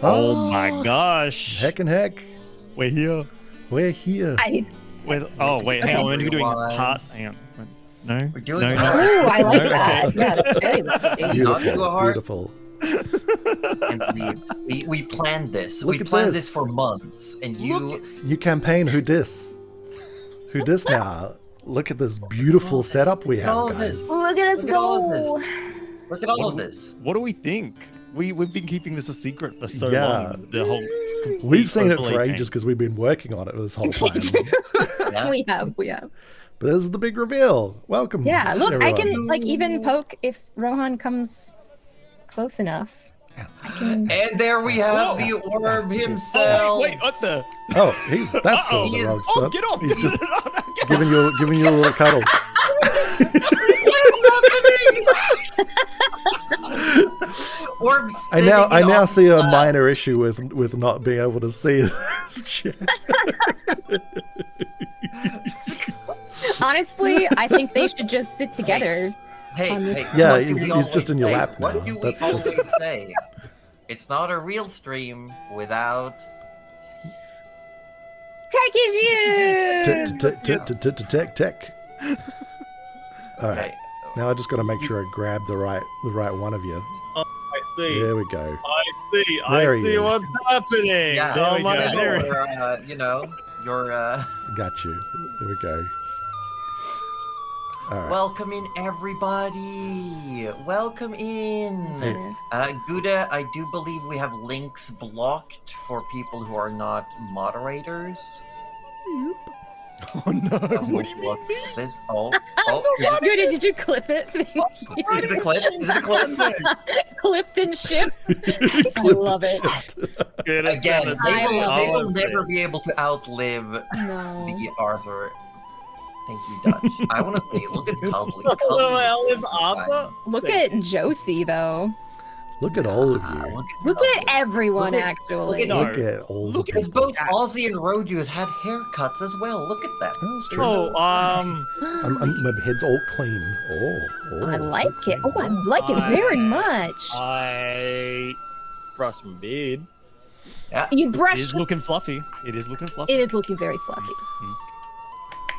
Oh my gosh. Heck and heck. We're here. We're here. Oh, wait, hang on. We're doing heart. Hang on. No? We're doing no, heart. Ooh, I like No, that. okay. Yeah, that's very lovely. Beautiful. a heart. Beautiful. Can't believe we planned this. Look We at planned this. this for months, and you. New campaign. Who dis? Who dis now? Look at this beautiful setup we all have, of this. guys. Look at us Look at all of go. this. Look at all of this. What do we think? We've been keeping this a secret for so Yeah. long. The whole. We've seen it overlay for thing. ages because we've been working on it this whole time. Yeah. We have. But this is the big reveal. Welcome. Yeah, look, I everyone. can even poke if Rohan comes close enough. I can. And there we have the orb himself. Oh, wait, what the? Oh, that's Uh-oh. the wrong Oh, spot. get off! He's just Get off. giving you a little cuddle. Orb I now sitting on see a the minor issue with not being able to see this chat. Honestly, I think they should just sit together. Hey, on hey, this- Yeah, what do he's we just always in your say? lap What now. do we That's always just- say? It's not a real stream without. Tech issues! Tech. All right. Okay. Now I just got to make sure I grab the right one of you. I see. There we go. I see. There I he see is. what's happening. Yeah, There oh we my go. God. There- you know, your Got you. There we go. All right. welcome in everybody. Welcome in. Hey. Gouda, I do believe we have links blocked for people who are not moderators. Oh no! What do you mean? This oh is Good, did you clip it? it a clip? Is it a clip? Clipped and shipped? I love it. Good as Again, that. I they love will it. never be able to outlive No. the Arthur. Thank you, Dutch. I want to say, look at Cuddly. Oh, I live Cuddly Arthur. Look at Josie, though. Look at all of you. Look at everyone, Look at- actually. No. Look at all the Look at Because people. both Ozzy and Roju had haircuts as well. Look at them. Oh, that's true. Oh, My head's all clean. Oh, I like it. Oh, I like it very much. I brushed my beard. You It brushed. is looking fluffy. It is looking fluffy. It is looking very fluffy.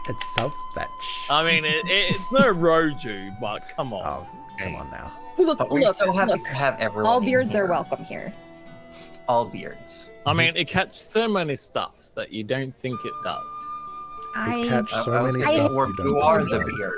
It's so fetch. I mean, it's no Roju, but come on. Oh, come on now. Look, But we're look, so happy look. to have everyone. All in beards are here. welcome here. All beards. I mean, it catches so many stuff that you don't think it does. It catch so I was many gonna say, stuff Orb, you don't you are think the it does. beard.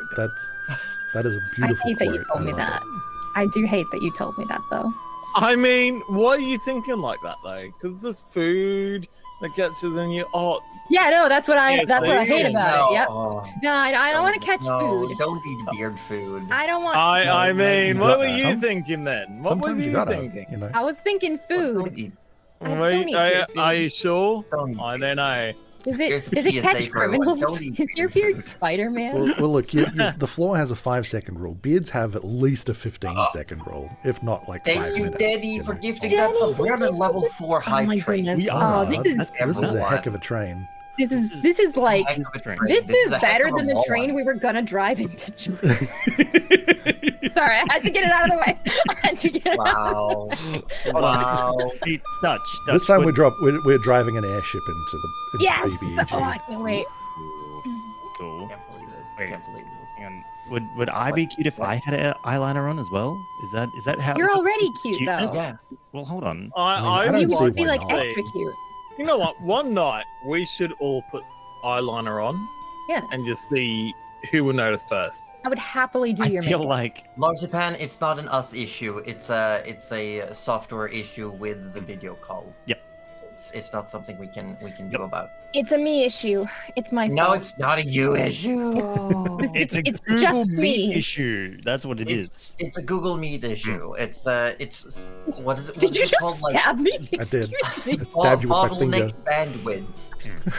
That is a I beautiful hate that you quote. told I me love that. it. I do hate that you told me that, though. I mean, why are you thinking like that though? Because there's food that catches in you. Oh, Yeah, no, that's what I. Yeah, That's what I hate no, about it. Yep. Oh, No, I don't want to catch no, food. Don't eat beard food. I don't want. I mean, You what got were that. you thinking then? What were Sometimes you you gotta, thinking? you know. I was thinking Don't food. eat. I don't Wait, eat beard food. are you sure? Don't eat I beard don't know. Does Here's it? a Does it PSA catch for everyone. criminals? Don't eat Is your beard beard food. Spider-Man? Well, look, the floor has a 5-second rule. Beards have at least a 15-second rule, if not like 5 Thank you, minutes. Daddy, you for know. gifting Daddy, that sub. We're thank on a you level for 4 Oh my hype train. goodness. We Oh, are. this is- This is a everyone. heck of a train. This is like. Heck of a train. This is a heck better of a than the ball. train we were gonna drive into. Sorry, I had to get it out of the way. I had to get it out. Wow. Wow. Hey, Dutch. This time we're driving an airship into the Yes! BBEG. Oh, I can't wait. Cool. Can't believe this. Wait. Can't believe this. Hang on. Would I be cute if I had an eyeliner on as well? Is that how? You're is it already cute, cuteness? though. Yeah. Well, hold on. I don't You see would be why like not. extra cute. You know what? One night we should all put eyeliner on. Yeah. And just see who will notice first. I would happily do I your feel makeup. like Marzipan, it's not an us issue. It's a software issue with the video call. Yep. It's not something we can do about. It's a me issue. It's my No, fault. it's not a you issue. it's a it's Google just Meet me. issue. That's what it is. It's a Google Meet issue. It's what is it? Did what's you it just called? stab me? I did. Excuse me. I stabbed you with my Bottleneck finger. bandwidth.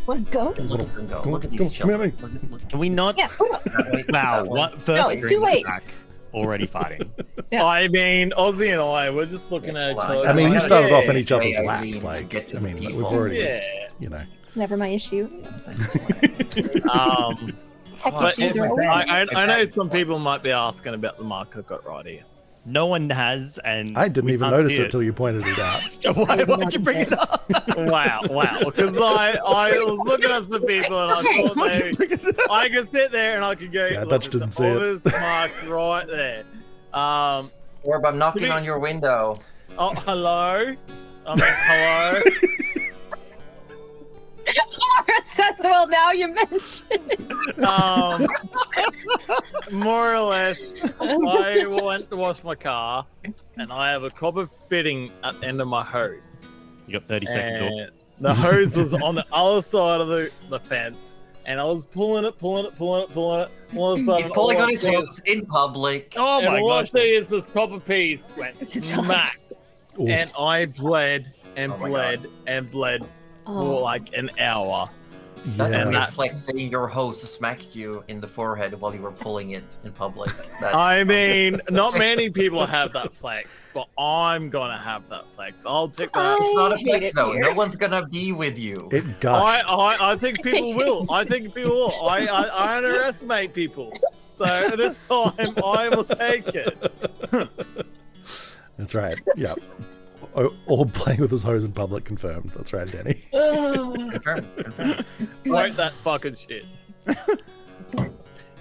What, go? Look at them go. Come Look on, at these come here, children. Look at Can we not? Yeah. Oh, Wow. that What? one. First No, it's string too late. back, already fighting. Yeah. I mean, Ozzy and I, we're just looking at each Well, other. I mean, you gotta started get off in it. each other's Yeah, I laps. mean, Like, get to I the mean, we've people. already, Yeah. you know. it's never my issue. Um, Tech but issues are my always. bad. I know some people might be asking about the mark I got right here. No one has, and I didn't we even can't notice see it till you pointed it out. So why'd you bring it up? Wow. Because I was looking at some people and I thought I could sit there and I could go, Yeah, look, Dutch it's didn't an see it. obvious mark right there. Orb, I'm knocking on your window. Oh, hello? Hello? Says, well, now you mention it. More or less, I went to wash my car and I have a copper fitting at the end of my hose. You got 30 seconds. Or... And the hose was on the other side of the fence, and I was pulling it. All of a sudden, He's pulling all on I his see hose in public. Oh and my all I gosh. see is this copper piece went This is smack, Oof. and I bled and Oh my bled and bled for like an hour. That's Yeah. a And weird that- flex saying your hose smacked you in the forehead while you were pulling it in public. That's- I mean, not many people have that flex, but I'm gonna have that flex. I'll take that. It's not a I hate flex it though. here. No one's gonna be with you. It gushed. I think people will. I think people will. I underestimate people. So this time I will take it. That's right. Yeah. All playing with his hose in public confirmed. That's right, Danny. Confirm. Write that fucking shit. I think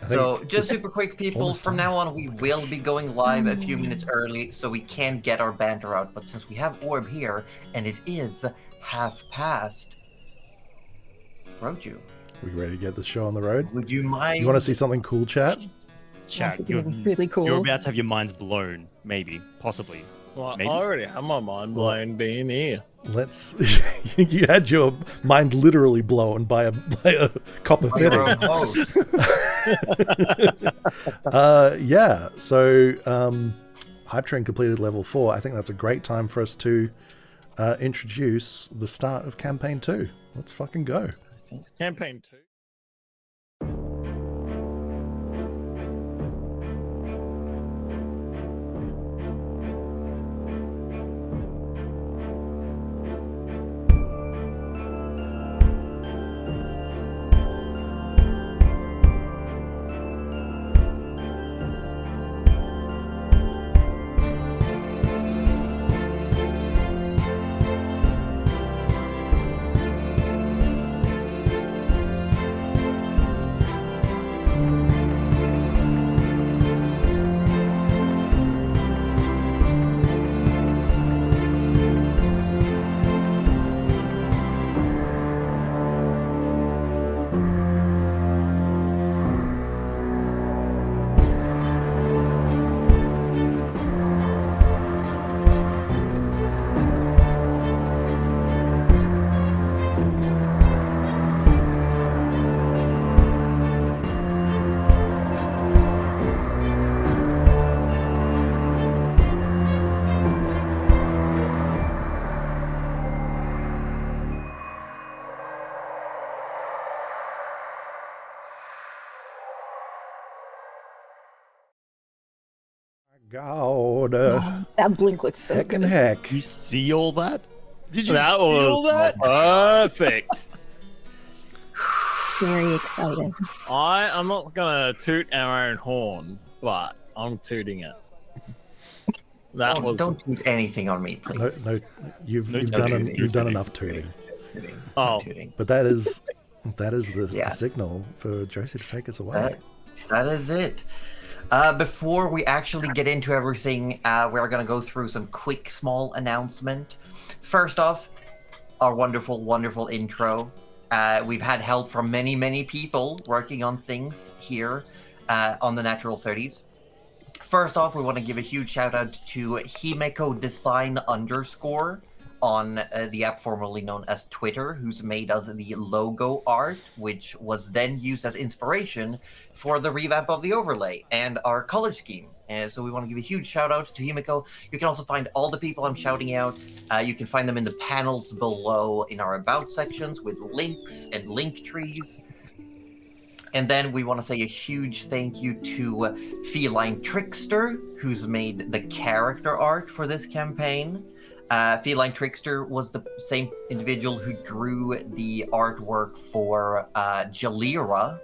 So, just super quick, people. almost From time. now on, we will be going live a few minutes early, so we can get our banter out. But since we have Orb here, and it is 1:30, Roju, we ready to get the show on the road? would you mind? You want to see something cool, chat? Chat, That's you're, really cool. you're about to have your minds blown. Maybe. Possibly. Well, Maybe. I already have my mind blown being here. Let's. You had your mind literally blown by a copper Oh, your fitting. own host. Yeah. So, Hype Train completed level 4. I think that's a great time for us to introduce the start of campaign 2. Let's fucking go. Campaign 2. God. That blink looks so Heck and good. heck. You see all that? Did you That see all was that? perfect. Very exciting. I'm not gonna toot our own horn, but I'm tooting it. That was Don't do anything on me, please. No, you've No done tooting. you've done enough tooting. Tooting. Oh. Tooting. But that is the Yeah. signal for Josie to take us away. That is it. Before we actually get into everything, we're going to go through some quick, small announcement. First off, our wonderful, wonderful intro. We've had help from many, many people working on things here on the Natural 30s. First off, we want to give a huge shout out to Himeko Design _ on the app formerly known as Twitter, who's made us the logo art, which was then used as inspiration for the revamp of the overlay and our color scheme. And so we want to give a huge shout out to Himeko. You can also find all the people I'm shouting out. You can find them in the panels below in our about sections with links and link trees. And then we want to say a huge thank you to Feline Trickster, who's made the character art for this campaign. Feline Trickster was the same individual who drew the artwork for Jalira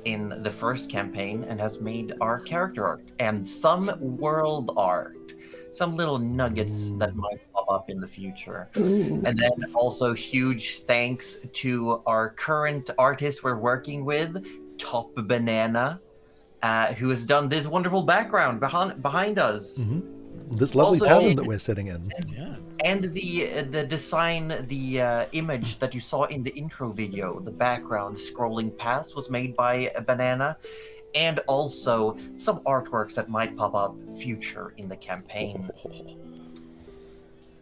in the first campaign and has made our character art and some world art, some little nuggets that might pop up in the future. Ooh. And then also huge thanks to our current artist we're working with, Top Banana, who has done this wonderful background behind us. This lovely Also tavern did- that we're sitting in. Yeah. And the design, the image that you saw in the intro video, the background scrolling past was made by a Banana. And also some artworks that might pop up future in the campaign.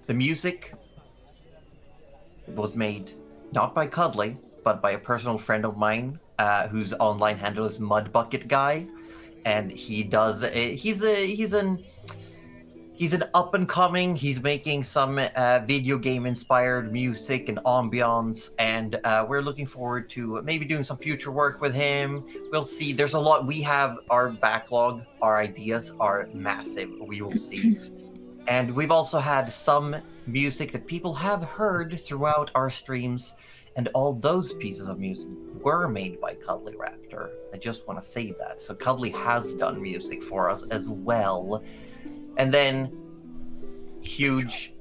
The music was made not by Cuddly, but by a personal friend of mine, whose online handle is Mudbucket Guy, and he does. He's an up and coming. He's making some video game inspired music and ambiance, and we're looking forward to maybe doing some future work with him. We'll see. There's a lot. We have our backlog. Our ideas are massive. We will see. And we've also had some music that people have heard throughout our streams, and all those pieces of music were made by Cuddly Raptor. I just want to say that. So Cuddly has done music for us as well. And then huge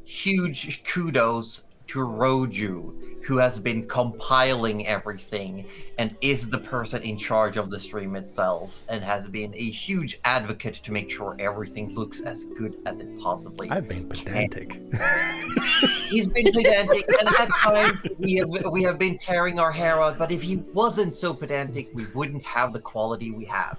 kudos to Roju, who has been compiling everything and is the person in charge of the stream itself and has been a huge advocate to make sure everything looks as good as it possibly I've been pedantic. He's been pedantic, and at times we have been tearing our hair out, but if he wasn't so pedantic, we wouldn't have the quality we have.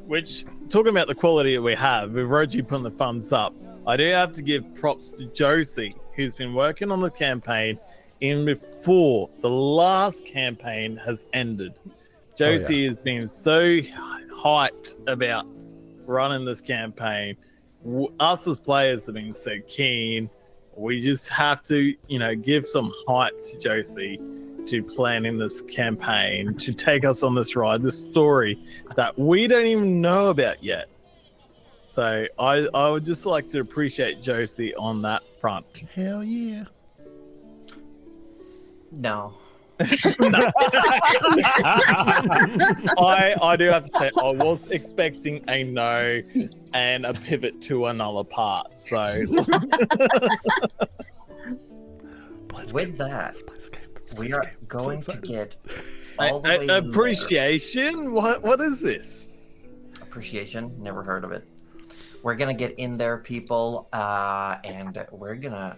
Which, talking about the quality that we have, with Roji putting the thumbs up, I do have to give props to Josie, who's been working on the campaign in before the last campaign has ended. Josie has been so hyped about running this campaign. Us as players have been so keen. We just have to, give some hype to Josie to planning this campaign, to take us on this ride, this story that we don't even know about yet. So I would just like to appreciate Josie on that front. Hell yeah. No. I do have to say I was expecting a no and a pivot to another part. So with that, we are going to get all the way in appreciation. What is this? Appreciation. Never heard of it. We're gonna get in there, people, and we're gonna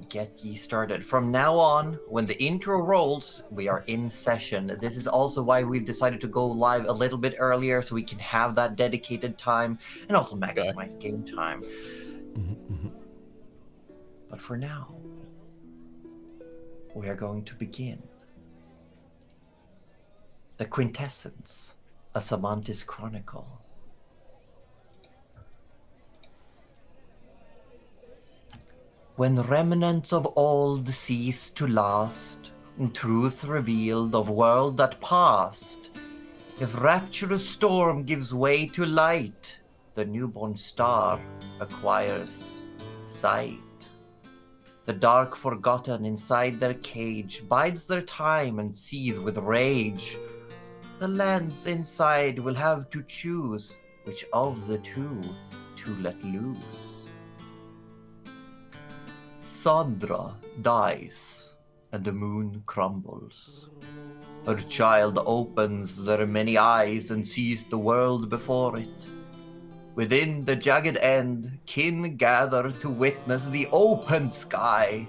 get ye started. From now on, when the intro rolls, we are in session. This is also why we've decided to go live a little bit earlier, so we can have that dedicated time and also maximize game time. But for now, we are going to begin. The Quintessence, a Sammantis Chronicle. When remnants of old cease to last, and truth revealed of world that passed, if rapturous storm gives way to light, the newborn star acquires sight. The dark forgotten inside their cage bides their time and seethe with rage. The lands inside will have to choose which of the two to let loose. Sandra dies, and the moon crumbles. Her child opens their many eyes and sees the world before it. Within the jagged end, kin gather to witness the open sky.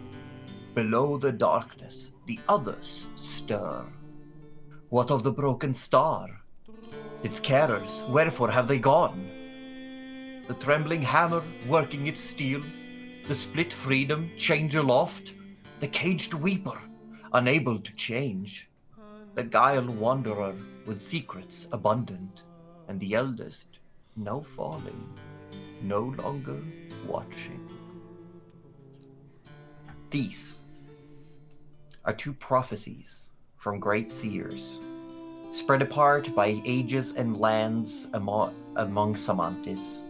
Below the darkness, the others stir. What of the broken star? Its carers, wherefore have they gone? The trembling hammer working its steel, the split freedom change aloft, the caged weeper, unable to change, the guile wanderer with secrets abundant, and the eldest now falling, no longer watching. These are two prophecies from great seers, spread apart by ages and lands among Sammantis.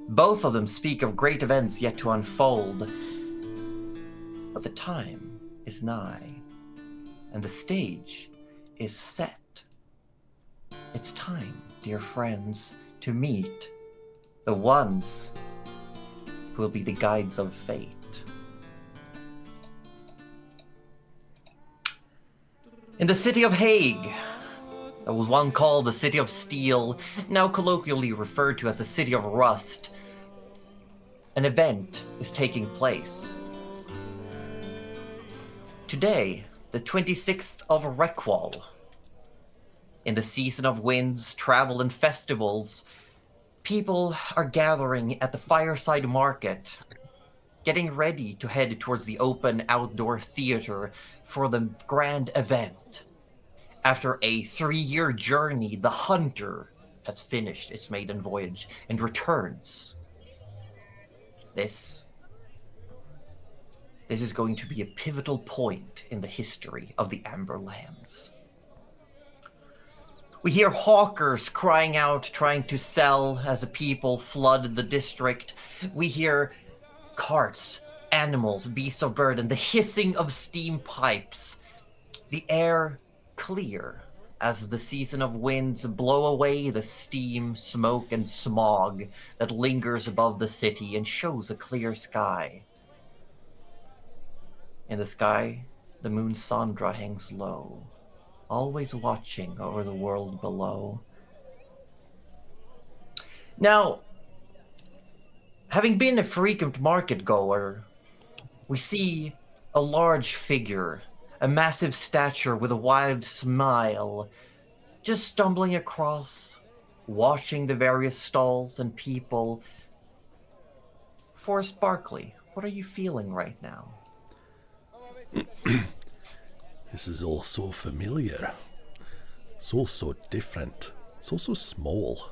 Both of them speak of great events yet to unfold, but the time is nigh, and the stage is set. It's time, dear friends, to meet the ones who will be the guides of fate. In the city of Hague, that was one called the City of Steel, now colloquially referred to as the City of Rust, an event is taking place. Today, the 26th of Requal, in the season of winds, travel, and festivals, people are gathering at the Fireside Market, getting ready to head towards the open outdoor theater for the grand event. After a 3-year journey, the Hunter has finished its maiden voyage and returns. This is going to be a pivotal point in the history of the Amber Lands. We hear hawkers crying out, trying to sell as the people flood the district. We hear carts, animals, beasts of burden, the hissing of steam pipes. The air clear as the season of winds blow away the steam, smoke, and smog that lingers above the city and shows a clear sky. In the sky, the moon Sandra hangs low, always watching over the world below. Now, having been a frequent market goer, we see a large figure, a massive stature with a wide smile, just stumbling across, watching the various stalls and people. Forrest Barkley, what are you feeling right now? This is all so familiar. It's all so different. It's all so small.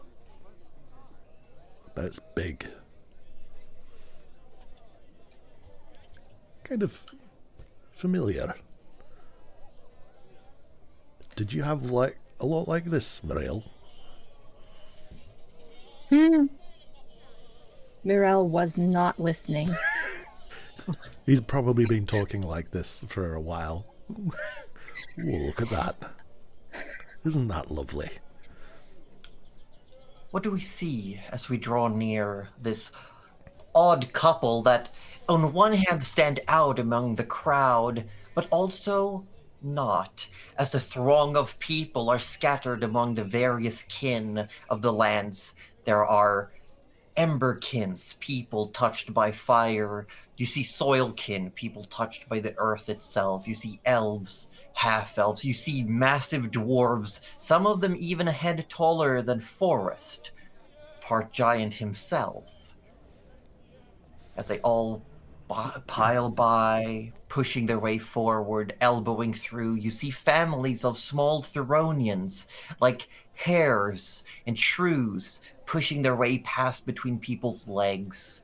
But it's big. Kind of familiar. Did you have like a lot like this, Muriel? Mirel was not listening. He's probably been talking like this for a while. Ooh, look at that. Isn't that lovely? What do we see as we draw near this odd couple that on one hand stand out among the crowd, but also not, as the throng of people are scattered among the various kin of the lands? There are emberkins, people touched by fire. You see soilkin, people touched by the earth itself. You see elves, half-elves. You see massive dwarves, some of them even a head taller than Forrest, part giant himself. As they all pile by, pushing their way forward, elbowing through, you see families of small Theronians, like hares and shrews, pushing their way past between people's legs.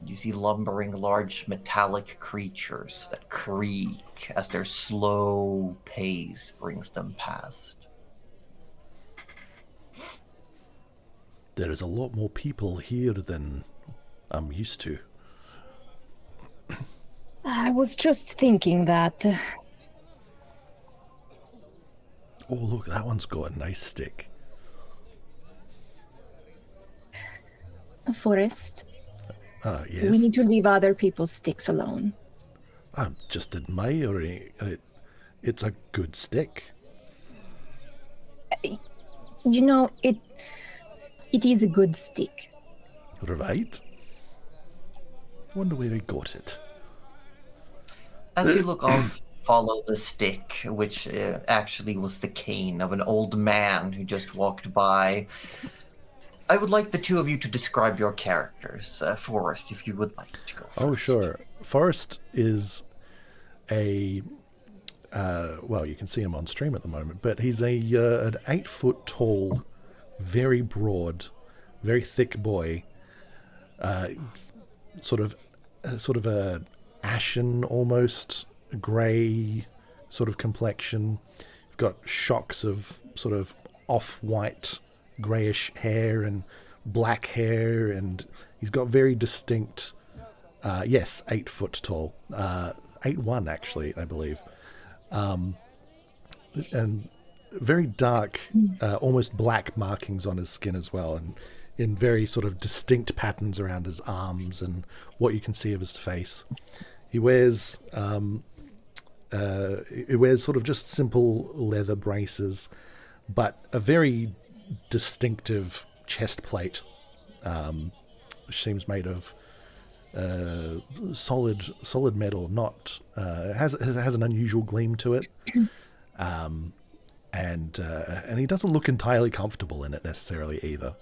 You see lumbering large metallic creatures that creak as their slow pace brings them past. There is a lot more people here than I'm used to. I was just thinking that. Oh, look, that one's got a nice stick. Forrest, Yes. we need to leave other people's sticks alone. I'm just admiring it. It's a good stick. You know, it is a good stick. Right? Wonder where he got it. As you look off, follow the stick, which actually was the cane of an old man who just walked by. I would like the two of you to describe your characters. Forrest, if you would like to go first. Oh, sure. Forrest is a... well, you can see him on stream at the moment, but he's an 8-foot tall, very broad, very thick boy. Sort of a ashen, almost grey sort of complexion. You've got shocks of sort of off-white, greyish hair and black hair, and he's got very distinct. 8 foot tall, 8'1" actually, I believe. And very dark, almost black markings on his skin as well, and in very sort of distinct patterns around his arms and what you can see of his face. He wears sort of just simple leather braces, but a very distinctive chest plate, which seems made of solid metal. Not has an unusual gleam to it, and he doesn't look entirely comfortable in it necessarily either.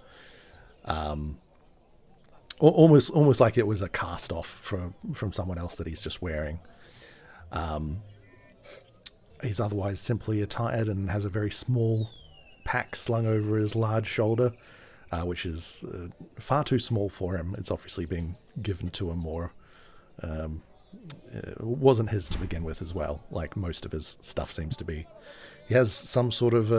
Almost like it was a cast off from someone else that he's just wearing. He's otherwise simply attired and has a very small pack slung over his large shoulder, which is far too small for him. It's obviously been given to him more. It wasn't his to begin with as well, like most of his stuff seems to be. He has some sort of,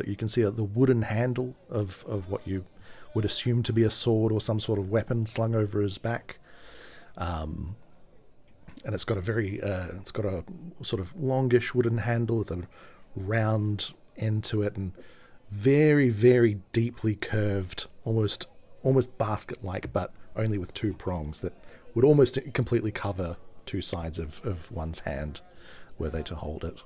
you can see the wooden handle of what you would assume to be a sword or some sort of weapon slung over his back. And it's got a sort of longish wooden handle with a round end to it, and very, very deeply curved, almost basket-like, but only with two prongs that would almost completely cover two sides of one's hand were they to hold it.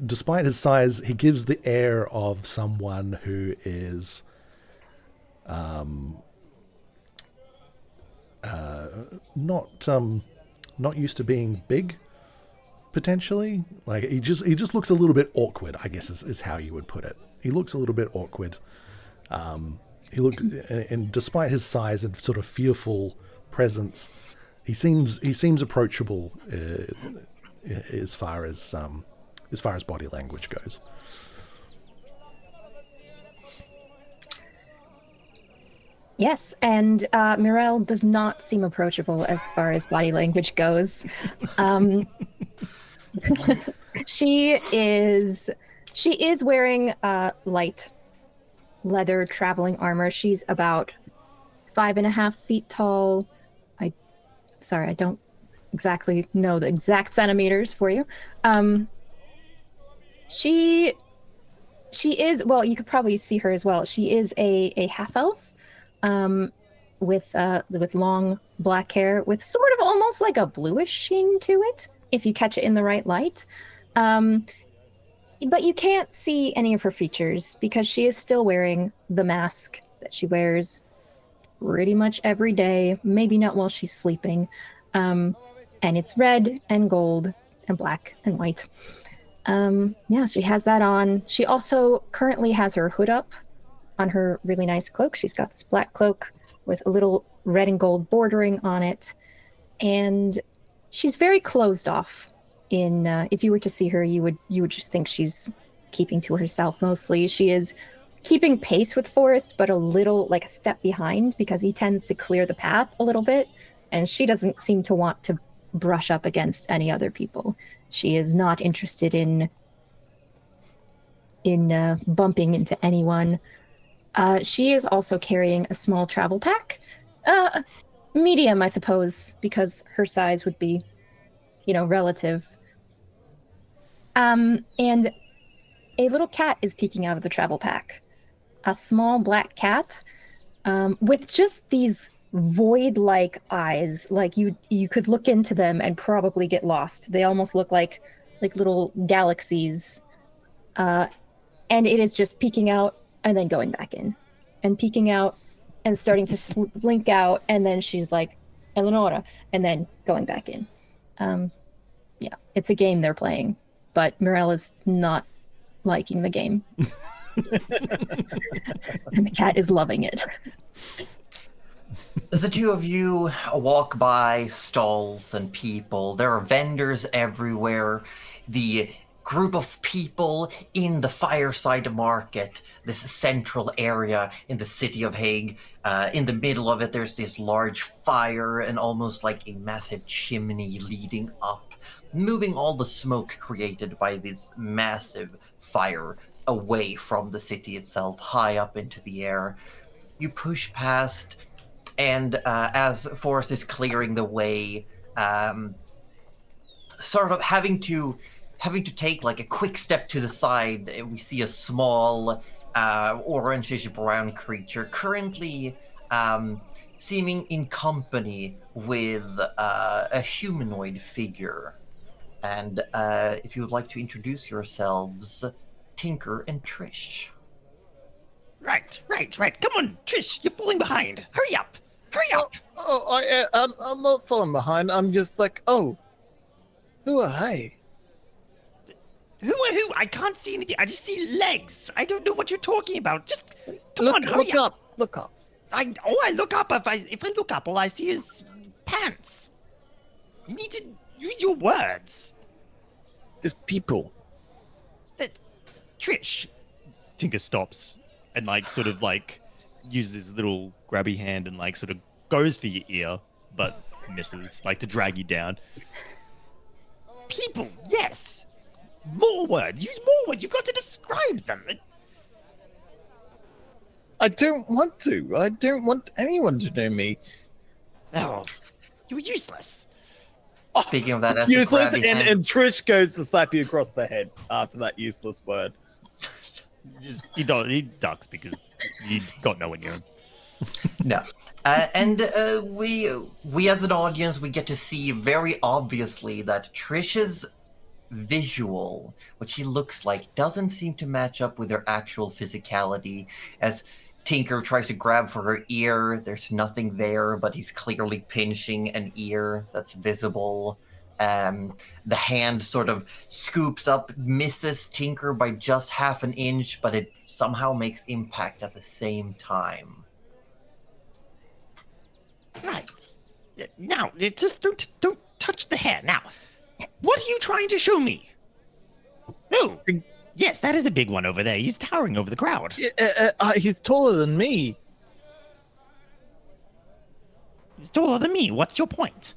Despite his size, he gives the air of someone who is not used to being big, potentially. Like he just looks a little bit awkward, I guess is how you would put it. He looks a little bit awkward. And despite his size and sort of fearful presence, he seems approachable as far as body language goes. Yes, and Mirelle does not seem approachable as far as body language goes. She is wearing light leather traveling armor. She's about 5.5 feet tall. I don't exactly know the exact centimeters for you. She is, well, you could probably see her as well. She is a half elf, with long black hair with sort of almost like a bluish sheen to it, if you catch it in the right light. But you can't see any of her features because she is still wearing the mask that she wears pretty much every day, maybe not while she's sleeping. And it's red and gold and black and white. She has that on. She also currently has her hood up on her really nice cloak. She's got this black cloak with a little red and gold bordering on it. And she's very closed off. If you were to see her, you would just think she's keeping to herself mostly. She is keeping pace with Forrest, but a little like a step behind because he tends to clear the path a little bit, and she doesn't seem to want to brush up against any other people. She is not interested in bumping into anyone. She is also carrying a small travel pack, medium, I suppose, because her size would be, relative. And a little cat is peeking out of the travel pack. A small black cat, with just these void-like eyes. Like you could look into them and probably get lost. They almost look like little galaxies. And it is just peeking out and then going back in, and peeking out and starting to slink out. And then she's like, Eleonora, and then going back in. It's a game they're playing, but Mirelle is not liking the game. And the cat is loving it. As the two of you walk by stalls and people, there are vendors everywhere. The group of people in the fireside market, this central area in the city of Hague. In the middle of it, there's this large fire and almost like a massive chimney leading up, moving all the smoke created by this massive fire away from the city itself, high up into the air. You push past, and as Forrest is clearing the way, sort of having to take like a quick step to the side, we see a small orangish brown creature currently seeming in company with a humanoid figure. And if you would like to introduce yourselves, Tinker and Trish. Right. Come on, Trish, you're falling behind. Hurry up. I'm not falling behind. I'm just like, oh, who are they? Who? I can't see anything. I just see legs. I don't know what you're talking about. Just come on, hurry Look up. Look up. I look up. If I look up, all I see is pants. You need to use your words. There's people. Trish. Tinker stops and like sort of like uses his little grabby hand and like sort of goes for your ear, but misses, like to drag you down. People, yes. More words. Use more words. You've got to describe them. I don't want to. I don't want anyone to know me. Oh, you're useless. Speaking of that, as Useless, grabby hand- and Trish goes to slap you across the head after that useless word. He ducks because you got no one near him. No. And we as an audience, we get to see very obviously that Trish's visual, what she looks like, doesn't seem to match up with her actual physicality. As Tinker tries to grab for her ear, there's nothing there, but he's clearly pinching an ear that's visible. The hand sort of scoops up, misses Tinker by just half an inch, but it somehow makes impact at the same time. Right. Now, just don't touch the hair. Now, what are you trying to show me? No. Yes, that is a big one over there. He's towering over the crowd. He's taller than me. He's taller than me. What's your point?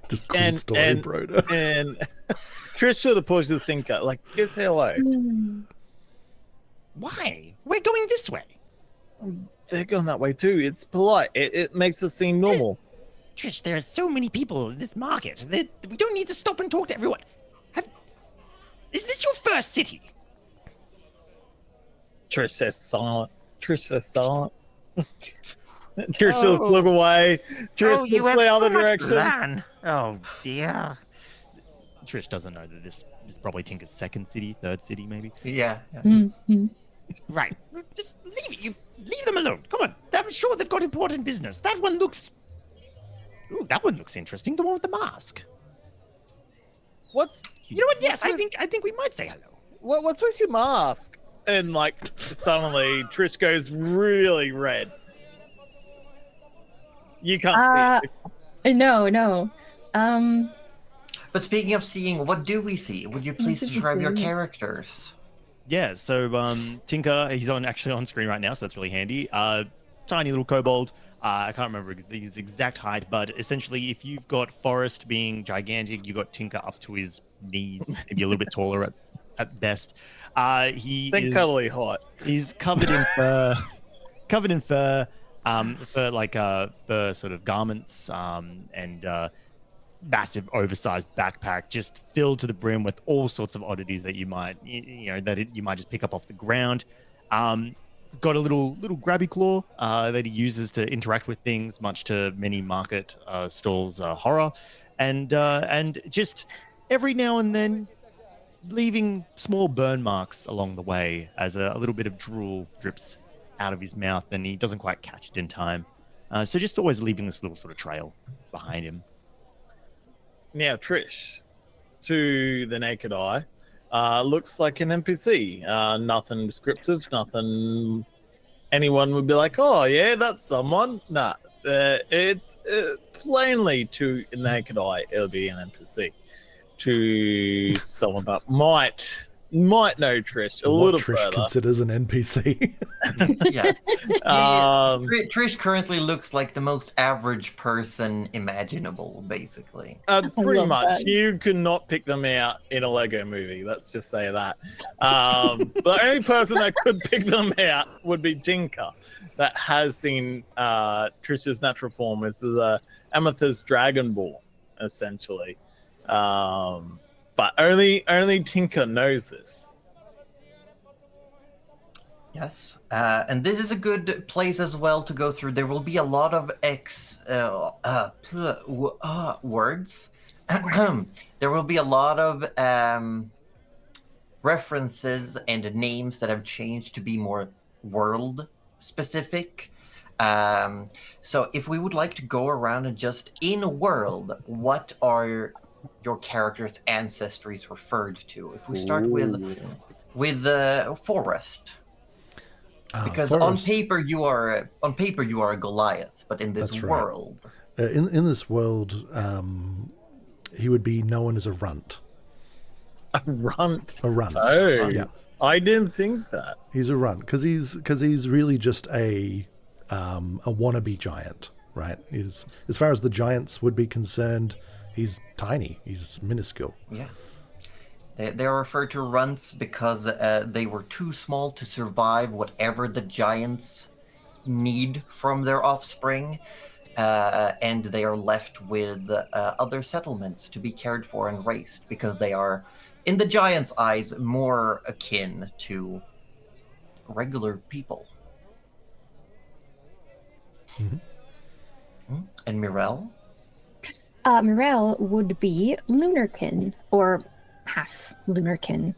Just cool story, Broder. And Trish sort of pushes Tinker, like, yes, hello. Why? We're going this way. They're going that way too. It's polite. It makes us seem normal. Trish, there are so many people in this market that we don't need to stop and talk to everyone. Is this your first city? Trish says silent. Trish just look away. Trish looks the other direction. Oh dear. Trish doesn't know that this is probably Tinker's second city, third city, maybe. Yeah. Right. Just leave it. Leave them alone. Come on. I'm sure they've got important business. That one looks interesting. The one with the mask. You know what? Yes, I think we might say hello. What's with your mask? And like suddenly Trish goes really red. You can't see it. No. But speaking of seeing, what do we see? Would you please describe your characters? Yeah, so Tinker, he's actually on screen right now, so that's really handy. Tiny little kobold. I can't remember his exact height, but essentially, if you've got Forrest being gigantic, you've got Tinker up to his knees, maybe a little bit taller at best. He's hot. He's covered in fur, fur sort of garments, and massive oversized backpack just filled to the brim with all sorts of oddities that you might just pick up off the ground. Got a little grabby claw that he uses to interact with things, much to many market stalls' horror, and just every now and then leaving small burn marks along the way as a little bit of drool drips out of his mouth and he doesn't quite catch it in time. So just always leaving this little sort of trail behind him. Now, Trish, to the naked eye, looks like an NPC. Nothing descriptive, nothing anyone would be like, oh, yeah, that's someone. Nah, it's plainly to the naked eye, it'll be an NPC. To someone that might know Trish a little Trish further. considers an NPC. Yeah. Trish currently looks like the most average person imaginable, basically. Pretty love much. that. You could not pick them out in a Lego movie. Let's just say that. The only person that could pick them out would be Tinker, that has seen Trish's natural form. This is a Amethyst Dragonborn, essentially. But only Tinker knows this. Yes, and this is a good place as well to go through. There will be a lot of words. There will be a lot of references and names that have changed to be more world specific. So if we would like to go around and just in a world, what are your character's ancestries referred to? If we start with Forest. Because Forest. on paper you are a Goliath, but in this That's right. world, In this world, he would be known as a runt. A runt. A runt. Oh, Yeah. I didn't think that. He's a runt because he's really just a wannabe giant, right? He's, as far as the giants would be concerned, he's tiny. He's minuscule. yeah, they are referred to runts because they were too small to survive whatever the giants need from their offspring, and they are left with other settlements to be cared for and raised because they are, in the giants' eyes, more akin to regular people. And Mirel? Mirel would be Lunarkin, or half Lunarkin,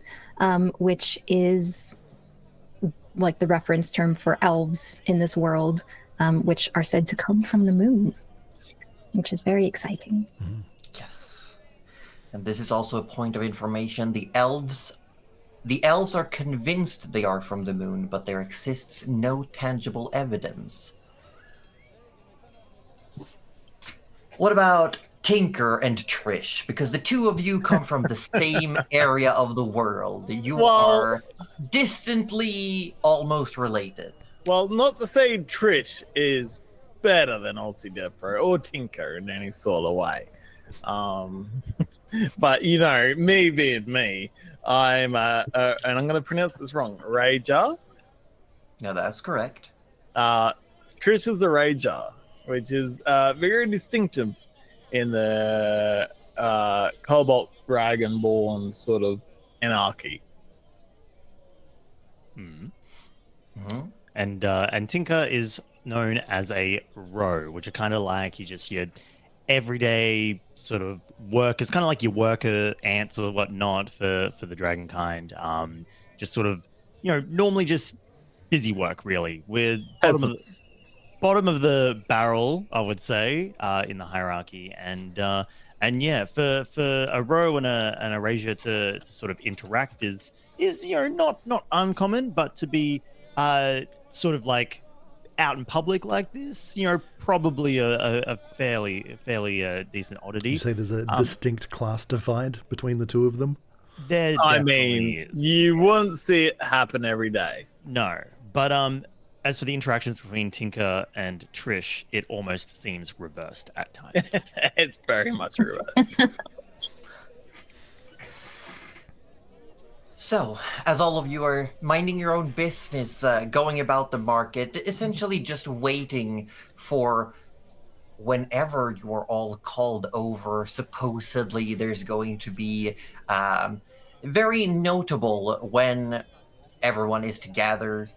which is like the reference term for elves in this world, which are said to come from the moon, which is very exciting. Yes. And this is also a point of information. The elves are convinced they are from the moon, but there exists no tangible evidence. What about Tinker and Trish? Because the two of you come from the same area of the world. You are distantly almost related. Well, not to say Trish is better than Aussie Defro or Tinker in any sort of way. But, you know, me being me, I'm, and I'm going to pronounce this wrong, Rager. Yeah, that's correct. Trish is a Rager, which is very distinctive in the Cobalt Dragonborn sort of anarchy. And Tinker is known as a row, which are kind of like your everyday sort of workers, kind of like your worker ants or whatnot for the dragon kind. Just sort of, normally just busy work really. We're bottom of the barrel, I would say, in the hierarchy. And yeah, for a row and a erasure to sort of interact is not uncommon, but to be sort of like out in public like this, probably a fairly decent oddity. You say there's a distinct class divide between the two of them? There I definitely mean, is. you wouldn't see it happen every day. No, but as for the interactions between Tinker and Trish, it almost seems reversed at times. It's very much reversed. So, as all of you are minding your own business, going about the market, essentially just waiting for whenever you're all called over, supposedly there's going to be very notable when everyone is to gather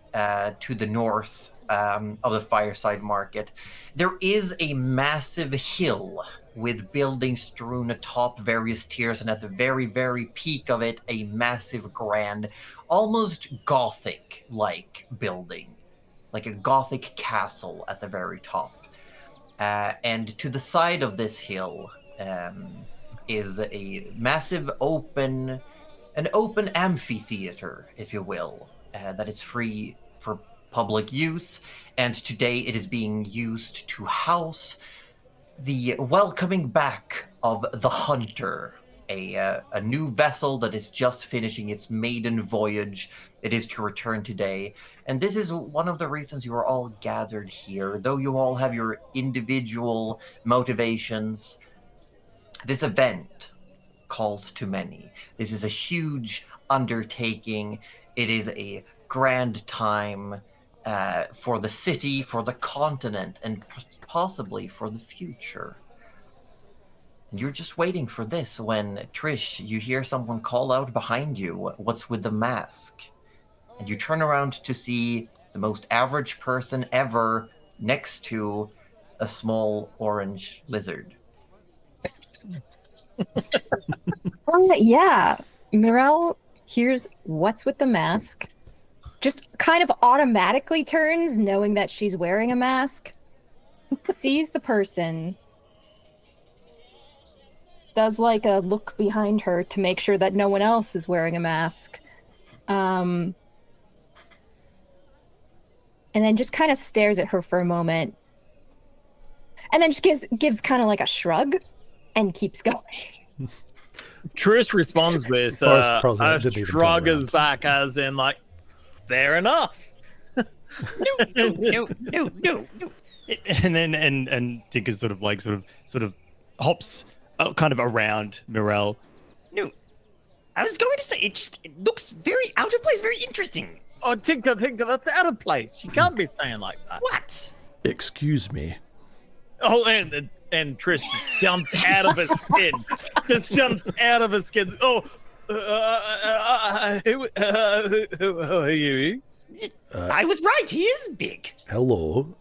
to the north of the Fireside Market. There is a massive hill with buildings strewn atop various tiers, and at the very, very peak of it, a massive, grand, almost Gothic-like building, like a Gothic castle at the very top. And to the side of this hill is a massive open amphitheater, if you will, that is free for public use, and today it is being used to house the welcoming back of the Hunter, a new vessel that is just finishing its maiden voyage. It is to return today, and this is one of the reasons you are all gathered here. Though you all have your individual motivations, this event calls to many. This is a huge undertaking. It is a grand time for the city, for the continent, and possibly for the future. You're just waiting for this when, Trish, you hear someone call out behind you, "What's with the mask?" And you turn around to see the most average person ever next to a small orange lizard. Yeah, Mirel hears "What's with the mask?" Just kind of automatically turns, knowing that she's wearing a mask, sees the person, does like a look behind her to make sure that no one else is wearing a mask. And then just kind of stares at her for a moment. And then just gives kind of like a shrug and keeps going. Trish responds with Forrest a didn't even turn shrug around. as back as in like, fair enough. No. And then and Tinker sort of hops kind of around Mirel. No, I was going to say it looks very out of place, very interesting. Oh, Tinker, that's out of place. You can't be saying like that. What? Excuse me. Oh, and Trish jumps out of his skin. Just jumps out of his skin. Oh, who are you? I was right. He is big. Hello.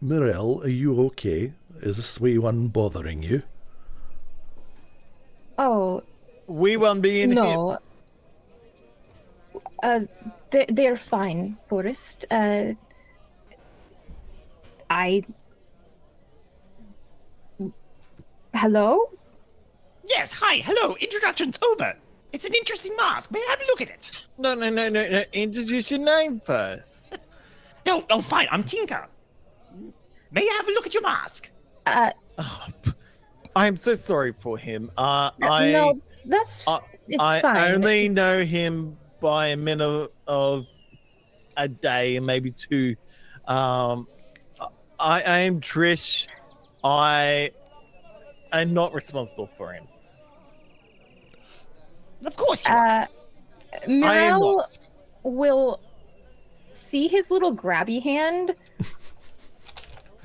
Mirel, are you okay? Is this wee one bothering you? Oh, We won't be in here. no. They're fine, Forrest. Hello? Yes. Hi. Hello. Introduction's over. It's an interesting mask. May I have a look at it? No. Introduce your name first. No. Oh, fine. I'm Tinker. May I have a look at your mask? Oh, I'm so sorry for him. No, it's I fine. only know him by a minute of a day, maybe two. I am Trish. I am not responsible for him. Of course you are. I am Mirel not. will see his little grabby hand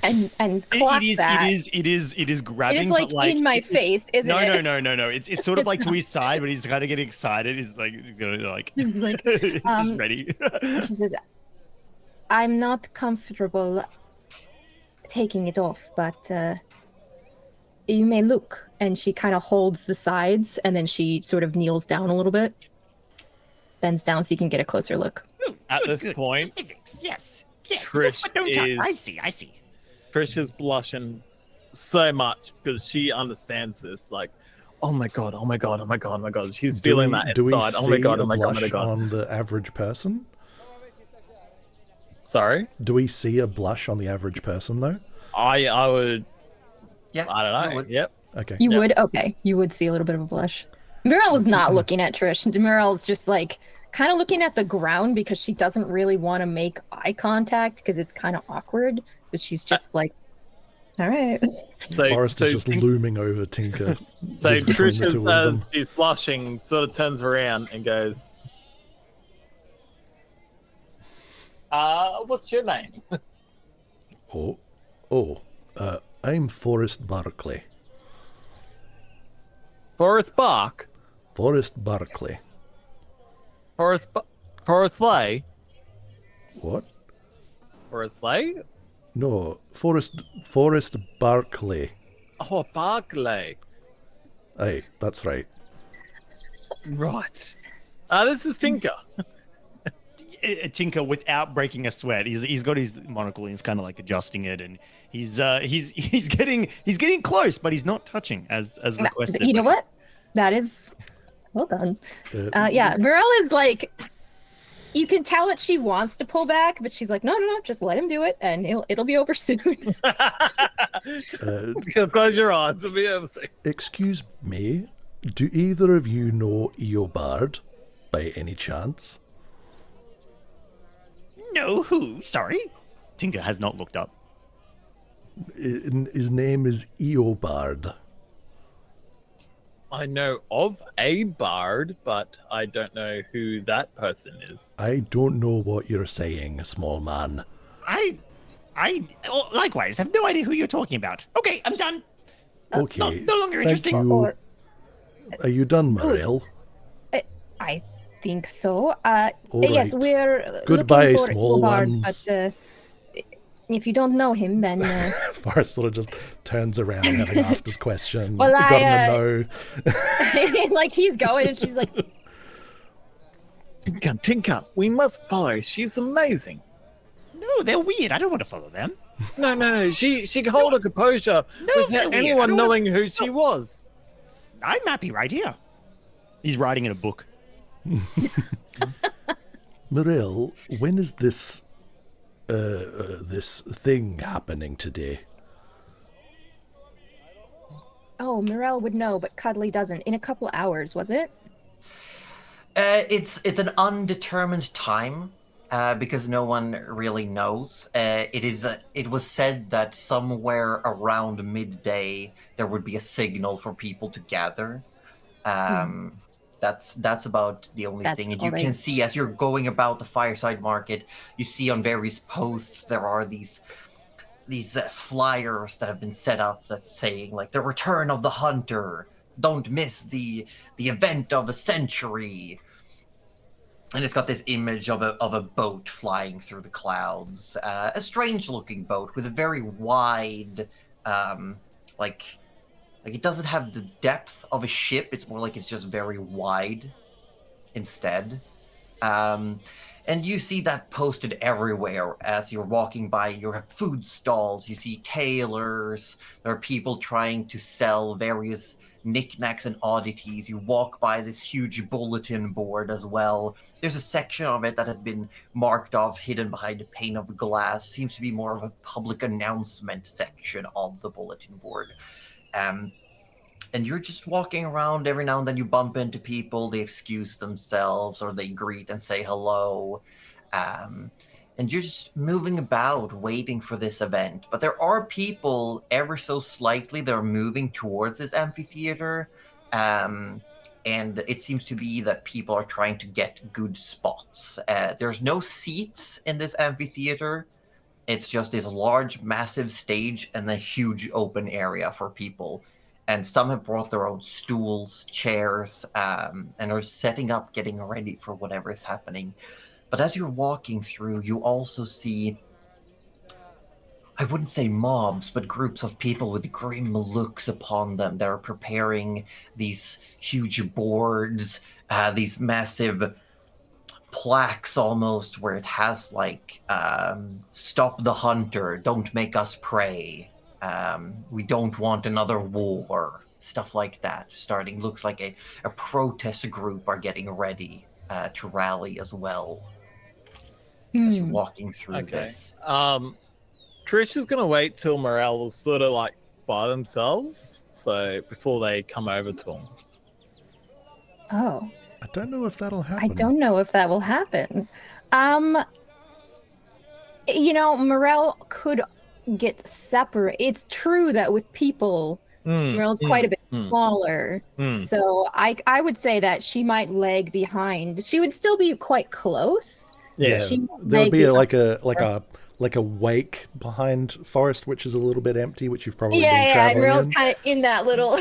and clap that. It is grabbing. It is like, but like in my face, isn't it? No. It's sort of like to his side, but he's kind of getting excited. He's like, He's like, he's just ready. She says, "I'm not comfortable taking it off, but you may look." And she kind of holds the sides, and then she sort of kneels down a little bit, bends down so you can get a closer look. Ooh, At good, this good. point, Specifics. Yes. Trish But don't touch. is- I see. Trish is blushing so much because she understands this. Like, oh my god. She's feeling that Do we inside. Oh my see god. a Oh my god. Oh my blush god. on the average person? Sorry. Do we see a blush on the average person, though? I would. Yeah, I don't you know. would. Yep. Okay. You Yeah. would? Okay. You would see a little bit of a blush. Mirel is not looking at Trish. Mirel's just like kind of looking at the ground because she doesn't really want to make eye contact because it's kind of awkward. But she's just like, all right. Forrest is just looming over Tinker. So Who's between Trish, the two of as them. she's blushing, sort of turns around and goes, what's your name? I'm Forrest Barclay. Forrest Bark? Forrest Barclay. Forrest Lay? What? Forrest Lay? No, Forrest Barclay. Oh, Barclay. Aye, that's right. Right. This is Tinker. Tinker, without breaking a sweat, he's got his monocle and he's kind of like adjusting it, and he's getting close, but he's not touching as requested. You know what? That is well done. Uh, Yeah, Mirel is like, you can tell that she wants to pull back, but she's like, no, just let him do it, and it'll be over soon. Close your eyes. It'll be over soon. Excuse me, do either of you know Eobard by any chance? No, who? Sorry. Tinker has not looked up. His name is Eobard. I know of a bard, but I don't know who that person is. I don't know what you're saying, small man. I likewise have no idea who you're talking about. Okay, I'm done. Okay. no longer Thank interesting. you. Or Are you done, Morel? I think so. All Yes, right. we're Goodbye, looking for small Eobard, ones. but if you don't know him, then Forrest sort of just turns around, having asked his question. Well, got him a no. like he's going, and she's like, Tinker, we must follow. She's amazing. No, they're weird. I don't want to follow them. No. She can hold a composure they're without weird. I anyone don't knowing who she was. I'm happy right here. He's writing in a book. Morel, when is this this thing happening today? "Oh, Morel would know, but Cuddly doesn't. In a couple hours, was it?" It's an undetermined time because no one really knows. It was said that somewhere around midday there would be a signal for people to gather. That's about the only That's thing. And all you they- can see as you're going about the fireside market, you see on various posts there are these flyers that have been set up that's saying like the return of the hunter. Don't miss the event of a century. And it's got this image of a boat flying through the clouds, a strange-looking boat with a very wide, like it doesn't have the depth of a ship. It's more like it's just very wide, instead. And you see that posted everywhere as you're walking by. You have food stalls. You see tailors. There are people trying to sell various knickknacks and oddities. You walk by this huge bulletin board as well. There's a section of it that has been marked off, hidden behind a pane of glass. Seems to be more of a public announcement section of the bulletin board. And you're just walking around. Every now and then you bump into people. They excuse themselves or they greet and say hello. And you're just moving about waiting for this event. But there are people ever so slightly that are moving towards this amphitheater. And it seems to be that people are trying to get good spots. There's no seats in this amphitheater. It's just this large, massive stage and a huge open area for people. And some have brought their own stools, chairs, and are setting up, getting ready for whatever is happening. But as you're walking through, you also see, I wouldn't say mobs, but groups of people with grim looks upon them that are preparing these huge boards, these massive plaques almost, where it has like, stop the hunter, don't make us prey. We don't want another war, stuff like that. Looks like a protest group are getting ready to rally as well. As you're walking through this. Trish is gonna wait till Morel is sort of like by themselves, so before they come over to him. Oh, I don't know if that'll happen. I don't know if that will happen. Morel could get separate. It's true that with people, Morel's quite a bit smaller. So I would say that she might lag behind. She would still be quite close. Yeah, there would be like a wake behind Forest, which is a little bit empty, which you've probably been traveling Morel's in. kind of in that little.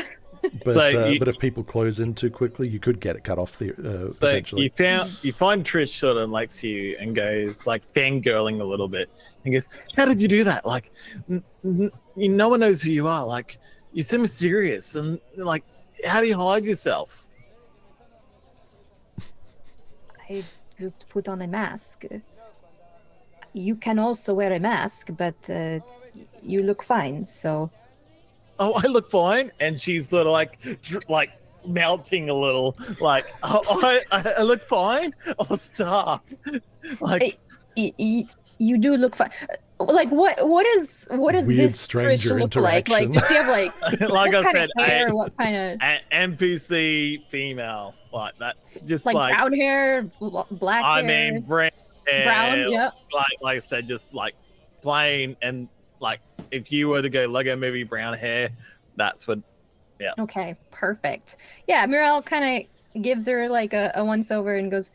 But but if people close in too quickly, you could get it cut off potentially. You find Trish sort of likes you and goes like fangirling a little bit and goes, "How did you do that? Like, no one knows who you are. Like, you're so mysterious and like, how do you hide yourself?" I just put on a mask. You can also wear a mask, but you look fine. So. Oh, I look fine, and she's sort of like melting a little. Like, oh, I look fine. Oh, stop! Like, you do look fine. Like, what is Weird this stranger Trish look like? Like, does she have like like what I kind said, of hair? What kind of NPC female? Like, that's just like brown hair, black hair? I mean, brown hair. Brown, yeah. Like I said, just like plain and. Like, if you were to go Lego Movie brown hair, that's what, yeah. Okay, perfect. Yeah, Morel kind of gives her like a once over and goes,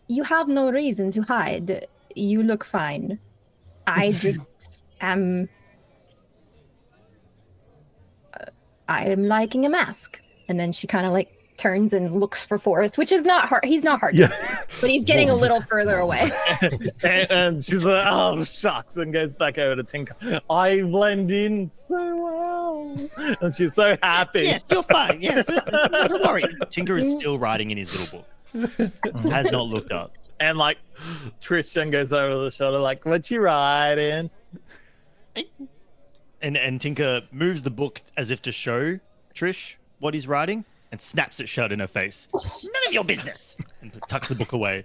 "You have no reason to hide. You look fine. I just am I'm liking a mask. And then she kind of like turns and looks for Forrest, which is not hard. He's not hard Yeah. to see, but he's getting a little further away. and she's like, oh, shucks, and goes back over to Tinker. I blend in so well. And she's so happy. Yes, you're fine. Yes, don't worry. Tinker is still writing in his little book. Has not looked up. And like, Tristan goes over the shoulder, like, what you writing? And Tinker moves the book as if to show Trish what he's writing and snaps it shut in her face. None of your business. And tucks the book away.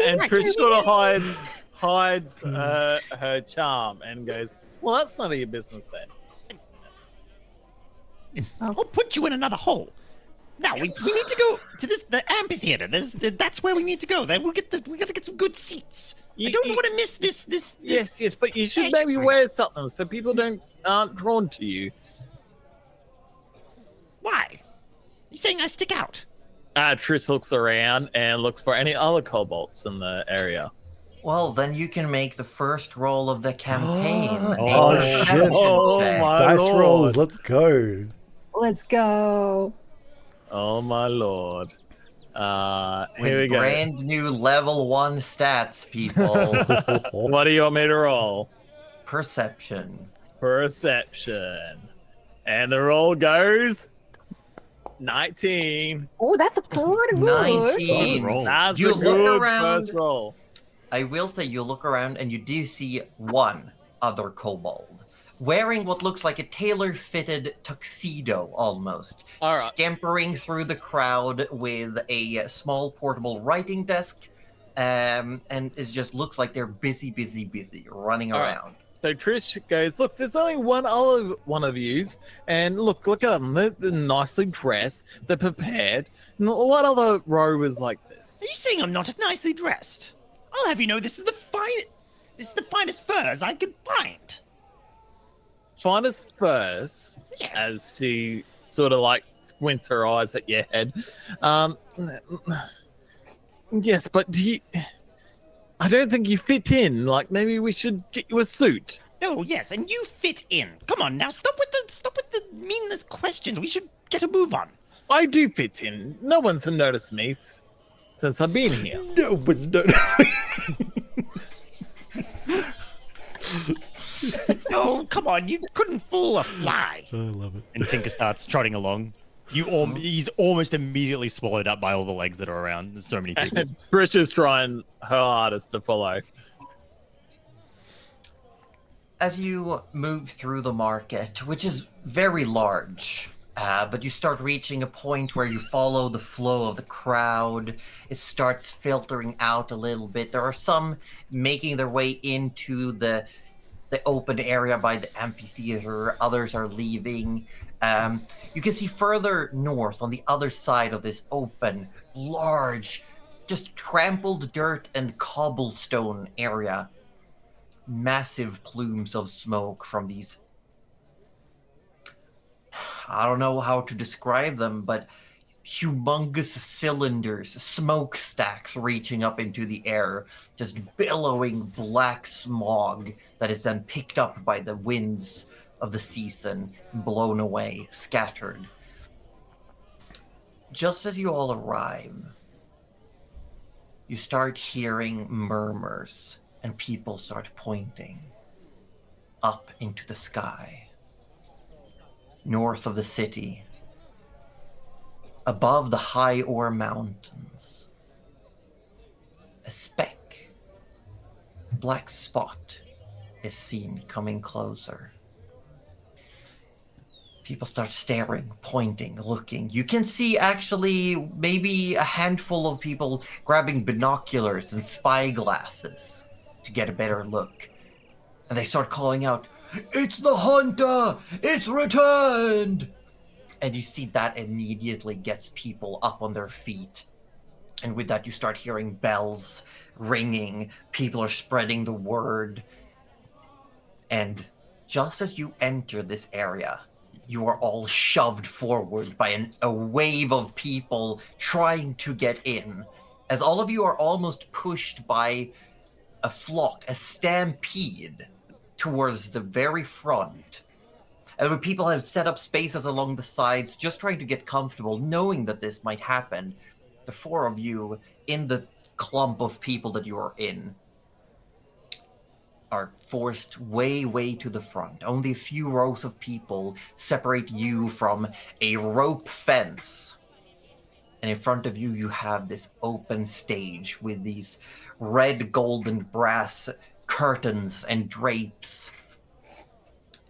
And Trish sort of hides her charm and goes, well, that's none of your business then. I'll put you in another hole. Now we need to go to the amphitheater. That's where we need to go. Then we got to get some good seats. I don't want to miss this. Yes, but you should maybe wear something so people aren't drawn to you. Why? You saying I stick out? Trish looks around and looks for any other kobolds in the area. Well, then you can make the first roll of the campaign. Oh, A shit. perception Oh, check. my Dice lord. rolls, let's go. Let's go. Oh my lord. Here With we go. brand new level 1 stats, people. What do you want me to roll? Perception. Perception. And the roll goes 19. Oh, that's a pretty good. 19. roll. That's You a look good around- first roll. I will say you look around and you do see one other kobold wearing what looks like a tailor-fitted tuxedo almost, All right. scampering through the crowd with a small portable writing desk, and it just looks like they're busy running All right. around. So Trish goes, look, there's only one other one of yous, and look at them. They're nicely dressed. They're prepared. And what other row is like this? Are you saying I'm not nicely dressed? I'll have you know this is the finest furs I could find. Finest furs, Yes. as she sort of like squints her eyes at your head. Yes, but I don't think you fit in. Like, maybe we should get you a suit. Oh yes, and you fit in. Come on now, stop with the meaningless questions. We should get a move on. I do fit in. No one's noticed me since I've been here. No one's noticing. Oh, come on, you couldn't fool a fly. I love it. And Tinker starts trotting along. He's almost immediately swallowed up by all the legs that are around. There's so many people. And Trish is trying her hardest to follow. As you move through the market, which is very large, but you start reaching a point where you follow the flow of the crowd. It starts filtering out a little bit. There are some making their way into the open area by the amphitheater. Others are leaving. You can see further north on the other side of this open, large, just trampled dirt and cobblestone area. Massive plumes of smoke from these, I don't know how to describe them, but humongous cylinders, smokestacks reaching up into the air, just billowing black smog that is then picked up by the winds of the season, blown away, scattered. Just as you all arrive, you start hearing murmurs, and people start pointing up into the sky. North of the city, above the high ore mountains, a speck, black spot is seen coming closer. People start staring, pointing, looking. You can see actually maybe a handful of people grabbing binoculars and spy glasses to get a better look. And they start calling out, "It's the hunter! It's returned!" And you see that immediately gets people up on their feet. And with that, you start hearing bells ringing. People are spreading the word. And just as you enter this area, you are all shoved forward by a wave of people trying to get in. As all of you are almost pushed by a flock, a stampede, towards the very front. And people have set up spaces along the sides, just trying to get comfortable, knowing that this might happen. The four of you in the clump of people that you are in are forced way, way to the front. Only a few rows of people separate you from a rope fence. And in front of you, you have this open stage with these red, gold, and brass curtains and drapes.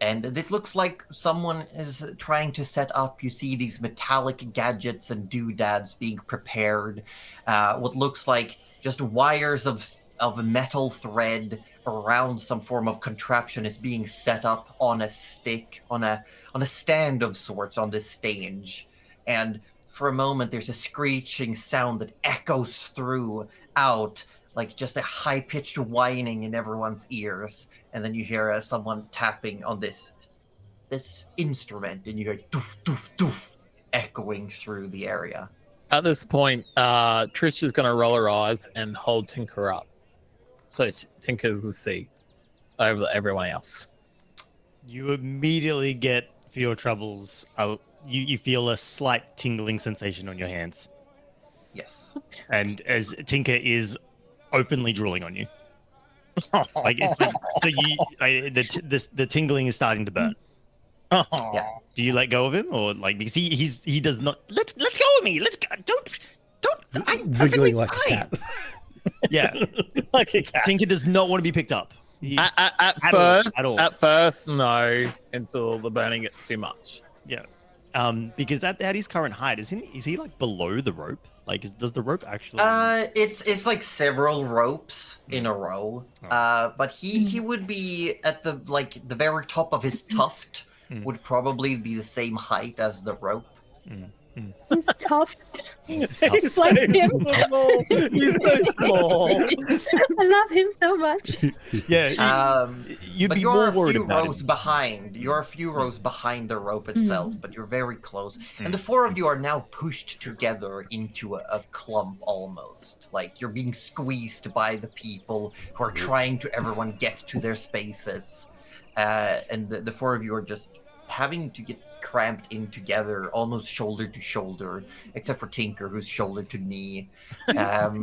And it looks like someone is trying to set up. You see these metallic gadgets and doodads being prepared. What looks like just wires of metal thread around some form of contraption is being set up on a stick, on a stand of sorts on this stage. And for a moment, there's a screeching sound that echoes throughout, like just a high-pitched whining in everyone's ears. And then you hear someone tapping on this instrument, and you hear doof, doof, doof, echoing through the area. At this point, Trish is going to roll her eyes and hold Tinker up. So Tinker's going to see over everyone else. You immediately get, for your troubles, you feel a slight tingling sensation on your hands. Yes. And as Tinker is openly drooling on you. Like it's like, so the tingling is starting to burn. Yeah. Do you let go of him, or like, because he does not? Let's go with me. Let's go. Don't. I'm perfectly Wiggling like fine. a cat. Yeah, Like a cat. Tinker does not want to be picked up. At first, no, until the burning gets too much. Yeah. Because at his current height, is he like below the rope? Like, does the rope actually? It's like several ropes in a row. But he would be at the very top of his tuft. Would probably be the same height as the rope. He's tough. He's like him. He's so small. I love him so much. Yeah. You'd But be you're more a worried few about rows him. behind. You're a few rows behind the rope itself, but you're very close. And the four of you are now pushed together into a clump almost. Like you're being squeezed by the people who are trying to everyone get to their spaces. And the four of you are just having to get cramped in together, almost shoulder to shoulder, except for Tinker, who's shoulder to knee.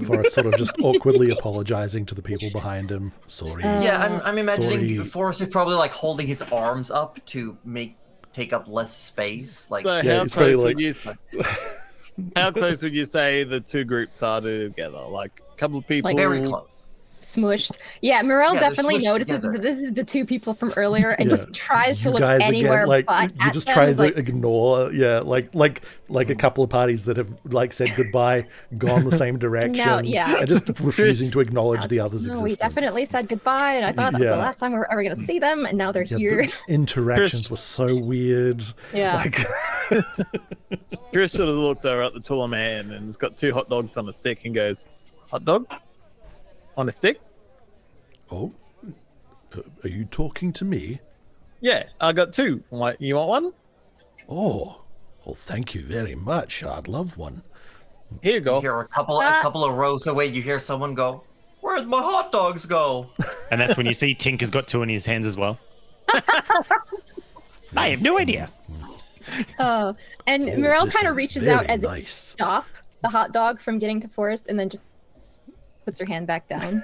Forrest sort of just awkwardly apologizing to the people behind him. Sorry. Yeah, I'm imagining Sorry. Forrest is probably like holding his arms up to take up less space. Like, So Yeah, how it's very close like- would you? How close would you say the two groups are together? Like a couple of people. Like, very close. Smushed. Yeah, Morel Yeah, they're definitely smushed notices together. that this is the two people from earlier and Yeah. just tries to You look guys anywhere again, like but you at just them. try It's to like, ignore, like a couple of parties that have like said goodbye, gone the same direction, yeah. and just refusing to acknowledge the other's no, existence. we definitely said goodbye, and I thought that was the Yeah. last time we were ever going to see them, and now they're Yeah, here. the interactions were so weird. Yeah. Like, Chris sort of looks over at the taller man and has got two hot dogs on a stick and goes, "Hot dog on a stick? oh, are you talking to me? Yeah, I got two. I'm like, you want one? Oh, well, thank you very much. I'd love one. Here you You go." hear a couple of rows away, you hear someone go, "Where'd my hot dogs go?" And that's when you see Tinker's got two in his hands as well. I have no idea. Oh, and Oh, Morel this kind of is reaches very out as if to nice. stop the hot dog from getting to Forrest, and then just puts her hand back down.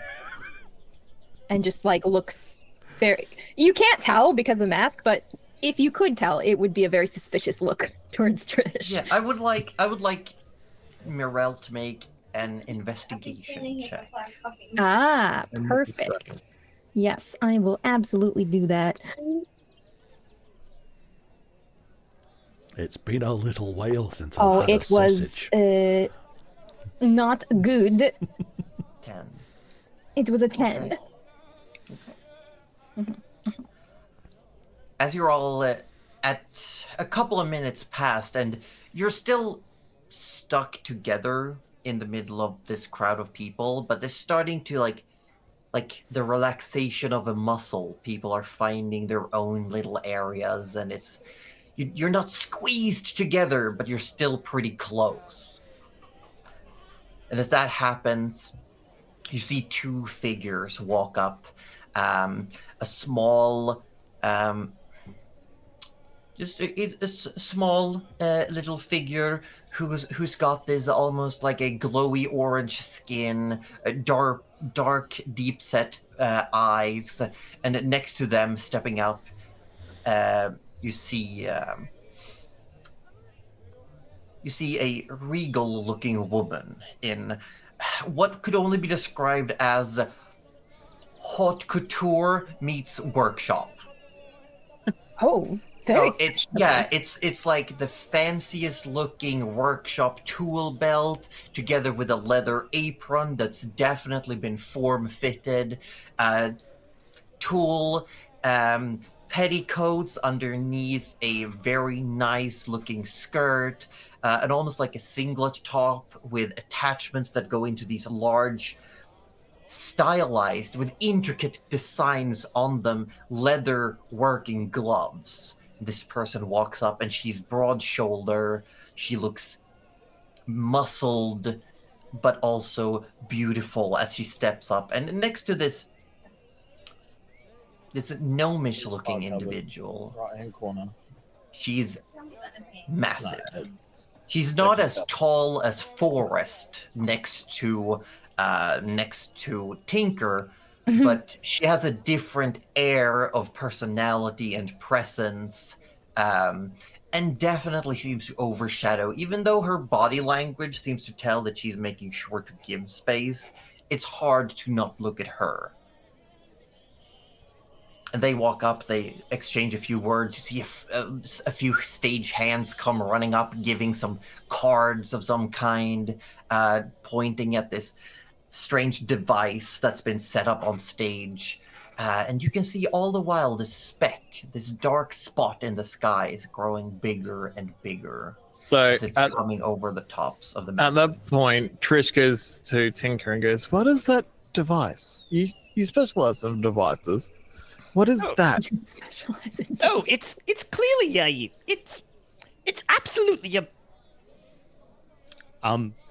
And just like looks very, you can't tell because of the mask, but if you could tell, it would be a very suspicious look towards Trish. Yeah, I would like Mirel to make an investigation check. Ah, perfect. Yes, I will absolutely do that. It's been a little while since I've Oh, had a it was sausage. not good. 10. It was a 10. As you're all at a couple of minutes past, and you're still stuck together in the middle of this crowd of people, but they're starting to like the relaxation of a muscle. People are finding their own little areas, and you're not squeezed together, but you're still pretty close. And as that happens, you see two figures walk up. A small Just a small little figure who's got this almost like a glowy orange skin, dark deep set eyes, and next to them, stepping up, you see a regal looking woman in what could only be described as haute couture meets workshop. Oh, very So it's like the fanciest looking workshop tool belt together with a leather apron that's definitely been form fitted, tool petticoats underneath a very nice looking skirt, and almost like a singlet top with attachments that go into these large, stylized with intricate designs on them, leather working gloves. This person walks up and she's broad shoulder. She looks muscled, but also beautiful as she steps up. And next to this gnomish looking individual, Right hand corner. she's massive. No, it's- She's not as tall as Forrest next to Tinker, but she has a different air of personality and presence, and definitely seems to overshadow. Even though her body language seems to tell that she's making sure to give space, it's hard to not look at her. And they walk up, they exchange a few words. You see a few stage hands come running up, giving some cards of some kind, pointing at this strange device that's been set up on stage. And you can see all the while this speck, this dark spot in the sky is growing bigger and bigger So as it's coming over the tops of the at mountains. that point, Trish goes to Tinker and goes, "What is that device? You specialize in devices. What is that?" Specialize in- Oh, it's clearly it's absolutely a.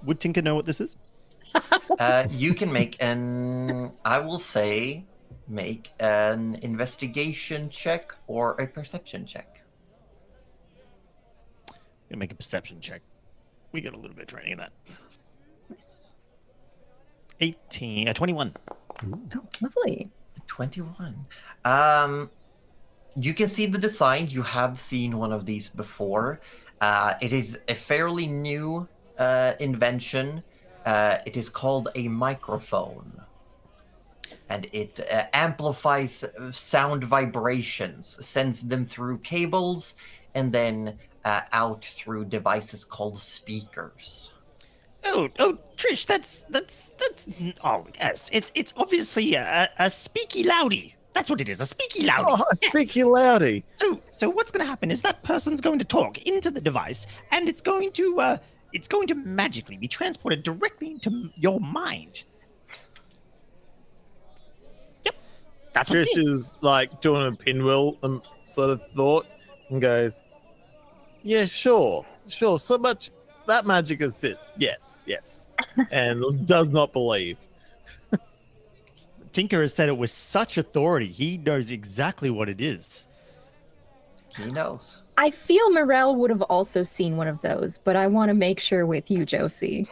Would Tinker know what this is? You can make make an investigation check or a perception check. Gonna make a perception check. We got a little bit of training in that. Nice. 21. Oh, lovely. 21. You can see the design. You have seen one of these before. It is a fairly new invention. It is called a microphone. And it amplifies sound vibrations, sends them through cables, and then out through devices called speakers. Oh, Trish, that's. Oh, yes, it's obviously a speaky loudy. That's what it is, a speaky loudy. Oh, Yes. speaky loudy. So what's going to happen is that person's going to talk into the device, and it's going to magically be transported directly into your mind. Yep, that's what it Trish is. is like doing a pinwheel sort of thought and goes, "Yeah, sure. So much that magic exists. Yes," and does not believe. Tinker has said it with such authority. He knows exactly what it is. He knows. I feel Morel would have also seen one of those, but I want to make sure with you, Josie.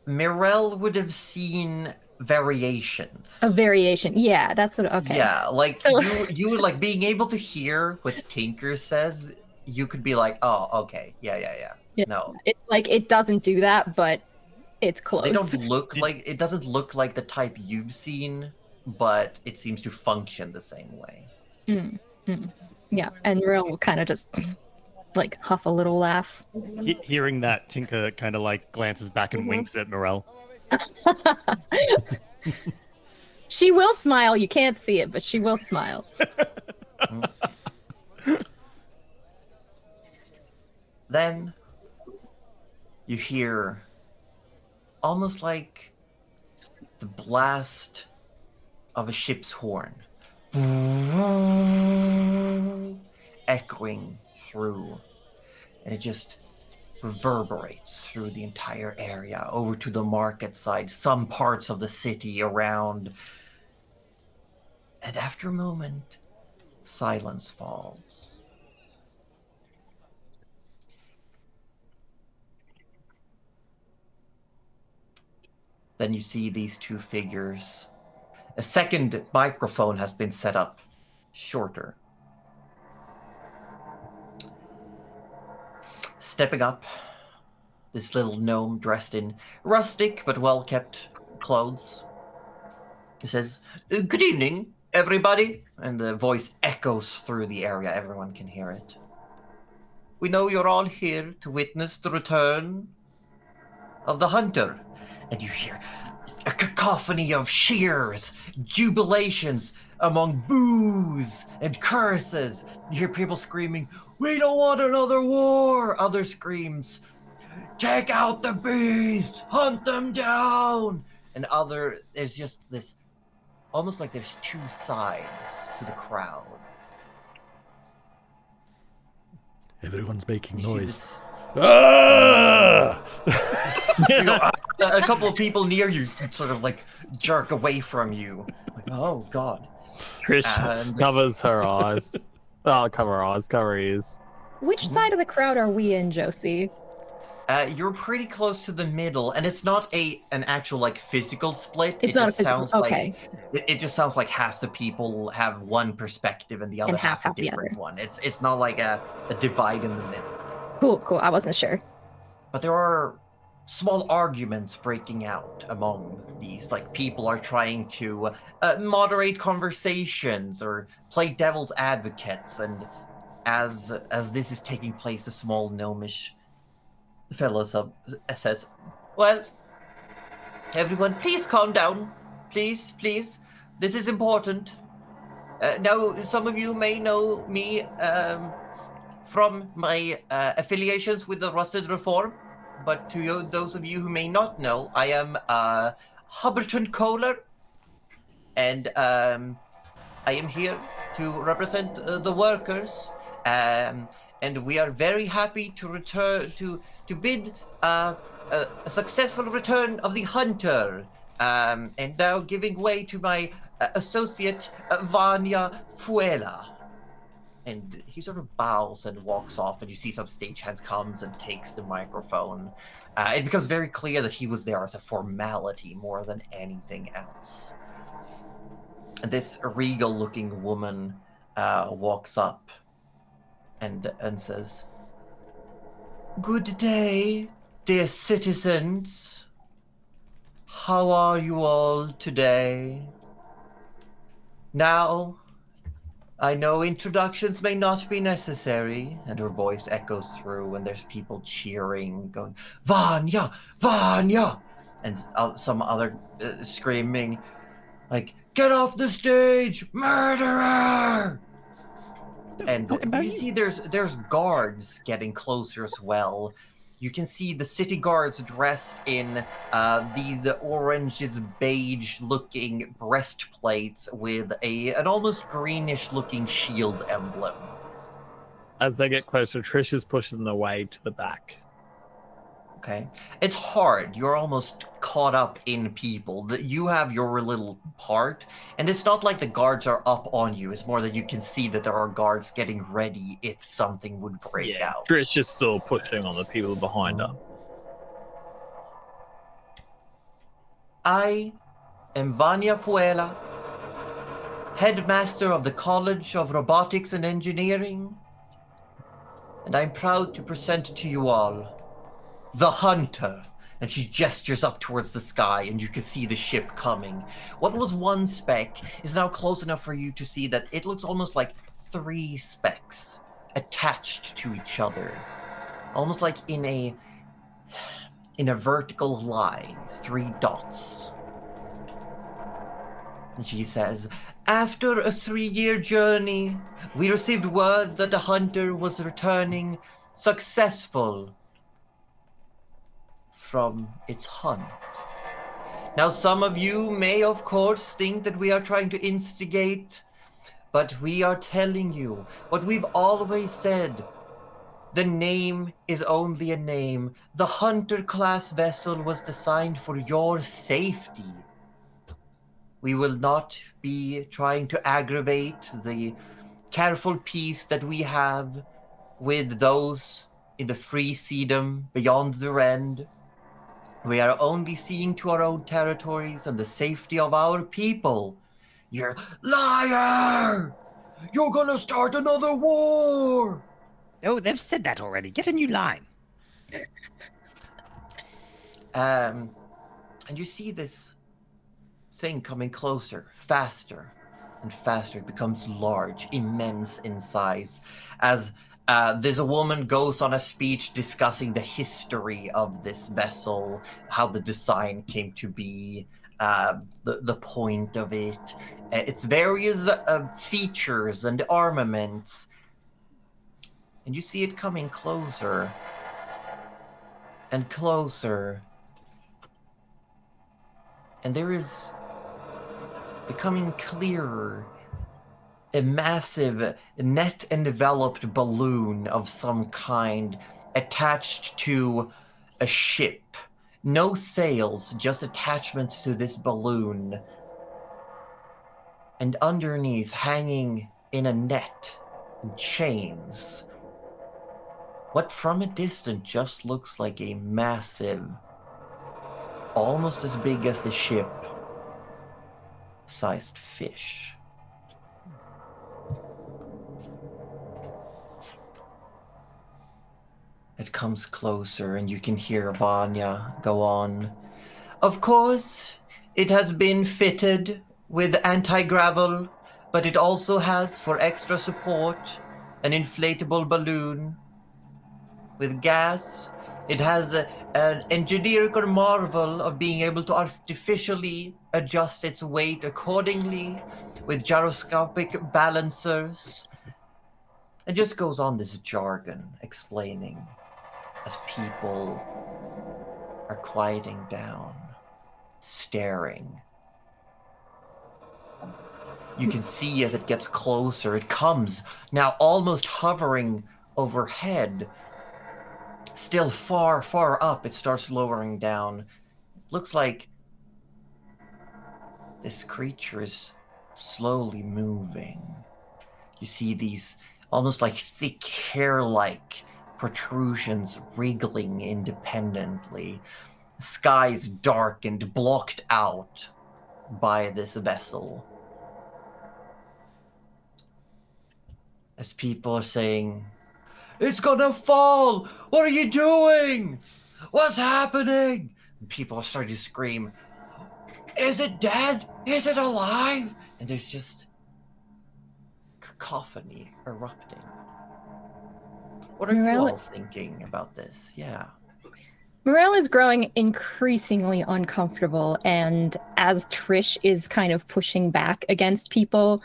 Mirel would have seen variations. A variation. Yeah, that's what. Okay. Yeah, like So- you like being able to hear what Tinker says. You could be like, oh, okay, yeah. Yeah. No, It's like it doesn't do that, but it's close. they don't look like it. Doesn't look like the type you've seen, but it seems to function the same way. Yeah, and Morel will kind of just like huff a little laugh. Hearing that, Tinker kind of like glances back and winks at Morel. She will smile. You can't see it, but she will smile. Then you hear almost like the blast of a ship's horn echoing through, and it just reverberates through the entire area over to the market side, some parts of the city around. And after a moment, silence falls. Then you see these two figures. A second microphone has been set up, shorter. Stepping up, this little gnome dressed in rustic but well-kept clothes. He says, "Good evening, everybody." And the voice echoes through the area. Everyone can hear it. "We know you're all here to witness the return of the hunter." And you hear a cacophony of cheers, jubilations among boos and curses. You hear people screaming, "We don't want another war!" Other screams, "Take out the beasts! Hunt them down!" And other, there's just this, almost like there's two sides to the crowd. Everyone's making You see noise. this- Ah! you know, a couple of people near you sort of like jerk away from you. Like, oh god. Trish And- covers her eyes. Oh, cover her eyes, cover her ears. Which side of the crowd are we in, Josie? You're pretty close to the middle, and it's not an actual like physical split. It's it not a just physical. sounds Okay. like it just sounds like half the people have one perspective and the other And half half a have the different one. It's not like a divide in the middle. Cool. I wasn't sure. But there are small arguments breaking out among these. Like people are trying to moderate conversations or play devil's advocates. And as this is taking place, a small gnomish fellow says, "Well, everyone, please calm down. Please. This is important. Now, some of you may know me from my affiliations with the Rusted Reform, but to those of you who may not know, I am Hubberton Kohler, and I am here to represent the workers, and we are very happy to return to bid a successful return of the hunter, and now giving way to my associate Vanya Fuela." And he sort of bows and walks off, and you see some stagehands comes and takes the microphone. It becomes very clear that he was there as a formality more than anything else. And this regal-looking woman walks up and says, "Good day, dear citizens. How are you all today? Now, I know introductions may not be necessary," and her voice echoes through, and there's people cheering, going, "Vanya! Vanya!" And some other screaming, like, "Get off the stage! Murderer!" And you see there's guards getting closer as well. You can see the city guards dressed in these oranges, beige-looking breastplates with an almost greenish-looking shield emblem. As they get closer, Trish is pushing them away to the back. Okay, it's hard. You're almost caught up in people. You have your little part, and it's not like the guards are up on you. It's more that you can see that there are guards getting ready if something would break out. Trish is still pushing on the people behind her. I am Vanya Fuela, headmaster of the College of Robotics and Engineering, and I'm proud to present to you all the Hunter. And she gestures up towards the sky, and you can see the ship coming. What was one speck is now close enough for you to see that it looks almost like 3 specks attached to each other, almost like in a vertical line, 3 dots. And she says, "After a 3-year journey, we received word that the hunter was returning successful from its hunt. Now, some of you may, of course, think that we are trying to instigate, but we are telling you what we've always said. The name is only a name. The Hunter-class vessel was designed for your safety. We will not be trying to aggravate the careful peace that we have with those in the free seedom beyond the Rend. We are only seeing to our own territories and the safety of our people. You're liar! You're gonna start another war! Oh, they've said that already. Get a new line. And you see this thing coming closer, faster and faster. It becomes large, immense in size, as this woman goes on a speech discussing the history of this vessel, how the design came to be, the point of it, its various features and armaments. And you see it coming closer and closer. And there is becoming clearer a massive net enveloped balloon of some kind attached to a ship. No sails, just attachments to this balloon. And underneath, hanging in a net and chains, what from a distance just looks like a massive, almost as big as the ship, sized fish. It comes closer, and you can hear Vanya go on. Of course, it has been fitted with anti-gravel, but it also has, for extra support, an inflatable balloon with gas. It has an engineerical marvel of being able to artificially adjust its weight accordingly with gyroscopic balancers. It just goes on this jargon explaining as people are quieting down, staring. You can see as it gets closer, it comes, now almost hovering overhead. Still far, far up, it starts lowering down. Looks like this creature is slowly moving. You see these almost like thick hair-like protrusions wriggling independently. Skies dark and blocked out by this vessel. As people are saying, "It's gonna fall! What are you doing? What's happening?" And people are starting to scream, "Is it dead? Is it alive?" And there's just cacophony erupting. What are you all thinking about this? Yeah. Morel is growing increasingly uncomfortable, and as Trish is kind of pushing back against people,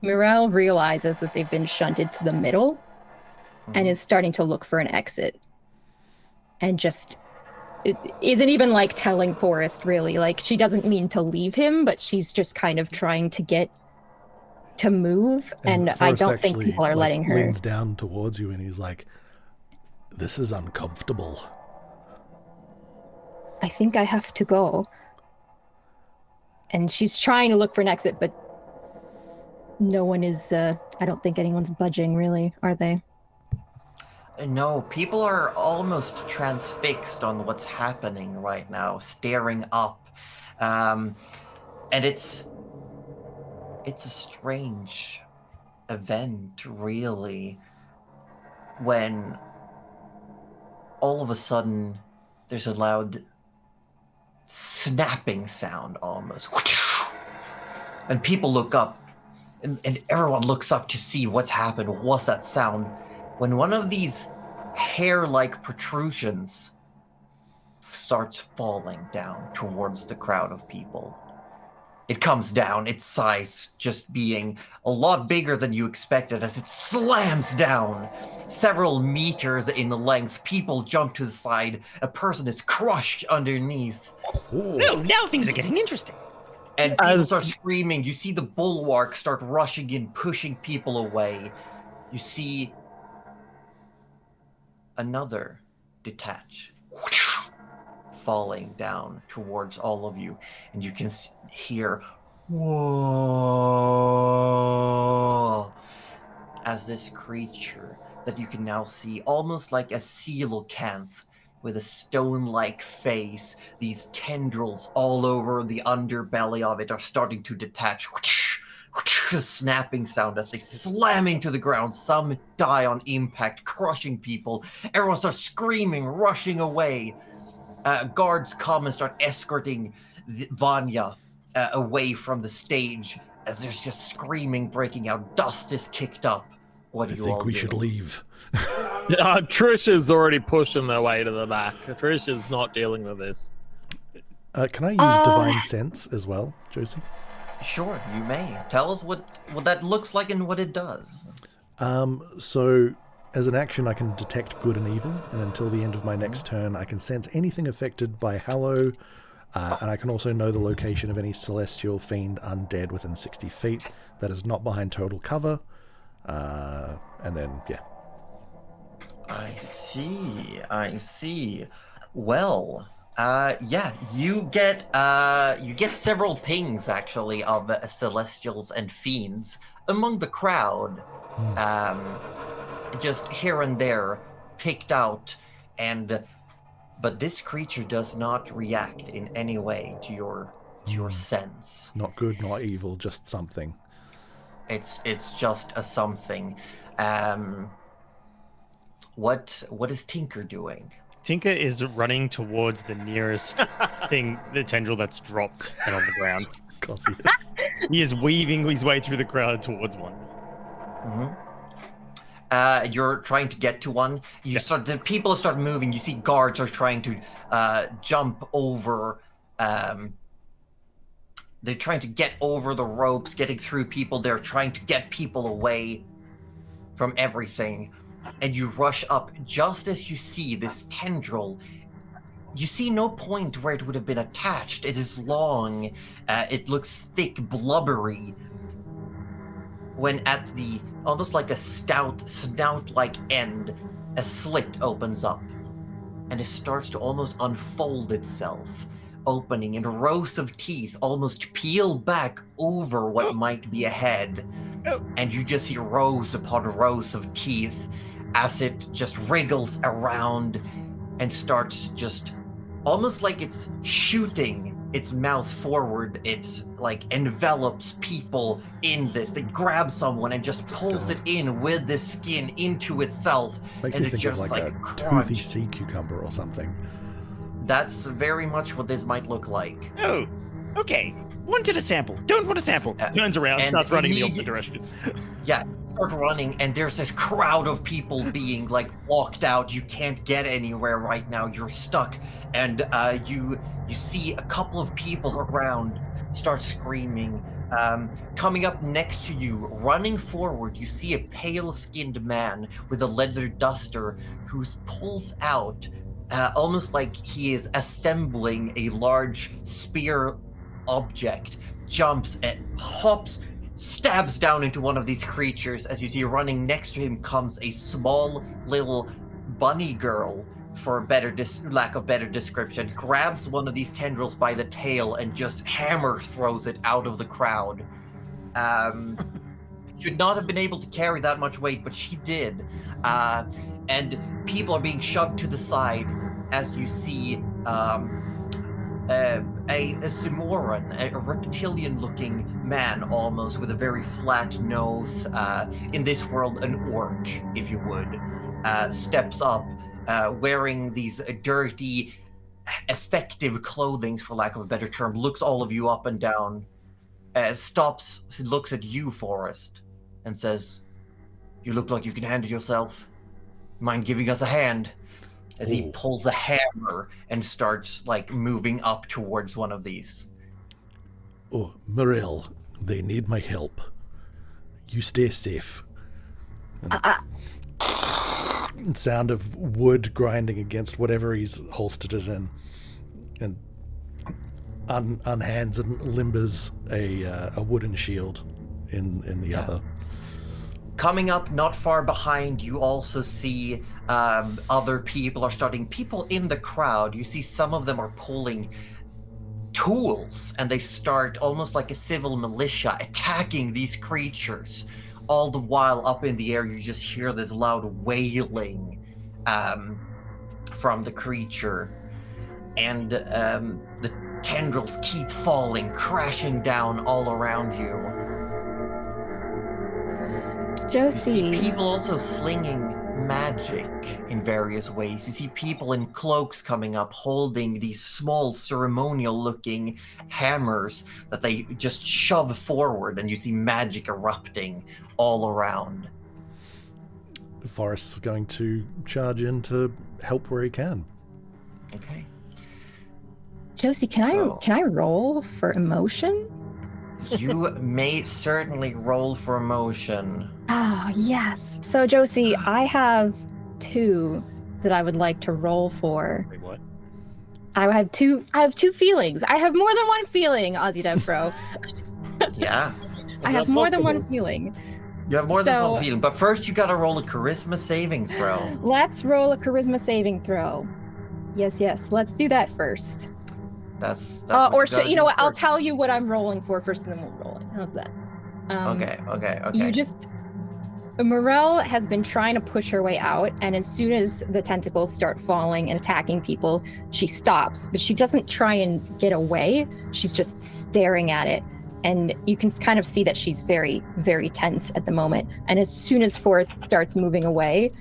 Morel realizes that they've been shunted to the middle and is starting to look for an exit. And just it isn't even like telling Forrest, really. Like, she doesn't mean to leave him, but she's just kind of trying to get to move, and I don't think people are letting her. Leans down towards you and he's like, "This is uncomfortable. I think I have to go." And she's trying to look for an exit, but no one is, I don't think anyone's budging, really, are they? No, people are almost transfixed on what's happening right now, staring up. And it's a strange event, really, when all of a sudden there's a loud snapping sound almost. And people look up, and everyone looks up to see what's happened. What's that sound? When one of these hair-like protrusions starts falling down towards the crowd of people. It comes down, its size just being a lot bigger than you expected as it slams down. Several meters in length, people jump to the side, a person is crushed underneath. No, now things are getting interesting. And people start screaming. You see the bulwark start rushing in, pushing people away. You see another detach, falling down towards all of you, and you can hear "whoa" as this creature that you can now see almost like a coelacanth with a stone-like face. These tendrils all over the underbelly of it are starting to detach. Snapping sound as they slam into the ground. Some die on impact, crushing people. Everyone starts screaming, rushing away. Guards come and start escorting Vanya away from the stage as there's just screaming breaking out. Dust is kicked up. What do I you think all we do? should leave. Trish is already pushing their way to the back. Trish is not dealing with this. Can I use Divine Sense as well, Josie? Sure, you may. Tell us what that looks like and what it does. So, as an action, I can detect good and evil, and until the end of my next turn, I can sense anything affected by Hallow, and I can also know the location of any celestial, fiend, undead within 60 feet that is not behind total cover. And then, yeah. I see. Well, yeah, you get several pings actually of celestials and fiends among the crowd, just here and there, picked out, but this creature does not react in any way to your sense. Not good, not evil, just something. It's just a something. What is Tinker doing? Tinker is running towards the nearest thing, the tendril that's dropped and on the ground. Of course he is. He is weaving his way through the crowd towards one. You're trying to get to one. The people start moving. You see guards are trying to jump over. They're trying to get over the ropes, getting through people. They're trying to get people away from everything. And you rush up just as you see this tendril. You see no point where it would have been attached. It is long. It looks thick, blubbery. When at the almost like a snout-like end, a slit opens up, and it starts to almost unfold itself, opening, and rows of teeth almost peel back over what might be a head. And you just see rows upon rows of teeth as it just wriggles around and starts just almost like it's shooting its mouth forward. It's like envelops people in this. It grabs someone and just pulls it in with the skin into itself. Makes and me it think just of like a crunch. toothy sea cucumber or something. That's very much what this might look like. Oh, okay. Wanted a sample. Don't want a sample. Turns around, and starts running in the opposite direction. Yeah, start running, and there's this crowd of people being like blocked out. You can't get anywhere right now. You're stuck, and you see a couple of people around start screaming. Coming up next to you, running forward, you see a pale-skinned man with a leather duster who pulls out, almost like he is assembling a large spear object, jumps and hops, stabs down into one of these creatures. As you see, running next to him comes a small little bunny girl, for lack of better description, grabs one of these tendrils by the tail and just hammer throws it out of the crowd. Should not have been able to carry that much weight, but she did. And people are being shoved to the side as you see a Simoran, a reptilian-looking man almost, with a very flat nose, in this world an orc, if you would, steps up, wearing these dirty, effective clothing, for lack of a better term, looks all of you up and down, stops, looks at you, Forrest, and says, "You look like you can handle yourself. Mind giving us a hand?" As he pulls a hammer and starts like moving up towards one of these. "Oh, Morel, they need my help. You stay safe." And sound of wood grinding against whatever he's holstered it in, and unhands and limbers a wooden shield in the other. Coming up not far behind, you also see other people people in the crowd. You see some of them are pulling tools, and they start almost like a civil militia attacking these creatures. All the while up in the air, you just hear this loud wailing from the creature, and the tendrils keep falling, crashing down all around you. You see Josie. people also slinging magic in various ways. You see people in cloaks coming up holding these small ceremonial-looking hammers that they just shove forward, and you see magic erupting all around. Forrest's going to charge in to help where he can. Okay. Josie, can I roll for emotion? You may certainly roll for emotion. Oh, yes. So, Josie, I have 2 that I would like to roll for. Wait, what? I have two feelings. I have more than one feeling, Ozzy Devpro. Yeah. I have more than one feeling. You have more than So- one feeling, but first you gotta roll a charisma saving throw. Let's roll a charisma saving throw. Yes, let's do that first. That's Or you know what? I'll tell you what I'm rolling for first, and then we'll roll it. How's that? Okay. You just... Morel has been trying to push her way out, and as soon as the tentacles start falling and attacking people, she stops. But she doesn't try and get away. She's just staring at it. And you can kind of see that she's very, very tense at the moment. And as soon as Forrest starts moving away,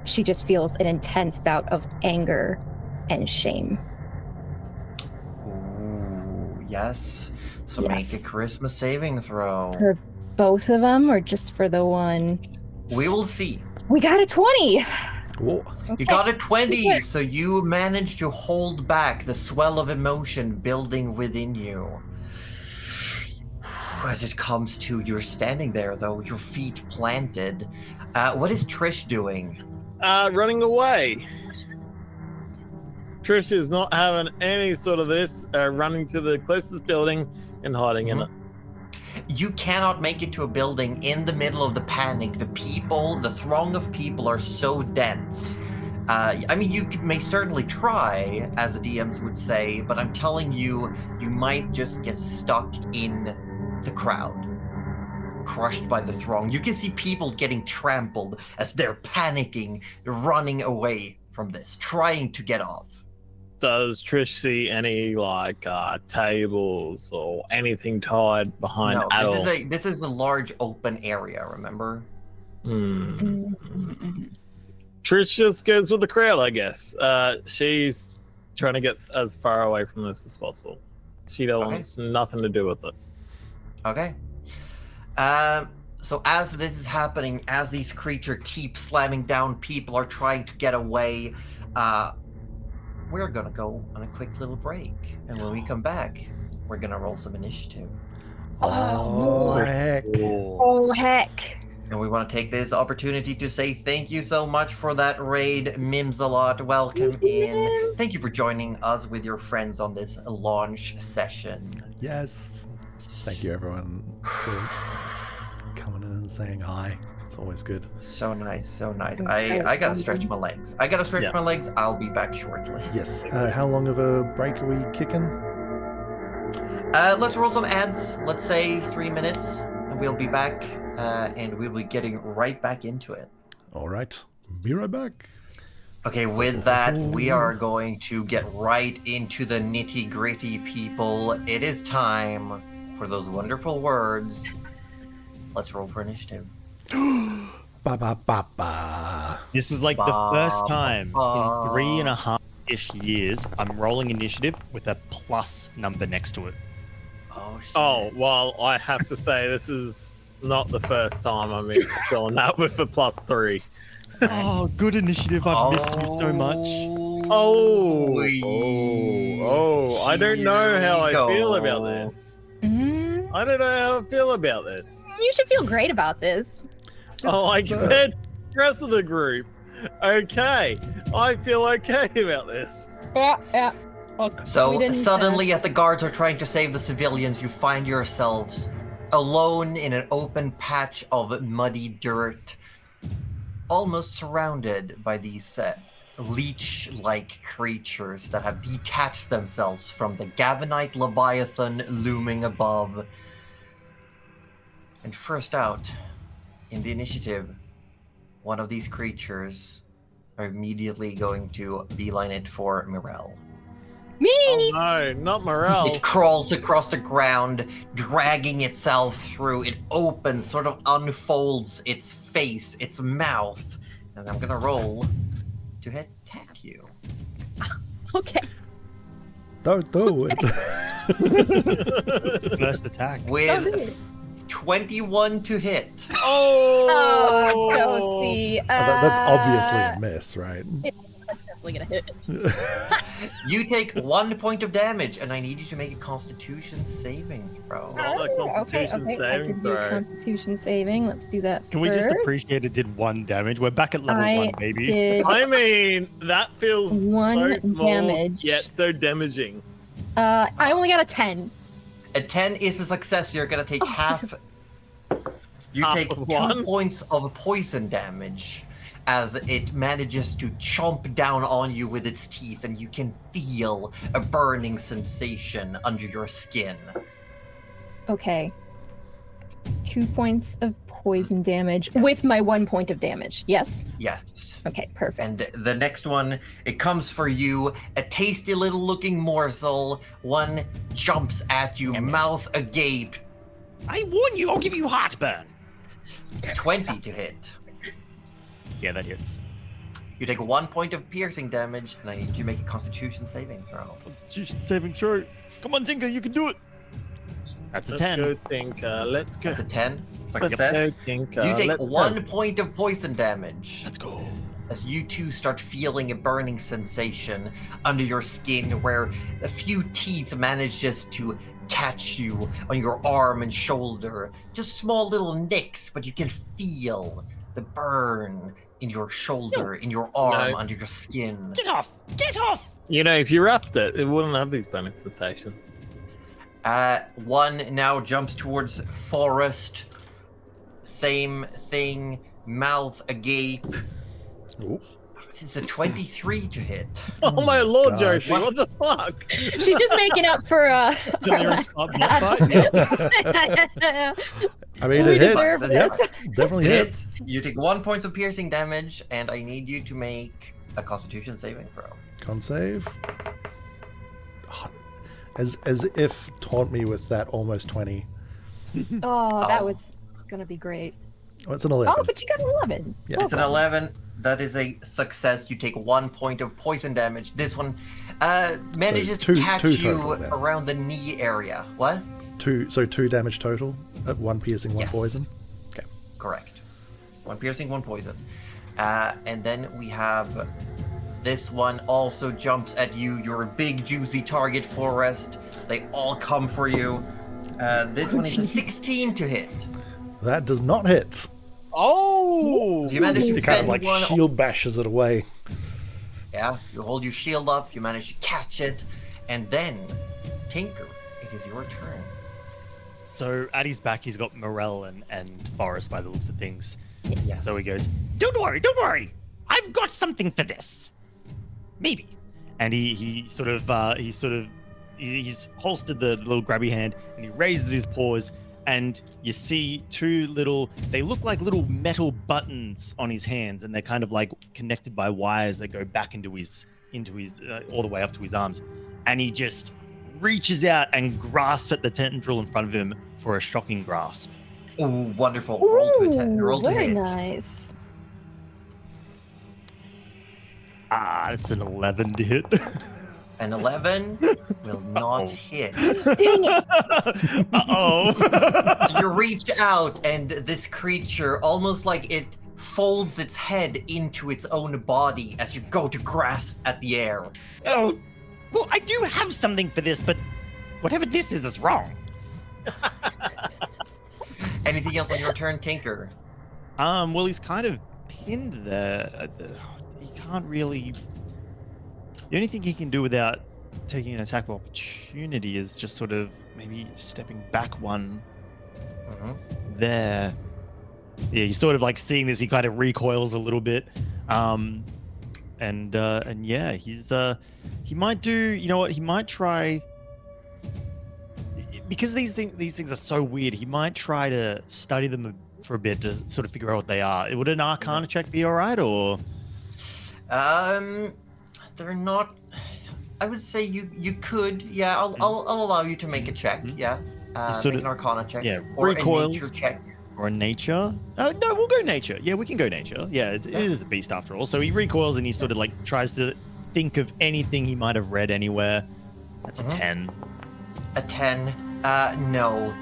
she just feels an intense bout of anger and shame. Ooh, yes. So Yes. make a charisma saving throw. For both of them, or just for the one? We will see. We got a 20. Whoa. You got a 20, so you managed to hold back the swell of emotion building within you. As it comes to, you're standing there though, your feet planted. What is Trish doing? Running away. Trish is not having any sort of this, running to the closest building and hiding in it. You cannot make it to a building in the middle of the panic. The throng of people are so dense. I mean, you may certainly try, as the DMs would say, but I'm telling you, you might just get stuck in the crowd, crushed by the throng. You can see people getting trampled as they're panicking, running away from this, trying to get off. Does Trish see any tables or anything tied behind at all? This is a large open area, remember? Trish just goes with the crowd, I guess. She's trying to get as far away from this as possible. She wants nothing to do with it. Okay. So as this is happening, as these creatures keep slamming down, people are trying to get away, we're gonna go on a quick little break. And when we come back, we're gonna roll some initiative. Oh, heck. Oh, heck. And we want to take this opportunity to say thank you so much for that raid, Mims-a-lot. Welcome in. Thank you for joining us with your friends on this launch session. Yes. Thank you, everyone, for coming in and saying hi. It's always good. So nice, so nice. It's I gotta so stretch good. my legs. My legs. I'll be back shortly. Yes. How long of a break are we kicking? Let's roll some ads. Let's say 3 minutes, and we'll be back, and we'll be getting right back into it. All right. Be right back. Okay, with that, we are going to get right into the nitty-gritty, people. It is time for those wonderful words. Let's roll for initiative. Ba ba ba ba. This is like the first time in 3.5-ish years I'm rolling initiative with a plus number next to it. Oh, shit. Oh, well, I have to say, this is not the first time I'm showing that with a +3. Oh, good initiative. I've missed you so much. I don't know how I feel about this. Mm, I don't know how I feel about this. you should feel great about this. I compared the rest of the group. Okay, I feel okay about this. Yeah. Okay. We So didn't, suddenly, as the guards are trying to save the civilians, you find yourselves alone in an open patch of muddy dirt, almost surrounded by these leech-like creatures that have detached themselves from the Gavanite Leviathan looming above. And first out in the initiative, one of these creatures are immediately going to beeline it for Mirel. Me! Oh no, not Morel. It crawls across the ground, dragging itself through. It opens, sort of unfolds its face, its mouth. And I'm gonna roll to attack you. Okay. Don't do it. First attack. With 21 to hit. Oh, Josie. That's obviously a miss, right? Definitely gonna hit. You take 1 point of damage, and I need you to make a Constitution saving throw. Oh, the Constitution I saving can do a throw. Constitution saving. Let's do that. Can we just first. appreciate it did 1 damage? We're back at level I 1, baby. did I mean, that feels so 1 small, damage. yet so damaging. I only got a 10. A 10 is a success. You're gonna take half. You Half take of 2 one? points of poison damage as it manages to chomp down on you with its teeth, and you can feel a burning sensation under your skin. Okay. 2 points of poison damage with my 1 point of damage. Yes? Yes. Okay, perfect. And the next one, it comes for you, a tasty little looking morsel. One jumps at you, mouth agape. I warn you, I'll give you heartburn. 20 to hit. Yeah, that hits. You take 1 point of piercing damage, and I need you to make a Constitution saving throw. Constitution saving throw. Come on, Tinker, you can do it. That's a Let's 10. go, Tinker. Let's go. That's a 10. Let's Success. go, Tinker. You take Let's 1 go. point of poison damage Let's go. as you two start feeling a burning sensation under your skin where a few teeth manages to catch you on your arm and shoulder. Just small little nicks, but you can feel the burn in your shoulder, in your arm, No. under your skin. Get off! Get off! You know, if you wrapped it, it wouldn't have these bonus sensations. One now jumps towards Forest. Same thing, mouth agape. Ooh. It's a 23 to hit. Oh my lord, gosh. Josie, what the fuck? She's just making up for Delirious boss fight? Yeah. I mean, We it hits. deserve Yep, this. definitely hits. Hits. You take 1 point of piercing damage, and I need you to make a Constitution saving throw. Con save. As if taunt me with that almost 20. Oh, that Oh. was gonna be great. Oh, it's an 11. Oh, but you got an 11. Yeah. Well It's an done. 11. That is a success. You take 1 point of poison damage. This one manages two- to catch two you total then. around the knee area. What? 2 damage total at 1 piercing, 1 Yes. poison. Correct. 1 piercing, 1 poison. And then we have this one also jumps at you. You're a big, juicy target, Forest. They all come for you. This one is a 16 to hit. That does not hit. Oh! You manage to He kind of fend like one. shield bashes it away. Yeah, you hold your shield up. You manage to catch it, and then Tinker, it is your turn. So at his back, he's got Morel and Forest by the looks of things. Yes. So he goes, Don't worry. I've got something for this. Maybe. and he's holstered the little grabby hand, and he raises his paws, and you see 2 little, they look like little metal buttons on his hands, and they're kind of like connected by wires that go back into his all the way up to his arms, and he just reaches out and grasps at the tendril in front of him for a shocking grasp. Ooh, wonderful. Roll to attack. Ooh, Roll to very hit. nice. It's an 11 to hit. An 11 will not hit. Dang it. Uh-oh. So you reach out, and this creature, almost like it folds its head into its own body as you go to grasp at the air. Oh, well, I do have something for this, but whatever this is wrong. Anything else on your turn, Tinker? Well, he's kind of pinned there. He can't really. The only thing he can do without taking an attack of opportunity is just sort of maybe stepping back one Mhm. there. Yeah, he's sort of like seeing this. He kind of recoils a little bit, and yeah, he might do. You know what? He might try. Because these things are so weird, he might try to study them for a bit to sort of figure out what they are. Would an Arcana check be all right, or? They're not. I would say you could. Yeah, I'll allow you to make a check. Yeah, sort make of- an Arcana check. yeah, or a recoils. nature check. Or a nature? No, we'll go nature. Yeah, we can go nature. Yeah, it is a beast after all. So he recoils and he sort of like tries to think of anything he might have read anywhere. That's a 10. A 10. No.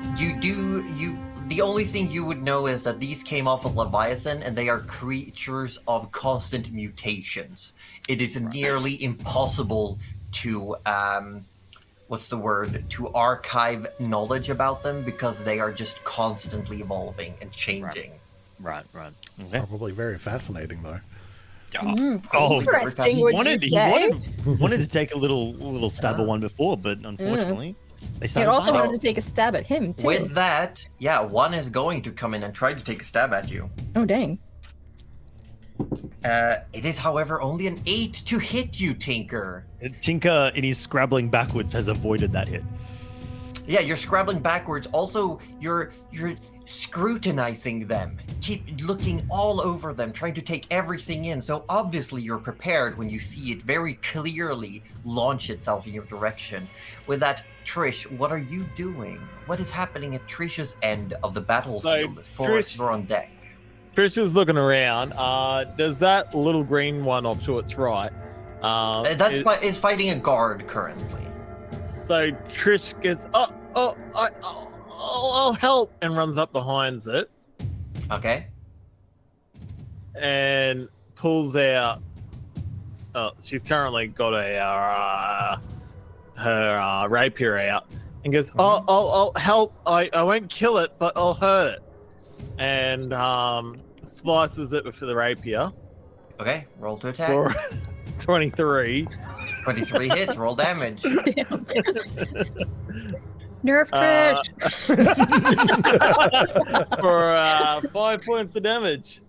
The only thing you would know is that these came off of Leviathan and they are creatures of constant mutations. It is nearly impossible to, to archive knowledge about them because they are just constantly evolving and changing. Right. Okay. Probably very fascinating, though. Interesting, he would wanted, you he say? wanted to take a little stab at one before, but unfortunately, they He started also biting. wanted to take a stab at him, too. With that, yeah, one is going to come in and try to take a stab at you. Oh, dang. It is, however, only an 8 to hit you, Tinker. Tinker, in his scrabbling backwards, has avoided that hit. Yeah, you're scrabbling backwards. Also, you're scrutinizing them. Keep looking all over them, trying to take everything in. So obviously you're prepared when you see it very clearly launch itself in your direction. With that, Trish, what are you doing? What is happening at Trish's end of the battlefield? Forrest, you're on deck. Trish is looking around. Does that little green one off to its right? Is fighting a guard currently. So Trish goes, I'll help, and runs up behind it Okay. and pulls out. Oh, she's currently got her rapier out, and goes, I'll help. I won't kill it, but I'll hurt it, and slices it with the rapier. Okay, roll to attack. For 23. 23 hits, roll damage. Nerf Trish! For 5 points of damage.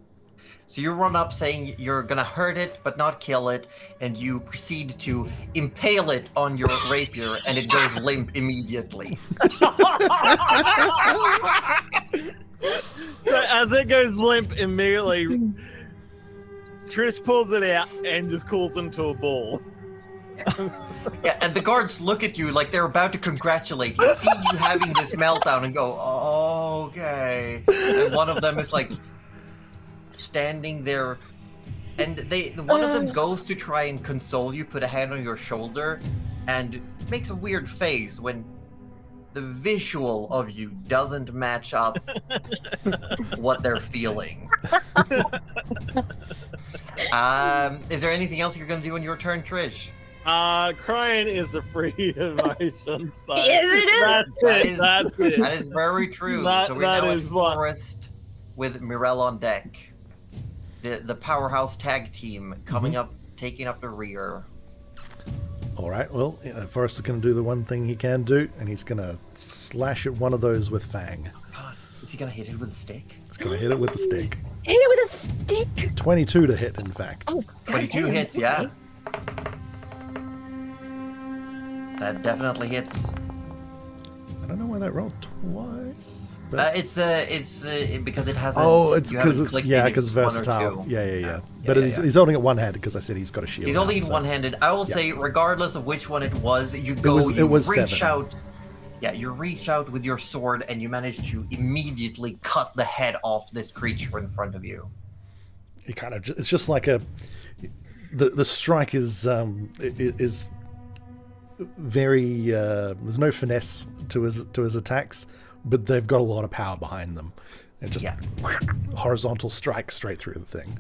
So you run up saying you're gonna hurt it but not kill it, and you proceed to impale it on your rapier, and it goes limp immediately. So as it goes limp immediately, Trish pulls it out and just calls into a ball. Yeah, and the guards look at you like they're about to congratulate you, see you having this meltdown, and go, oh, okay. And one of them is like standing there, and one of them goes to try and console you, put a hand on your shoulder, and makes a weird face when the visual of you doesn't match up what they're feeling. Is there anything else you're going to do in your turn, Trish? Crying is a free emotion. So Yes, it is. That's it. That is very true. So we're now at Forest with Mirel on deck. The powerhouse tag team coming up, taking up the rear. All right, well, Forrest is going to do the one thing he can do, and he's going to slash at one of those with Fang. God, is he going to hit it with a stick? He's going to hit it with the stick. Hit it with a stick! 22 to hit, in fact. Oh, 22 damn, hits, okay. yeah. That definitely hits. I don't know why that rolled twice. But... It's because it hasn't. Oh, it's you haven't because it's clicked because one or versatile. two. Yeah. But he's holding it one-handed because I said he's got a shield. He's holding out, it so- one-handed. I will say, regardless of which one it was, you go. It was reach 7. out. Yeah, you reach out with your sword, and you manage to immediately cut the head off this creature in front of you. He kind of. It's just like a. The strike is very. There's no finesse to his attacks, but they've got a lot of power behind them. It just horizontal strike straight through the thing.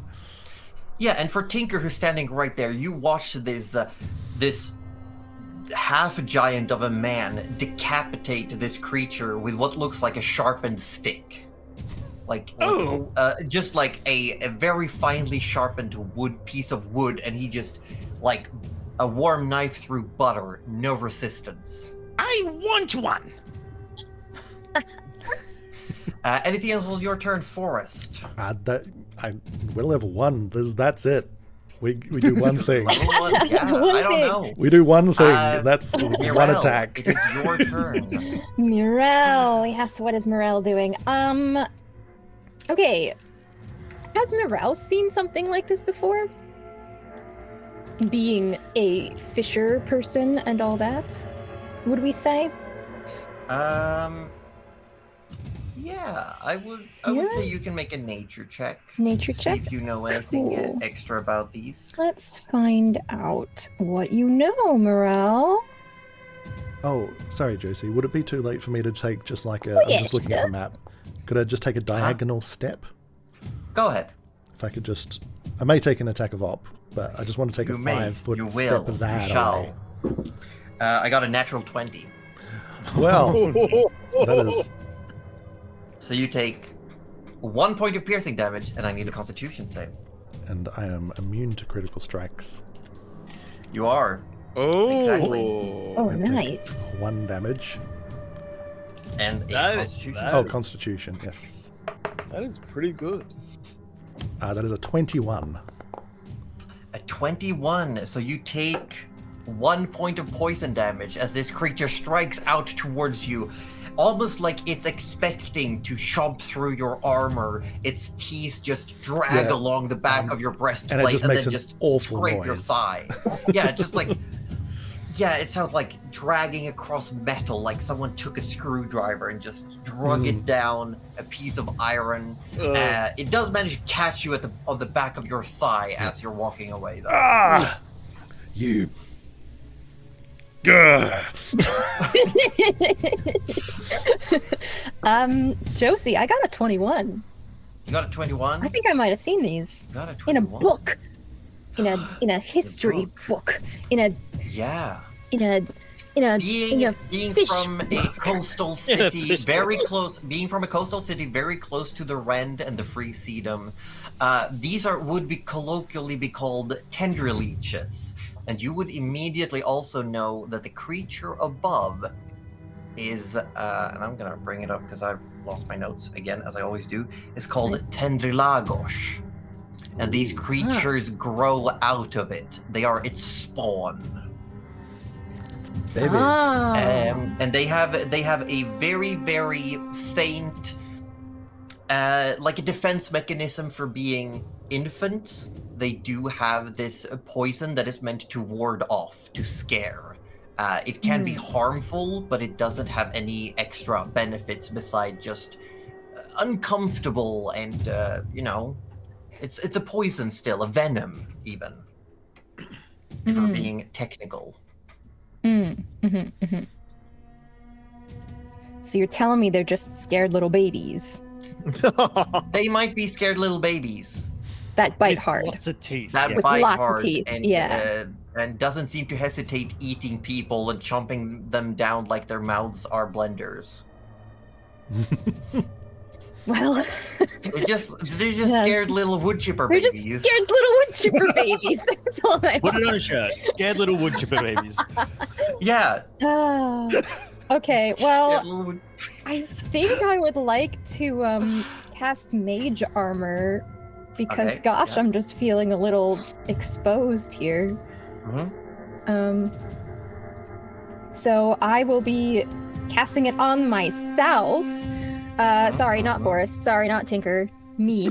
Yeah, and for Tinker, who's standing right there, you watch this half giant of a man decapitate this creature with what looks like a sharpened stick. Just like a very finely sharpened piece of wood, and he just, like a warm knife through butter, no resistance. I want one. Anything else on your turn, Forrest? We're level 1. That's it. We do one thing. Yeah, I don't know. We do one thing. That's Mirel, one attack. It is your turn. Mirel. Yes, what is Mirel doing? Okay. Has Mirel seen something like this before? being a fisher person and all that, would we say? Yeah, I would say you can make a nature check. Nature See check? if you know anything Cool. extra about these. Let's find out what you know, Morel. Oh, sorry, Josie. Would it be too late for me to take just like a... I'm yes, just looking at the map. Could I just take a diagonal step? Go ahead. If I could just... I may take an attack of op, but I just want to take You a may, 5-foot you step will, of that you shall. away. I got a natural 20. Well, that is... So you take 1 point of piercing damage, and I need a Constitution save. And I am immune to critical strikes. You are. Oh, Exactly. Oh, I take nice. 1 damage. And a That is- Constitution that Oh, save. Constitution, yes. that is pretty good. That is a 21. A 21. So you take 1 point of poison damage as this creature strikes out towards you, almost like it's expecting to chomp through your armor. Its teeth just drag Yeah, along the back of your breastplate and it just makes then an just awful scrape your noise. thigh. Yeah, just like... Yeah, it sounds like dragging across metal, like someone took a screwdriver and just drug it down a piece of iron. It does manage to catch you on the back of your thigh as you're walking away, though. Ah! You... Gah! Josie, I got a 21. You got a 21? I think I might have seen these You got a in a 21. book, in a history book, Yeah. in a Being fish from a coastal city very close, very close to the Rend and the Free Sedum, these would be colloquially be called tender leeches, and you would immediately also know that the creature above is, and I'm gonna bring it up because I've lost my notes again, as I always do, is called Nice. Tendrilagos, and these creatures grow out of it. They are its spawn. Babies. Ah. And they have a very, very faint, like a defense mechanism for being infants. They do have this poison that is meant to ward off, to scare. It can be harmful, but it doesn't have any extra benefits beside just uncomfortable and, it's a poison still, a venom even, for being technical. So you're telling me they're just scared little babies They might be scared little babies that bite hard. Lots of teeth. that yeah. bite lots of hard teeth, and yeah. and doesn't seem to hesitate eating people and chomping them down like their mouths are blenders. Well, They're just Yes. scared little wood chipper they're just babies. scared little wood chipper babies. That's all I Put it on a shirt. Scared little wood chipper babies. Yeah. Ah, okay, scared well, little wood- I think I would like to cast mage armor because, Okay, gosh, yeah. I'm just feeling a little exposed here. Mhm. So I will be casting it on myself. Sorry, not Forrest. Sorry, not Tinker. Me.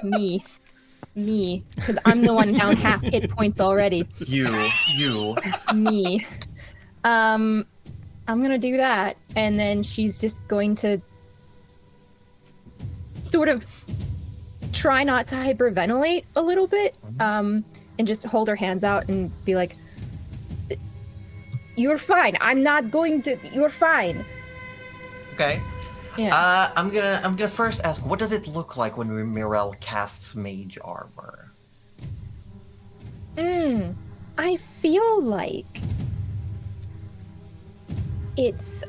Me. Because I'm the one down half hit points already. You. Me. I'm gonna do that, and then she's just going to sort of try not to hyperventilate a little bit, and just hold her hands out and be like, "You're fine. I'm not going to. You're fine." Okay. Yeah. I'm gonna first ask, what does it look like when Mirel casts mage armor? I feel like it's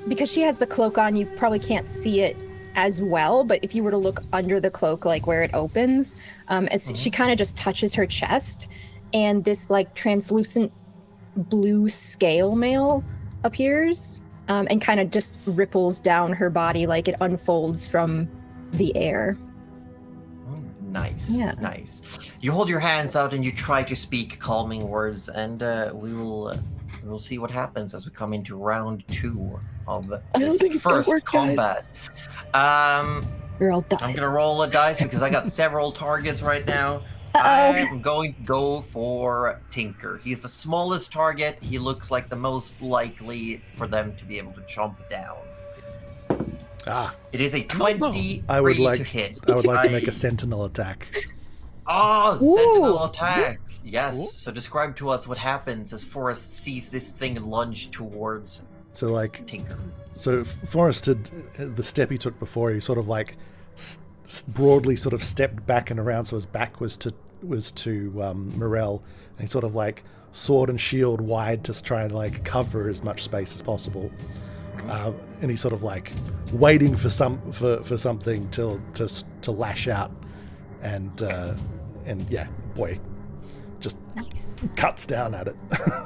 because she has the cloak on, you probably can't see it as well, but if you were to look under the cloak, like where it opens, as she kind of just touches her chest, and this like translucent blue scale mail appears, and kind of just ripples down her body like it unfolds from the air. Nice. Yeah. Nice. You hold your hands out and you try to speak calming words, and we will see what happens as we come into round 2 of this first combat. You're all dies. I'm gonna roll a dice because I got several targets right now. I'm going to go for Tinker. He's the smallest target. He looks like the most likely for them to be able to chomp down. It is a 23 I would like to hit. to make a sentinel attack. Oh, sentinel Ooh. attack. Yes. So describe to us what happens as Forrest sees this thing lunge towards So like, Tinker. so Forrest had the step he took before. He sort of like broadly sort of stepped back and around, so his back was to Morel, and he sort of like sword and shield wide to try and like cover as much space as possible. And he's sort of like waiting for something to lash out, and yeah, boy, just Nice. cuts down at it.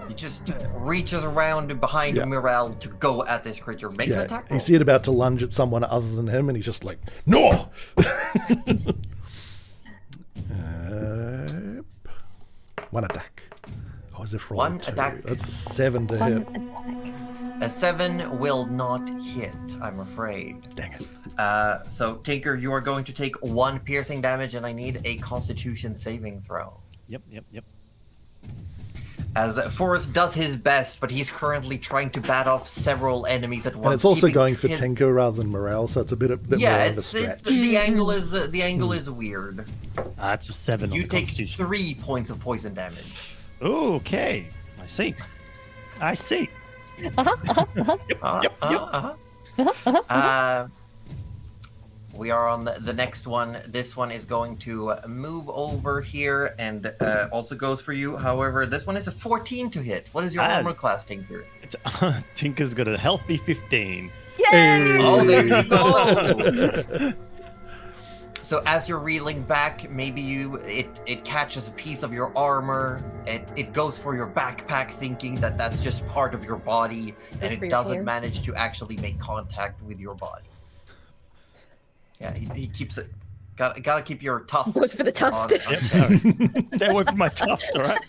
He just reaches around behind Yeah. Mirel to go at this creature. Make an Yeah, attack you roll. see it about to lunge at someone other than him, and he's just like, no. One attack. Oh, is it for One two? attack. That's a 7 to One hit. attack. A 7 will not hit, I'm afraid. Dang it. So, Tinker, you are going to take 1 piercing damage, and I need a Constitution saving throw. Yep. As Forrest does his best, but he's currently trying to bat off several enemies at once. And it's also keeping going for his- Tinker rather than Morel, so it's a bit Yeah, more of a it's stretch. the angle is weird. That's a 7 on You the take Constitution. 3 points of poison damage. Okay, I see. We are on the next one. This one is going to move over here and also goes for you. However, this one is a 14 to hit. What is your armor class, Tinker? It's, Tinker's got a healthy 15. Yay! Oh, there you go. So as you're reeling back, maybe it catches a piece of your armor. It goes for your backpack, thinking that that's just part of your body, and Goes it for your doesn't hair. manage to actually make contact with your body. Yeah, he keeps it. Gotta keep your tuft. Goes for the tuft. Stay away from my tuft, all right?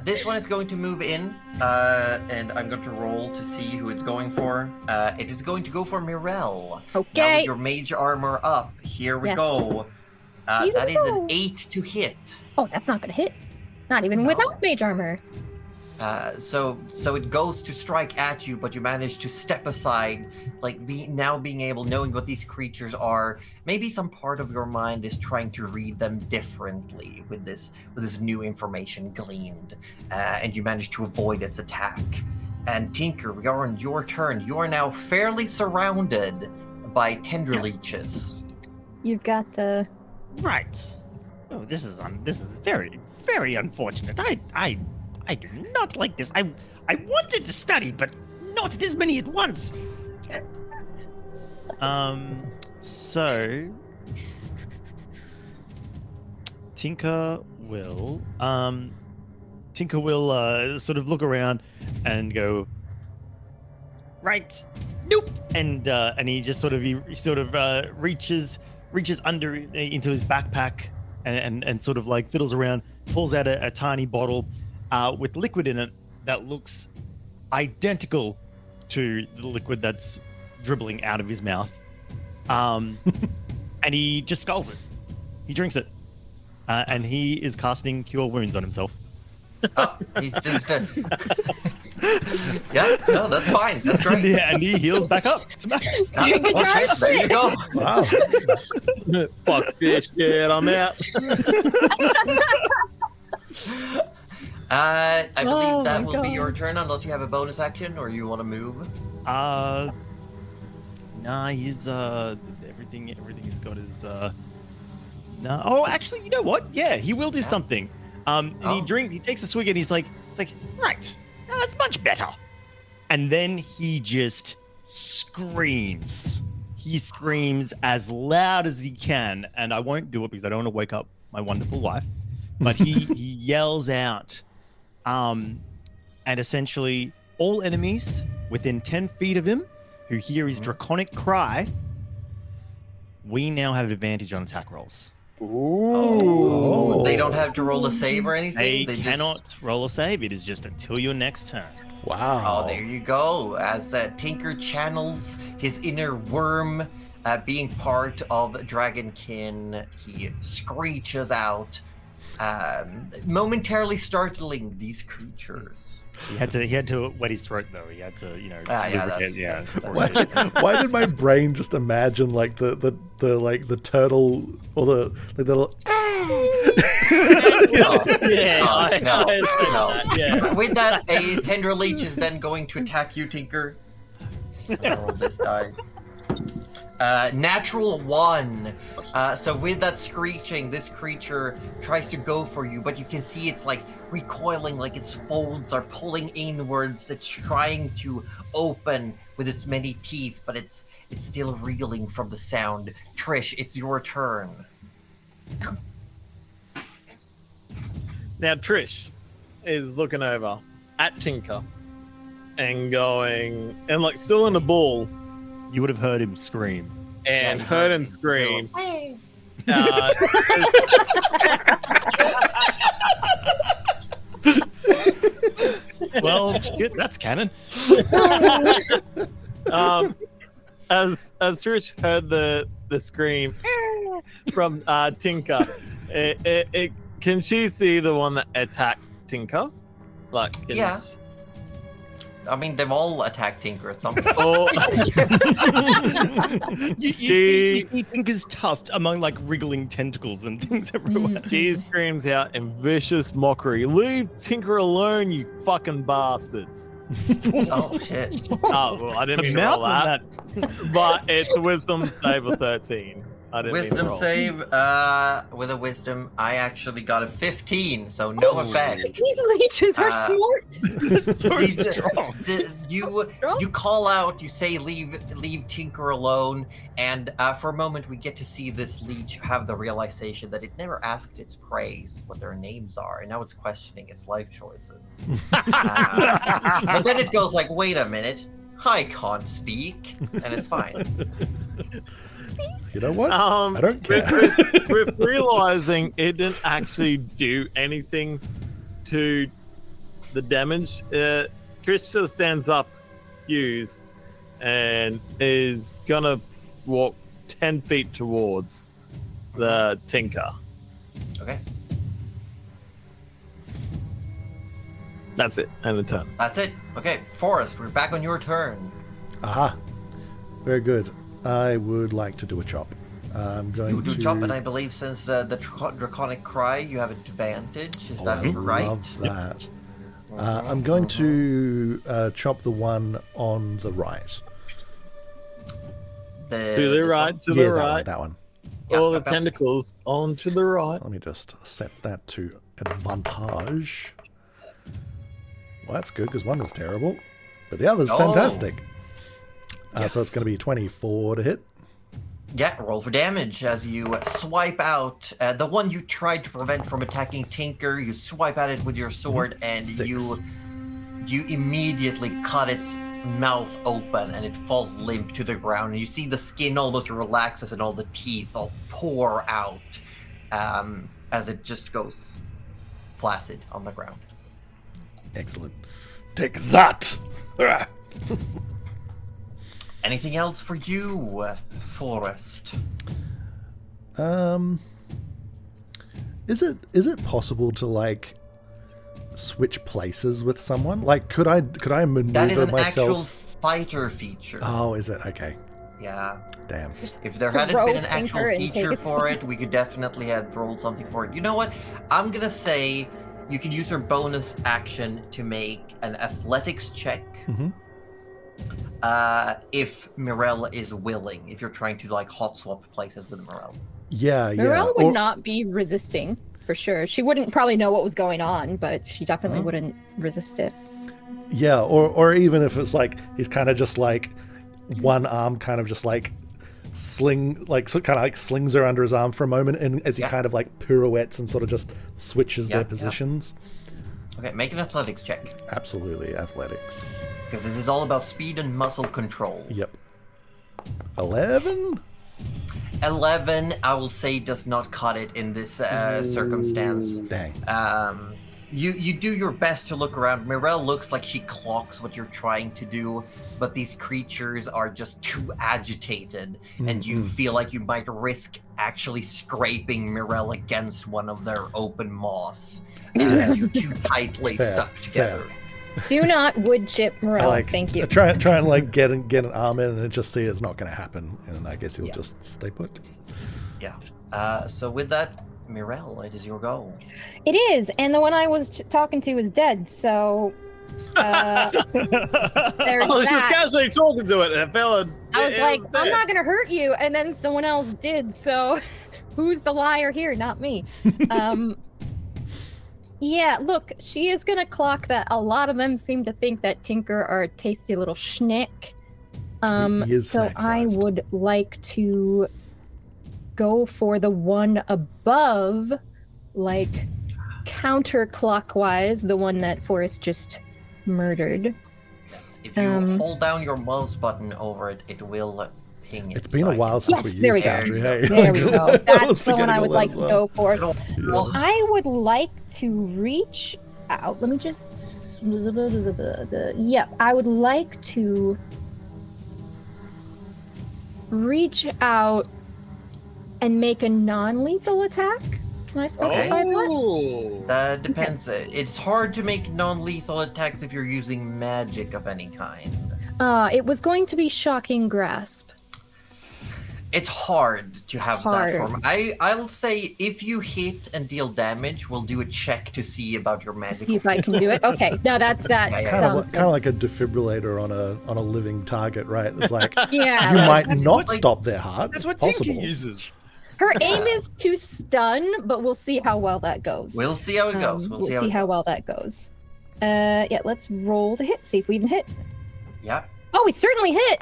This one is going to move in, and I'm going to roll to see who it's going for. It is going to go for Mirel. Now Okay. with your mage armor up, here we Yes. go. Here we That is go. an 8 to hit. Oh, that's not gonna hit. Not even No. without mage armor. So it goes to strike at you, but you manage to step aside, like being able, knowing what these creatures are. Maybe some part of your mind is trying to read them differently with this new information gleaned, and you manage to avoid its attack. And Tinker, we are on your turn. You are now fairly surrounded by tender leeches. You've got the. Right. Oh, this is very, very unfortunate. I do not like this. I wanted to study, but not this many at once. So Tinker will sort of look around and go, right, nope, and he just sort of reaches under into his backpack and sort of like fiddles around, pulls out a tiny bottle with liquid in it that looks identical to the liquid that's dribbling out of his mouth. And he just sculls it. He drinks it. And he is casting Cure Wounds on himself. He's just. Yeah, no, that's fine. That's great. Yeah, and he heals back up to max. Okay, there you go. Wow. Fuck this shit, I'm out. I believe Oh that my will be God. your turn, unless you have a bonus action or you want to move. Nah, he's everything he's got is nah. Oh, actually, you know what? Yeah, he will do something. And Oh. he takes a swig and he's like, right, now that's much better. And then he just screams. He screams as loud as he can, and I won't do it because I don't want to wake up my wonderful wife. But he yells out, and essentially all enemies within 10 feet of him who hear his draconic cry, we now have advantage on attack rolls. Oh. They don't have to roll a save or anything? They cannot roll a save. It is just until your next turn. Wow. Oh, there you go. As Tinker channels his inner worm, being part of Dragonkin, he screeches out, momentarily startling these creatures. He had to wet his throat though. He had to, Yeah. Why did my brain just imagine like the turtle or the little Yeah. With that, a tender leech is then going to attack you, Tinker. Roll this die. Natural 1. So with that screeching, this creature tries to go for you, but you can see it's like recoiling, like its folds are pulling inwards. It's trying to open with its many teeth, but it's still reeling from the sound. Trish, it's your turn. Now Trish is looking over at Tinker and going, and like still in the ball, You would have heard him scream. and you heard heard him me. scream. Well, shit, that's canon. As Trish heard the scream from Tinker, can she see the one that attacked Tinker? Like, Yeah. I mean, they've all attacked Tinker at some point. Oh, You see Tinker's tuft among like wriggling tentacles and things everywhere. she screams out in vicious mockery, "Leave Tinker alone, you fucking bastards!" Oh, shit. Oh, well, I didn't The mean to mouth roll on that, but it's a wisdom save of 13. I didn't mean to Wisdom roll. save, with a wisdom, I actually got a 15, so no effect. These leeches are smart. These- strong. You call out, you say leave Tinker alone, and for a moment we get to see this leech have the realization that it never asked its prey what their names are, and now it's questioning its life choices. But then it goes like, wait a minute, I can't speak, and it's fine. You know what? I don't care. With realizing it didn't actually do anything to the damage, Trish just stands up, used, and is gonna walk 10 feet towards the Tinker. Okay, That's it, and a turn. that's it. Okay, Forrest, we're back on your turn. Aha. Very good. I would like to do a chop. I'm going You do to chop, and I believe since the draconic cry, you have advantage. Is that I right? love that. I'm going to chop the one on the right. To the this right, one? to Yeah, the right. that one. Yeah, All the about- tentacles on to the right. Let me just set that to advantage. Well, that's good because one was terrible, but the other's Oh. fantastic. So it's Yes. going to be 24 to hit. Yeah, roll for damage as you swipe out the one you tried to prevent from attacking Tinker. You swipe at it with your sword, and 6. you immediately cut its mouth open, and it falls limp to the ground. And you see the skin almost relaxes, and all the teeth all pour out as it just goes flaccid on the ground. Excellent. Take that! Anything else for you, Forrest? Is it possible to like switch places with someone? Like, could I maneuver That is an myself? actual fighter feature. Oh, is it? Okay. Yeah. Damn. If there hadn't Throw been an actual Tinker and take feature a for it, we could definitely have rolled something for it. You know what? I'm gonna say you can use your bonus action to make an athletics check. Mhm. If Mirelle is willing, if you're trying to like hot swap places with Mirelle. Yeah, yeah. Morel would Or- not be resisting for sure. She wouldn't probably know what was going on, but she definitely wouldn't resist it. Yeah, or even if it's like he's kind of just like one arm kind of just like sling like so kind of like slings her under his arm for a moment, and as he Yeah. kind of like pirouettes and sort of just switches Yeah, their yeah. positions. Okay, make an athletics check. Absolutely, athletics. Because this is all about speed and muscle control. Yep. 11. 11, I will say, does not cut it in this circumstance. Dang. You do your best to look around. Mirelle looks like she clocks what you're trying to do, but these creatures are just too agitated, and you feel like you might risk actually scraping Mirelle against one of their open maws. You're too tightly stuck together. Do not wood chip Morel. Thank you. Try and like get an arm in and just see it's not going to happen, and I guess he'll just stay put. Yeah. So with that, Mirelle, it is your go. It is, and the one I was talking to is dead. So there's I was just that. casually talking to it, and it fell. I was like, I'm not gonna hurt you, and then someone else did. So who's the liar here? Not me. Yeah, look, she is gonna clock that a lot of them seem to think that Tinker are a tasty little schnick. So I would like to go for the one above, like counterclockwise, the one that Forrest just murdered. Yes, if you hold down your mouse button over it, it will ping it. It's been a while since we used Foundry. Hey? There we go. That's the one I would like to go for. Well, I would like to reach out. Let me just... Yep, I would like to reach out and make a non-lethal attack. Can I specify that? That depends. Okay. It's hard to make non-lethal attacks if you're using magic of any kind. It was going to be Shocking Grasp. It's hard to have that form. I'll say if you hit and deal damage, we'll do a check to see about your magic. See if I can do it. Okay, no, that's kind of like a defibrillator on a living target, right? It's like you might not stop their heart. That's it's what possible. Tinky uses. Her aim is to stun, but we'll see how well that goes. We'll see how it goes. We'll see how well that goes. Yeah, let's roll to hit. See if we even hit. Yeah. Oh, we certainly hit.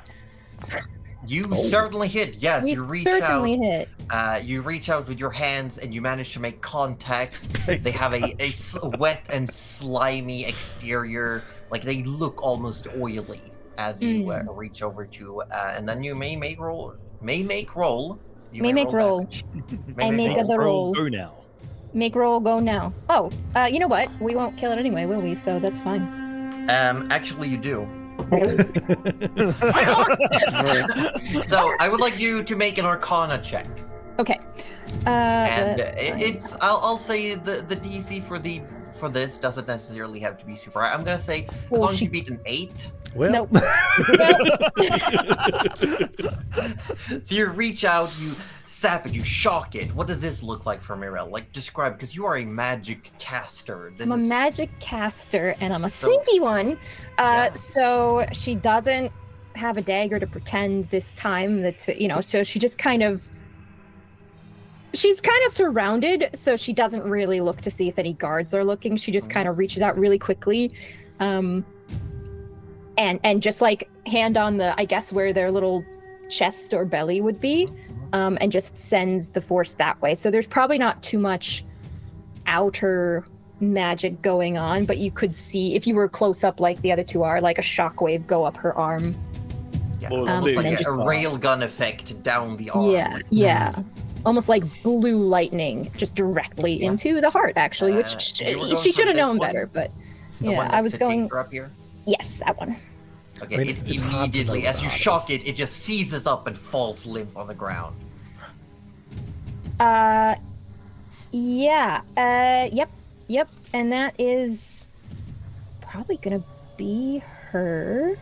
You certainly hit. Yes, we you reach certainly hit. You reach out with your hands and you manage to make contact. They have a wet and slimy exterior. Like they look almost oily as you reach over to, and then you may make roll. I make the roll. Go now. Make roll go now. Oh, you know what? We won't kill it anyway, will we? So that's fine. Actually, you do. So I would like you to make an Arcana check. Okay. And it's I'll say the DC for this doesn't necessarily have to be super high. I'm gonna say as long as you beat an 8. Well, nope. So you reach out, you sap it, you shock it. What does this look like for Mirelle? Like describe, because you are a magic caster. I'm a magic caster, and I'm a sneaky one. So she doesn't have a dagger to pretend this time. That's so she just she's kind of surrounded, so she doesn't really look to see if any guards are looking. She just kind of reaches out really quickly. And just like hand on the, I guess, where their little chest or belly would be, and just sends the force that way. So there's probably not too much outer magic going on, but you could see, if you were close up like the other two are, like a shockwave go up her arm. Yeah, almost like a railgun effect down the arm. Yeah. Almost like blue lightning, just directly into the heart, actually, which she should have known better, but I was going... Up here? Yes, that one. Okay, it immediately, as you shock it, it just seizes up and falls limp on the ground. Yep, and that is probably gonna be her.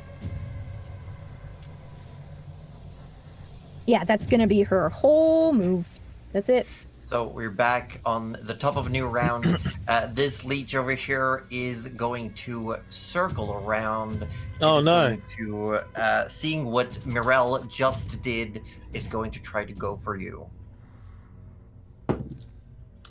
Yeah, that's gonna be her whole move. That's it. So we're back on the top of a new round. This leech over here is going to circle around. Oh no! To seeing what Mirelle just did, is going to try to go for you.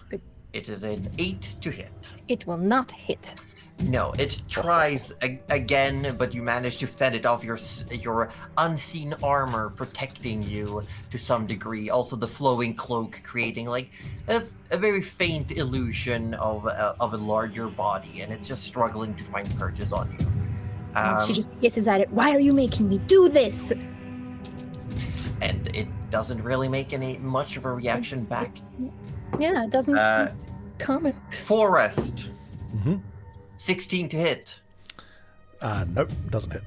Good. It is an 8 to hit. It will not hit. No, it tries again, but you manage to fend it off. Your unseen armor protecting you to some degree. Also, the flowing cloak creating like a very faint illusion of a larger body, and it's just struggling to find purchase on you. She just hisses at it. Why are you making me do this? And it doesn't really make much of a reaction back. Yeah, it doesn't comment. Forrest, Mm-hmm. 16 to hit. Nope, doesn't hit.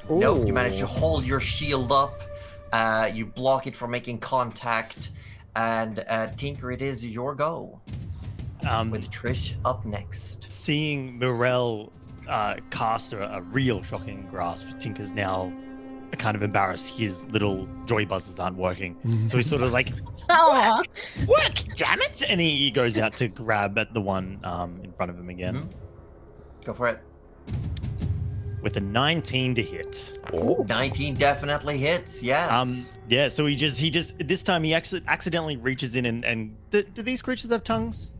Nope, you manage to hold your shield up. You block it from making contact. And Tinker, it is your go. With Trish up next. Seeing Morel cast a real shocking grasp, Tinker's now kind of embarrassed. His little joy buzzers aren't working. So he's sort of like, Aw. work, damn it! And he goes out to grab at the one in front of him again. Go for it. With a 19 to hit. 19 definitely hits, yes. Yeah, so he just this time he accidentally reaches in and do these creatures have tongues?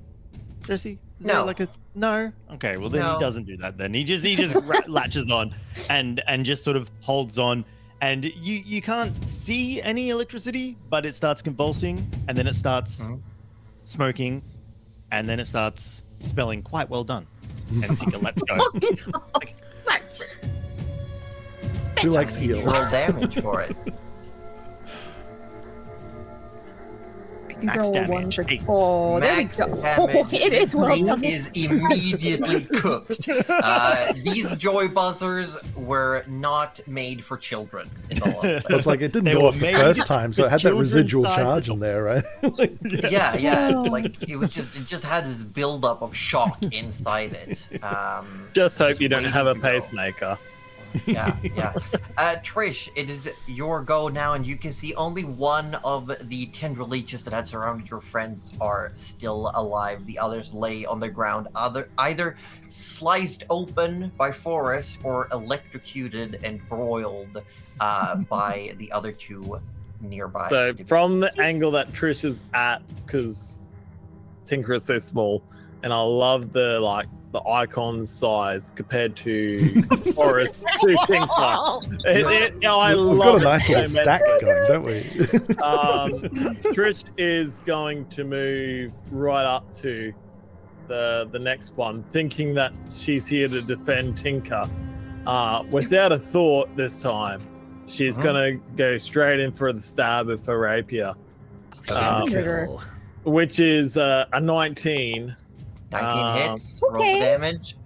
Jesse? Is No. there like a no? Okay, well then No. he doesn't do that then. He just latches on and just sort of holds on, and you can't see any electricity, but it starts convulsing, and then it starts smoking, and then it starts spelling quite well done. And Tinker lets go. Like, right. Who likes You eel? roll damage for it. You Max roll damage, 1 for 8. Oh, there we Max go. damage. It is well Ring done. is immediately cooked. These joy buzzers were not made for children. In all honesty. It's like it didn't They go were off the made first time, so for it had that children residual sized charge in there, right? yeah, Oh. like it just had this buildup of shock inside it. Just hope you don't waiting have a to go. pacemaker. Yeah. Trish, it is your go now, and you can see only one of the tender leeches that had surrounded your friends are still alive. The others lay on the ground, either sliced open by Forrest or electrocuted and broiled by the other two nearby. So from the angle that Trish is at, because Tinker is so small, and I love the icon size compared to Forest to Tinker. I We've love got a it nice so little stack immensely. going, don't we? Trish is going to move right up to the next one, thinking that she's here to defend Tinker. Without a thought this time, she's gonna go straight in for the stab with her rapier, Kill. which is a 19. 19 hits. Roll okay. for damage.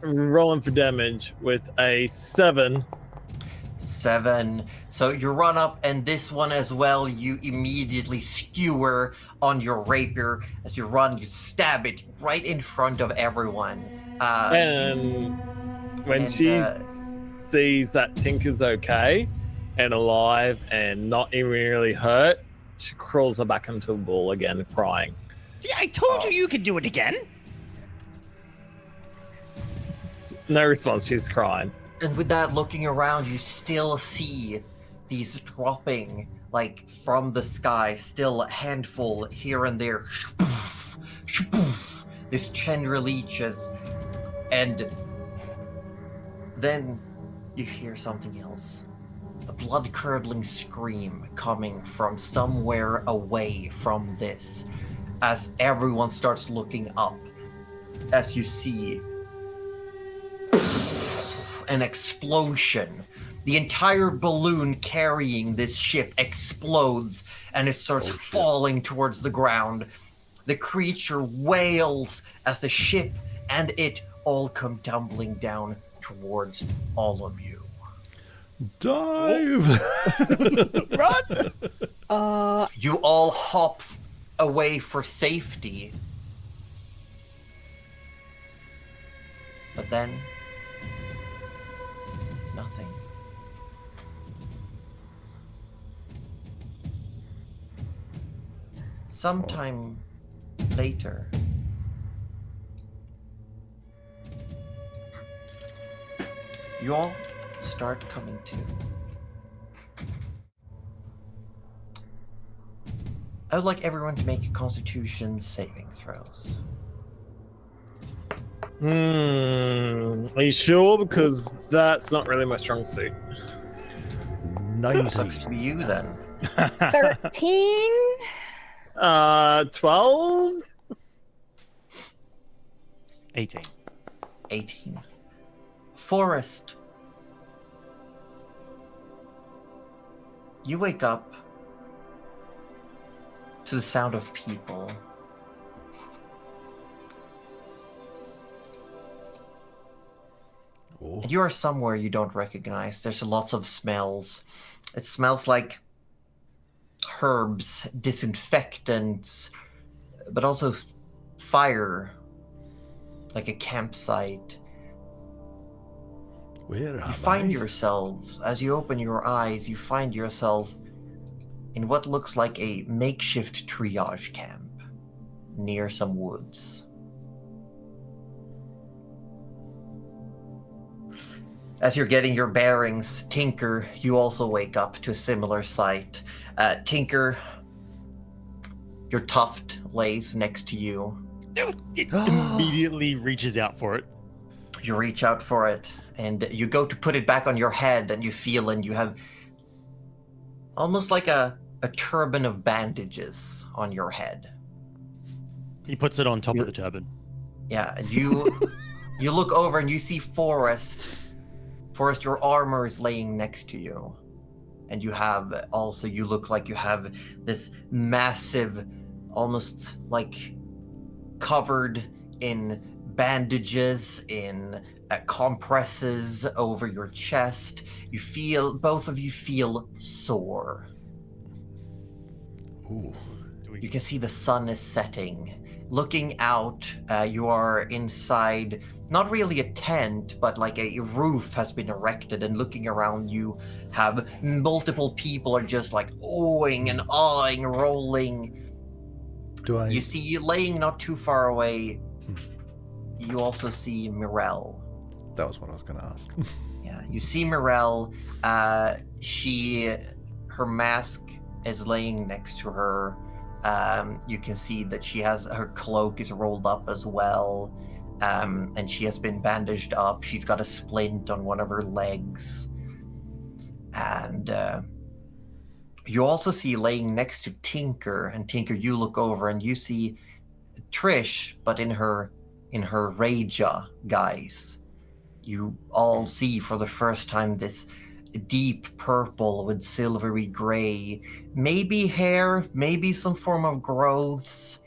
Rolling for damage with a 7. 7. So you run up, and this one as well, you immediately skewer on your rapier. As you run, you stab it right in front of everyone. And when she sees that Tinker's okay and alive and not even really hurt, she crawls her back into the ball again, crying. Yeah, I told you could do it again. No response, she's crying. And with that, looking around, you still see these dropping, like, from the sky, still a handful here and there. This tender leeches. And then you hear something else. A blood-curdling scream coming from somewhere away from this. As everyone starts looking up, as you see an explosion. The entire balloon carrying this ship explodes, and it starts falling towards the ground. The creature wails as the ship and it all come tumbling down towards all of you. Dive! Run! You all hop away for safety. But then, nothing. Sometime later, you all start coming to. I would like everyone to make Constitution saving throws. Are you sure? Because that's not really my strong suit. 90. Sucks to be you then. 13? 12? 18. 18. Forrest. You wake up to the sound of people. And you are somewhere you don't recognize. There's lots of smells. It smells like herbs, disinfectants, but also fire, like a campsite. Where You am find I? yourselves, as you open your eyes, you find yourself in what looks like a makeshift triage camp near some woods. As you're getting your bearings, Tinker, you also wake up to a similar sight. Tinker, your tuft lays next to you. It immediately reaches out for it. You reach out for it, and you go to put it back on your head, and you feel, and you have almost like a turban of bandages on your head. He puts it on top of the turban. Yeah, and you look over and you see Forrest. Forrest, your armor is laying next to you. And you have also, you look like you have this massive, almost like covered in bandages, in compresses over your chest. You feel, both of you feel sore. Ooh. You can see the sun is setting. Looking out, you are inside, not really a tent, but like a roof has been erected, and looking around you have multiple people are just like oohing and awing, rolling. You see, laying not too far away, you also see Mirelle. That was what I was going to ask. Yeah, you see Mirelle. Her mask is laying next to her. You can see that she has her cloak is rolled up as well, and she has been bandaged up. She's got a splint on one of her legs, and you also see laying next to Tinker. And Tinker, you look over and you see Trish, but in her Reija guise. You all see for the first time this deep purple with silvery gray, maybe hair, maybe some form of growths.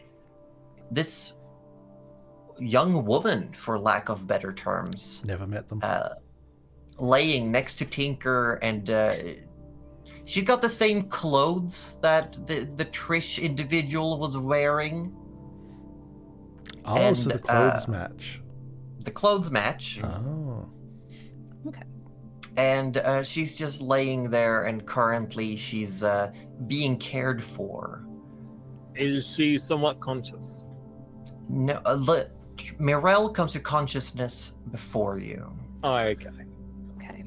This young woman, for lack of better terms, Never met them. laying next to Tinker, and she's got the same clothes that the Trish individual was wearing. Oh, and, so the clothes match. The clothes match. Oh. Okay. And she's just laying there, and currently she's being cared for. Is she somewhat conscious? No, Mirelle comes to consciousness before you. Oh, okay. Okay.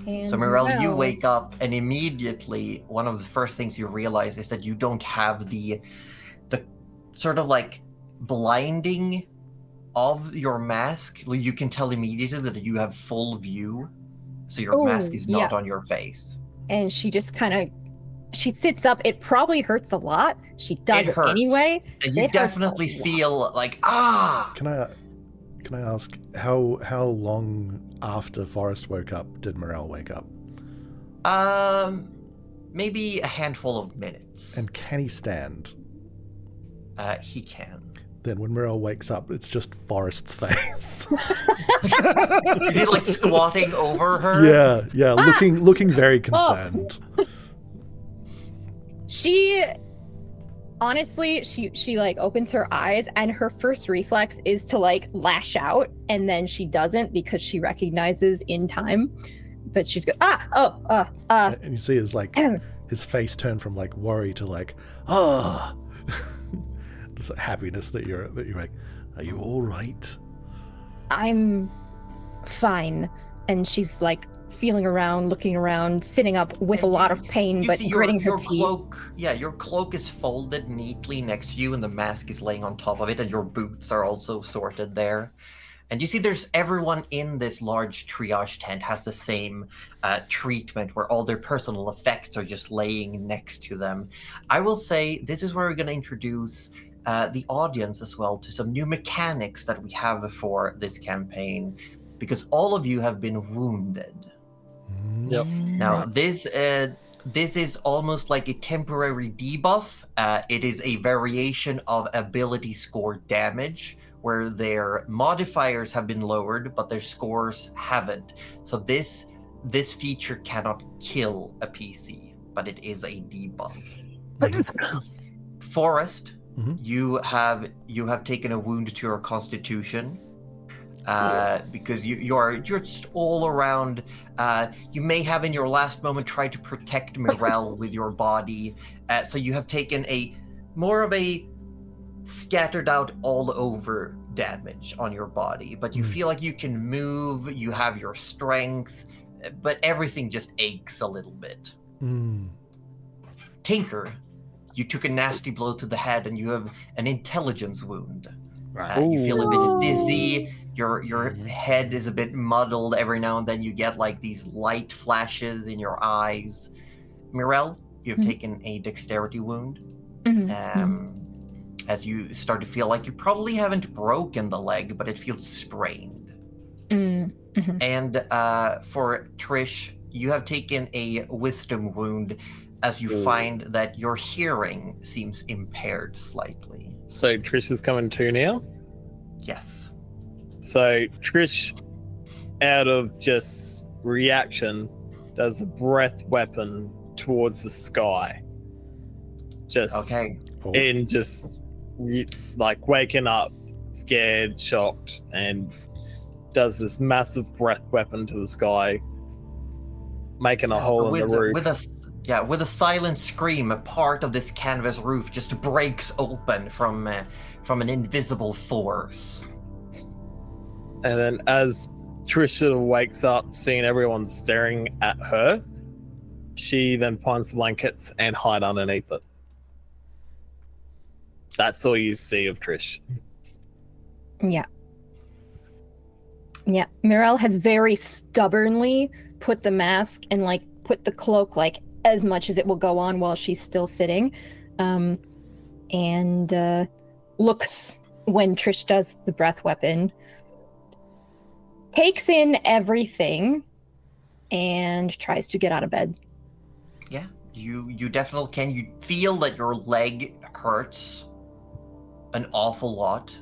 And So Mirelle, you wake up, and immediately one of the first things you realize is that you don't have the sort of like blinding of your mask. You can tell immediately that you have full view. So your mask is not on your face. And she just kind of, she sits up. It probably hurts a lot. She does it hurts. anyway. And you definitely feel like, Can I ask how long after Forrest woke up did Morel wake up? Maybe a handful of minutes. And can he stand? He can. Then when Morel wakes up, it's just Forrest's face. Is he like squatting over her? Yeah, looking very concerned. She honestly, she like opens her eyes, and her first reflex is to like lash out, and then she doesn't because she recognizes in time. But she's go And you see his like his face turn from like worry to like just happiness that you're like, are you all right? I'm fine. And she's like feeling around, looking around, sitting up with a lot of pain, but gritting her teeth. Your cloak is folded neatly next to you, and the mask is laying on top of it, and your boots are also sorted there. And you see there's everyone in this large triage tent has the same treatment, where all their personal effects are just laying next to them. I will say this is where we're going to introduce the audience as well to some new mechanics that we have for this campaign, because all of you have been wounded. Yep. Now, this is almost like a temporary debuff. It is a variation of ability score damage, where their modifiers have been lowered, but their scores haven't. So this feature cannot kill a PC, but it is a debuff. Forest, you have taken a wound to your constitution. Because you're just all around. You may have in your last moment tried to protect Mirel with your body, so you have taken more of a scattered out all over damage on your body. But you feel like you can move. You have your strength, but everything just aches a little bit. Tinker, you took a nasty blow to the head, and you have an intelligence wound. You feel a bit dizzy. Your head is a bit muddled. Every now and then you get like these light flashes in your eyes. Mirel, you have taken a dexterity wound. As you start to feel like you probably haven't broken the leg, but it feels sprained. And for Trish, you have taken a wisdom wound as you find that your hearing seems impaired slightly. So Trish is coming to now? Yes. So Trish, out of just reaction, does a breath weapon towards the sky. Just in just like waking up, scared, shocked, and does this massive breath weapon to the sky, making a hole in the roof. With a silent scream, a part of this canvas roof just breaks open from an invisible force. And then as Trisha wakes up, seeing everyone staring at her, she then finds the blankets and hide underneath it. That's all you see of Trish. Yeah. Mirel has very stubbornly put the mask and like put the cloak like as much as it will go on while she's still sitting, and looks when Trish does the breath weapon, takes in everything, and tries to get out of bed. Yeah, you definitely can. You feel that your leg hurts an awful lot,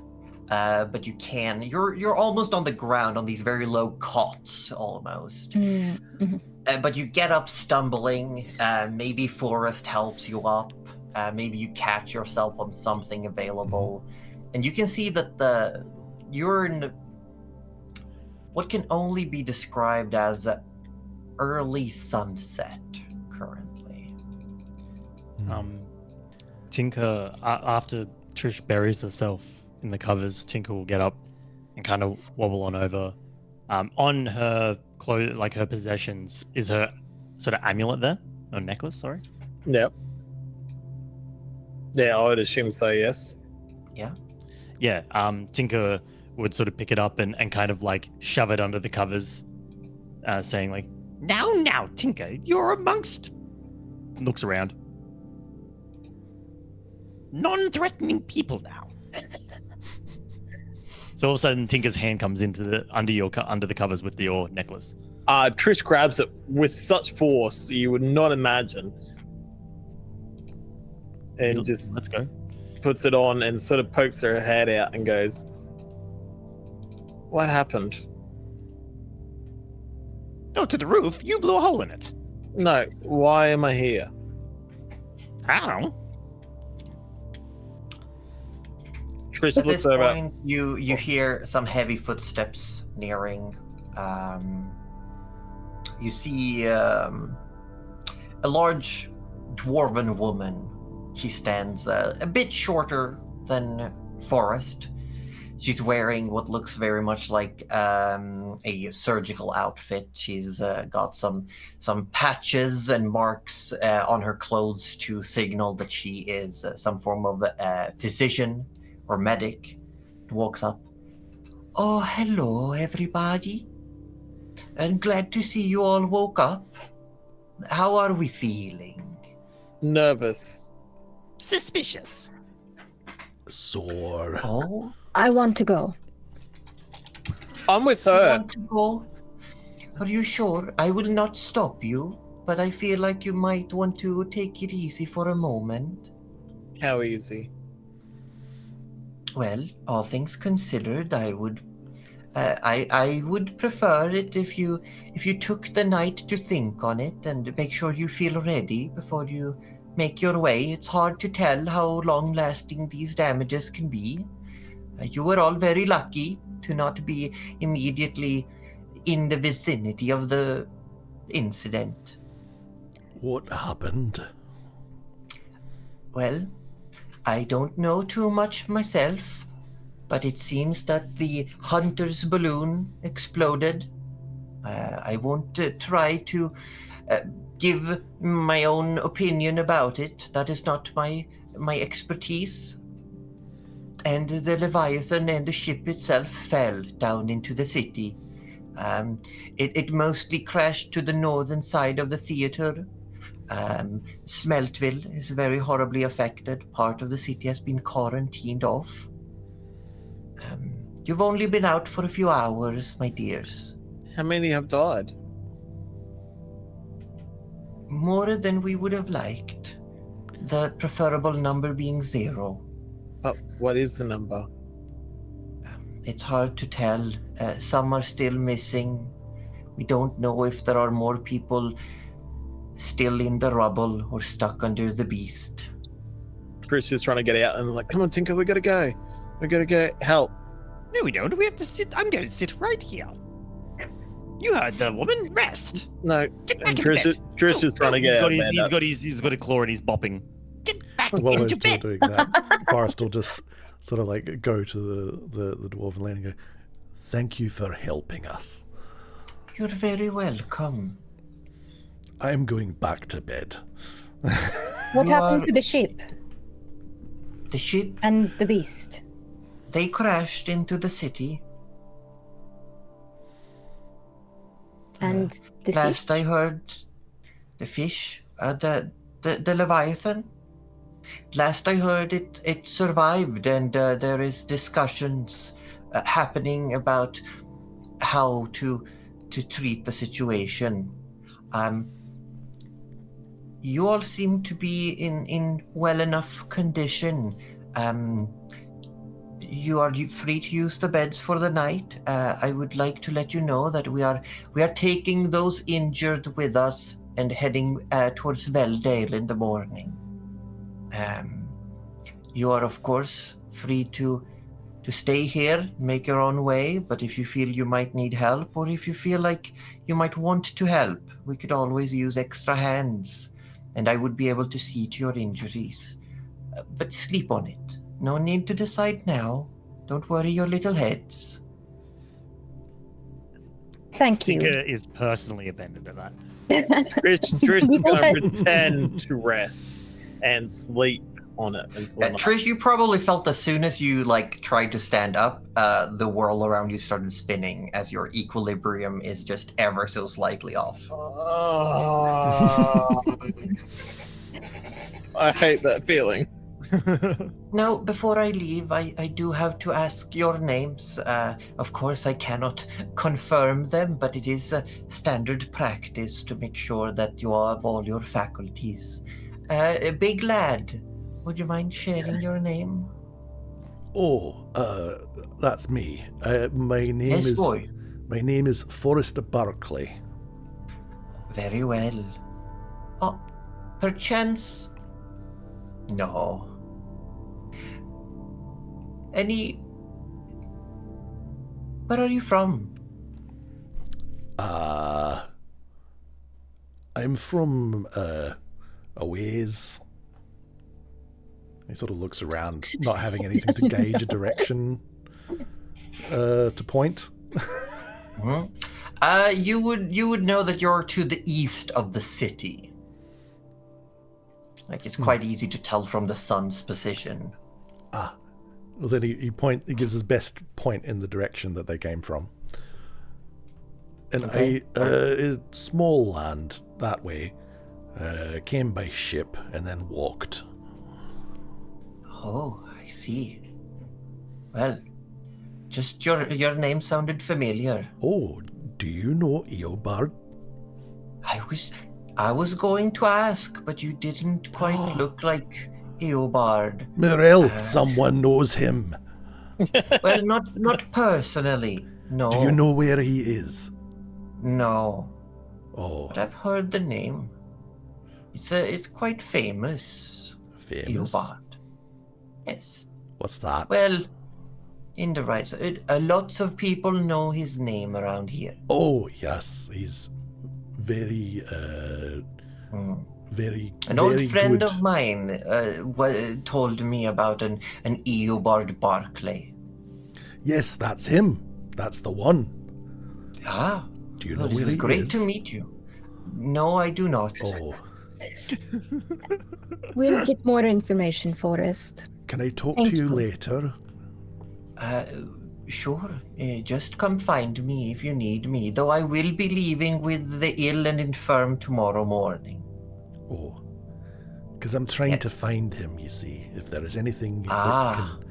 but you can. You're almost on the ground on these very low cots, almost. But you get up stumbling. Maybe Forrest helps you up. Maybe you catch yourself on something available, and you can see that you're in what can only be described as early sunset currently. Tinker, after Trish buries herself in the covers, Tinker will get up and kind of wobble on over. On her clothes, like her possessions, is her sort of amulet there? Or necklace, sorry? Yep. Yeah, I would assume so, yes. Yeah. Tinker would sort of pick it up and kind of like shove it under the covers, saying like, Now, Tinker, you're amongst... Looks around. Non-threatening people now. So all of a sudden, Tinker's hand comes into under the covers with your necklace. Trish grabs it with such force you would not imagine, and just let's go. Puts it on and sort of pokes her head out and goes, "What happened?" Oh, to the roof. You blew a hole in it. No, why am I here? I don't know. Trish At looks this over. point, you hear some heavy footsteps nearing. You see a large dwarven woman. She stands a bit shorter than Forrest. She's wearing what looks very much like a surgical outfit. She's got some patches and marks on her clothes to signal that she is some form of physician or medic. Walks up. Oh, hello, everybody. I'm glad to see you all woke up. How are we feeling? Nervous. Suspicious. Sore. Oh? I want to go. I'm with You her. want to go? Are you sure? I will not stop you, but I feel like you might want to take it easy for a moment. How easy? Well, all things considered, I would prefer it if you took the night to think on it and make sure you feel ready before you make your way. It's hard to tell how long-lasting these damages can be. You were all very lucky to not be immediately in the vicinity of the incident. What happened? Well, I don't know too much myself, but it seems that the hunter's balloon exploded. I won't try to give my own opinion about it. That is not my expertise. And the Leviathan and the ship itself fell down into the city. It mostly crashed to the northern side of the theater. Smeltville is very horribly affected. Part of the city has been quarantined off. You've only been out for a few hours, my dears. How many have died? More than we would have liked. The preferable number being 0. But what is the number? It's hard to tell. Some are still missing. We don't know if there are more people still in the rubble or stuck under the beast. Chris is trying to get out and like, come on, Tinker, we gotta go. We gotta go help. No, we don't. We have to sit. I'm going to sit right here. You heard the woman. Rest. No, Get back and in Trish, bed. Trish is trying to get out. He's got a claw and he's bopping. Get back While they're into still bed. doing that, Forrest will just sort of like go to the dwarven lady and go, "Thank you for helping us. You're very welcome. I'm going back to bed." What You happened are- to the ship The ship, and the beast? they crashed into the city. And the Last fish? I heard, the fish, the Leviathan. Last I heard, it survived, and there is discussions happening about how to treat the situation. You all seem to be in well enough condition. You are free to use the beds for the night. I would like to let you know that we are taking those injured with us and heading towards Veldale in the morning. You are, of course, free to stay here, make your own way, but if you feel you might need help, or if you feel like you might want to help, we could always use extra hands, and I would be able to see to your injuries. But sleep on it. No need to decide now. Don't worry your little heads. Thank you. Tinker is personally offended at that. Trish is going to What? pretend to rest and sleep on it until night. Trish, you probably felt as soon as you tried to stand up, the world around you started spinning as your equilibrium is just ever so slightly off. I hate that feeling. Now, before I leave, I do have to ask your names. Of course, I cannot confirm them, but it is standard practice to make sure that you have all your faculties. Big lad, would you mind sharing your name? Oh, that's me. My name Yes, is boy. my name is Forrest Barclay. Very well. Oh, perchance... No. Where are you from? I'm from a ways. He sort of looks around, not having anything to gauge a direction to point. You would know that you're to the east of the city. It's quite easy to tell from the sun's position. Well, then he gives his best point in the direction that they came from. And Okay. a small land that way. Came by ship and then walked. Oh, I see. Well, just your name sounded familiar. Oh, do you know Eobard? I was going to ask, but you didn't quite look like Eobard. Mirel, someone knows him. Well, not personally. No. Do you know where he is? No. Oh, But I've heard the name. It's quite famous. famous. Eobard. Yes. What's that? Well, in the right side, lots of people know his name around here. Oh, yes. He's very, very, An old very friend good. of mine told me about an Eobard Barclay. Yes, that's him. That's the one. Ah, Do you know well, where it was he great is? to meet you. No, I do not. Oh, We'll get more information, Forrest. can I talk Thank to you you. later? Sure. Just come find me if you need me, though I will be leaving with the ill and infirm tomorrow morning. Oh, because I'm trying to Yes. find him, you see, if there is anything that Ah. can...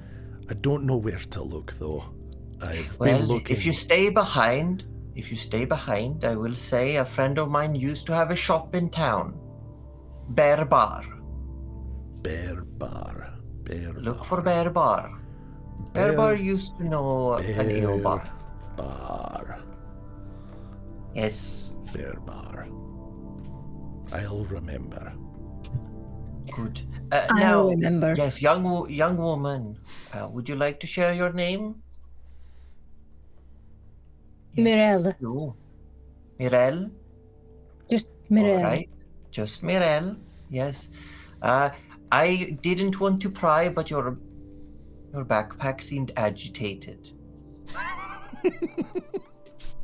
I don't know where to look, though. I've Well, been looking... if you stay behind, I will say a friend of mine used to have a shop in town. Bear Bar. Bear Bar. Bear Look Bar. for Bear Bar. Bear Bar used to know an Eobard. Bar. Yes, Bear Bar. I'll remember. good. I'll Now, remember. yes, young woman, would you like to share your name? Mirelle. You. Mirelle? Just Mirelle. All right. Just Mirelle. Yes. I didn't want to pry, but your backpack seemed agitated.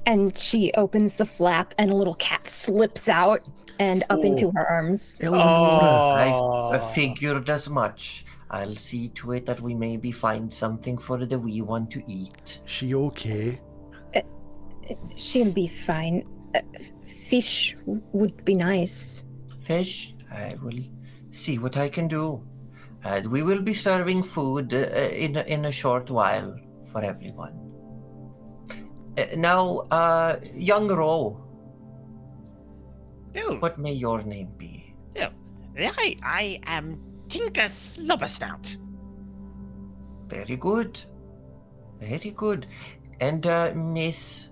And she opens the flap, and a little cat slips out and up into her arms. Eleonora! I figured as much. I'll see to it that we maybe find something for the wee one to eat. She okay? She'll be fine. Fish would be nice. Fish, I will see what I can do. We will be serving food in a short while for everyone. Now, young Ro, Oh, what may your name be? I am Tinker Slobbersnout. Very good. Very good. And Miss.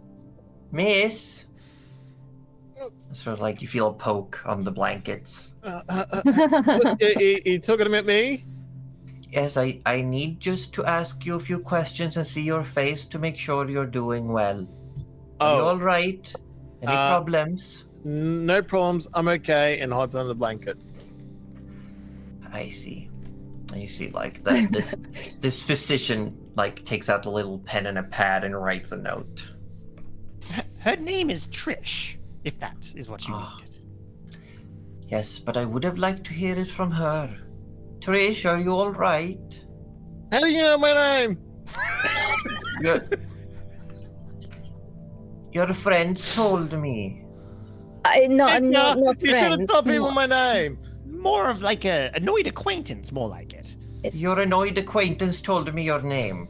Sort of like you feel a poke on the blankets. You talking about me? Yes, I need just to ask you a few questions and see your face to make sure you're doing well. Are you all right? Any problems? No problems. I'm okay. And hides under the blanket. I see. You see, like this physician like takes out a little pen and a pad and writes a note. Her name is Trish, if that is what you Ah. needed. Yes, but I would have liked to hear it from her. Trish, are you all right? How do you know my name? Your friends told me. Not You should have friends. told people my name. More of like a annoyed acquaintance, more like it. Your annoyed acquaintance told me your name.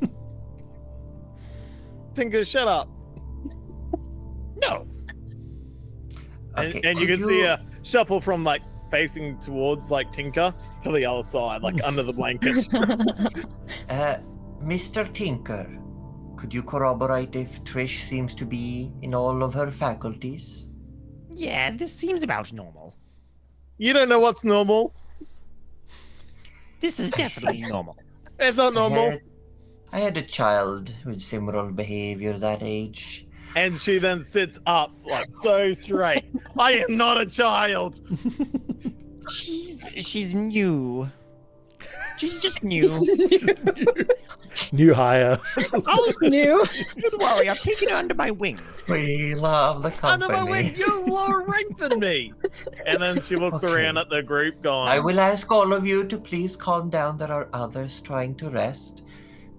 Tinker, shut up. No. Okay, And you could can see a shuffle from like facing towards like Tinker to the other side, like under the blanket. Mr. Tinker, could you corroborate if Trish seems to be in all of her faculties? Yeah, this seems about normal. You don't know what's normal. This is definitely normal. It's not normal. I had a child with similar behavior that age. And she then sits up like so straight. I am not a child. She's new. She's just new. New hire. Just new. Don't worry, I've taken her under my wing. We love the Under company. my wing, you're lower rank than me. And then she looks Okay. around at the group going, I will ask all of you to please calm down. There are others trying to rest.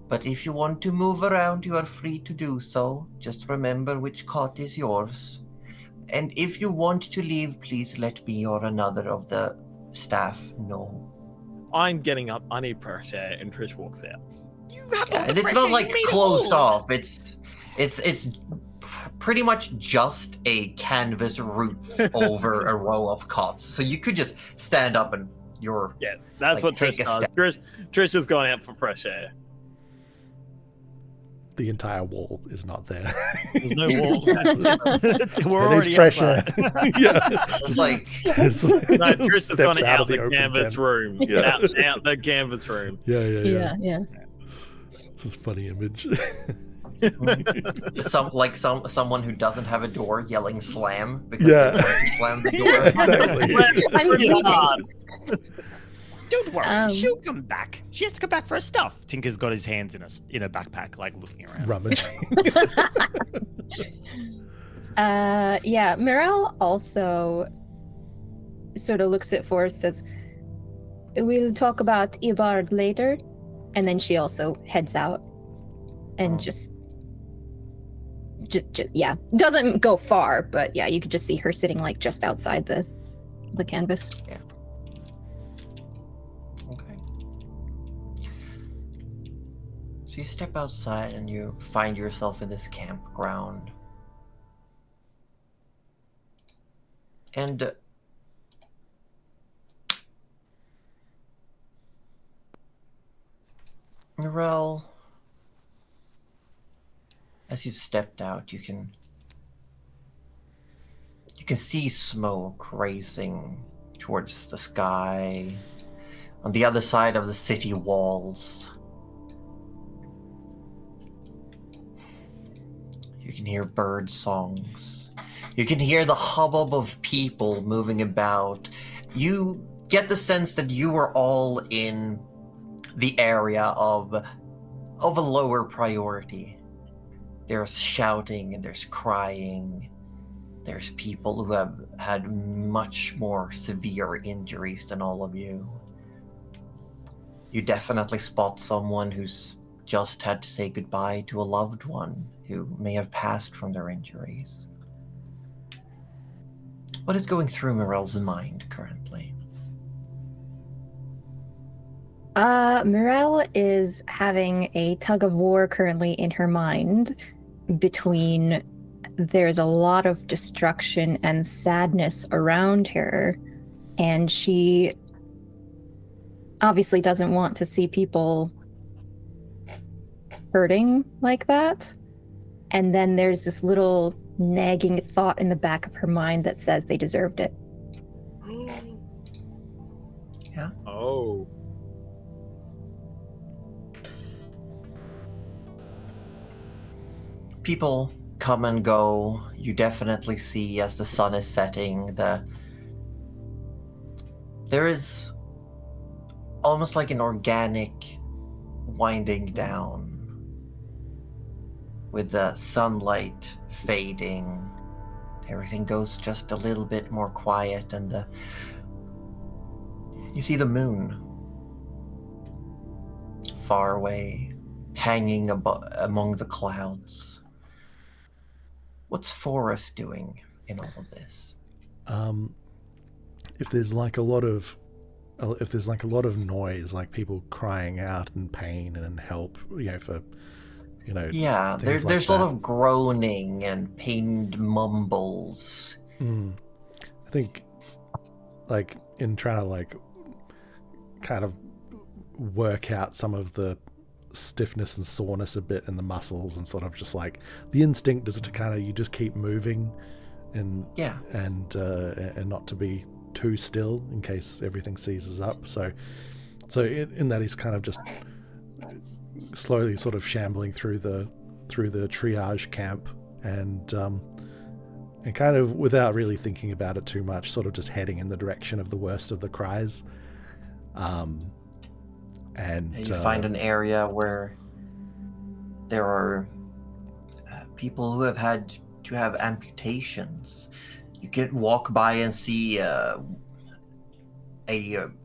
But if you want to move around, you are free to do so. Just remember which cot is yours. And if you want to leave, please let me or another of the staff know. I'm getting up, I need fresh air, and Trish walks out. You have all Yeah, the and it's fresh not air, like you made it closed all. off. It's pretty much just a canvas roof over a row of cots. So you could just stand up and you're Yeah, that's Like, what take Trish a does. Trish is going out for fresh air. the entire wall is not there. There's no walls. We're They already need fresh air. outside. Yeah, It's like steps, No, Trish has steps gone out out of the the open canvas tent. room. Yeah. Out the canvas room. Yeah. Yeah. This is a funny image. someone who doesn't have a door yelling slam because Yeah. they want to slam the door. Yeah, exactly. I'm leaving. Don't worry, Um, she'll come back. She has to come back for her stuff. Tinker's got his hands in a backpack, like looking around. Rummaging. Yeah, Mirelle also sort of looks at Forrest, says, "We'll talk about Ibard later," and then she also heads out and just yeah, doesn't go far, but yeah, you could just see her sitting like just outside the canvas. Okay. So you step outside and you find yourself in this campground. And Mirelle, as you've stepped out, you can see smoke racing towards the sky on the other side of the city walls. You can hear bird songs. You can hear the hubbub of people moving about. You get the sense that you are all in the area of a lower priority. There's shouting and there's crying. There's people who have had much more severe injuries than all of you. You definitely spot someone who's just had to say goodbye to a loved one who may have passed from their injuries. What is going through Mirelle's mind currently? Mirelle is having a tug of war currently in her mind between there's a lot of destruction and sadness around her, and she obviously doesn't want to see people hurting like that. And then there's this little nagging thought in the back of her mind that says they deserved it. Yeah. Oh. People come and go. You definitely see as the sun is setting there is almost like an organic winding down with the sunlight fading. Everything goes just a little bit more quiet, and you see the moon far away, hanging among the clouds. What's Forrest doing in all of this? If there's like a lot of noise, like people crying out in pain and in help, Yeah, things there's like a lot that. of groaning and mumbles. I think, like, in trying to like kind of work out some of the stiffness and soreness a bit in the muscles, and sort of just like the instinct is to kind of you just keep moving and not to be too still in case everything seizes up. So in that he's kind of just slowly sort of shambling through the triage camp and kind of without really thinking about it too much, sort of just heading in the direction of the worst of the cries. And you find an area where there are people who have had to have amputations. You can walk by and see a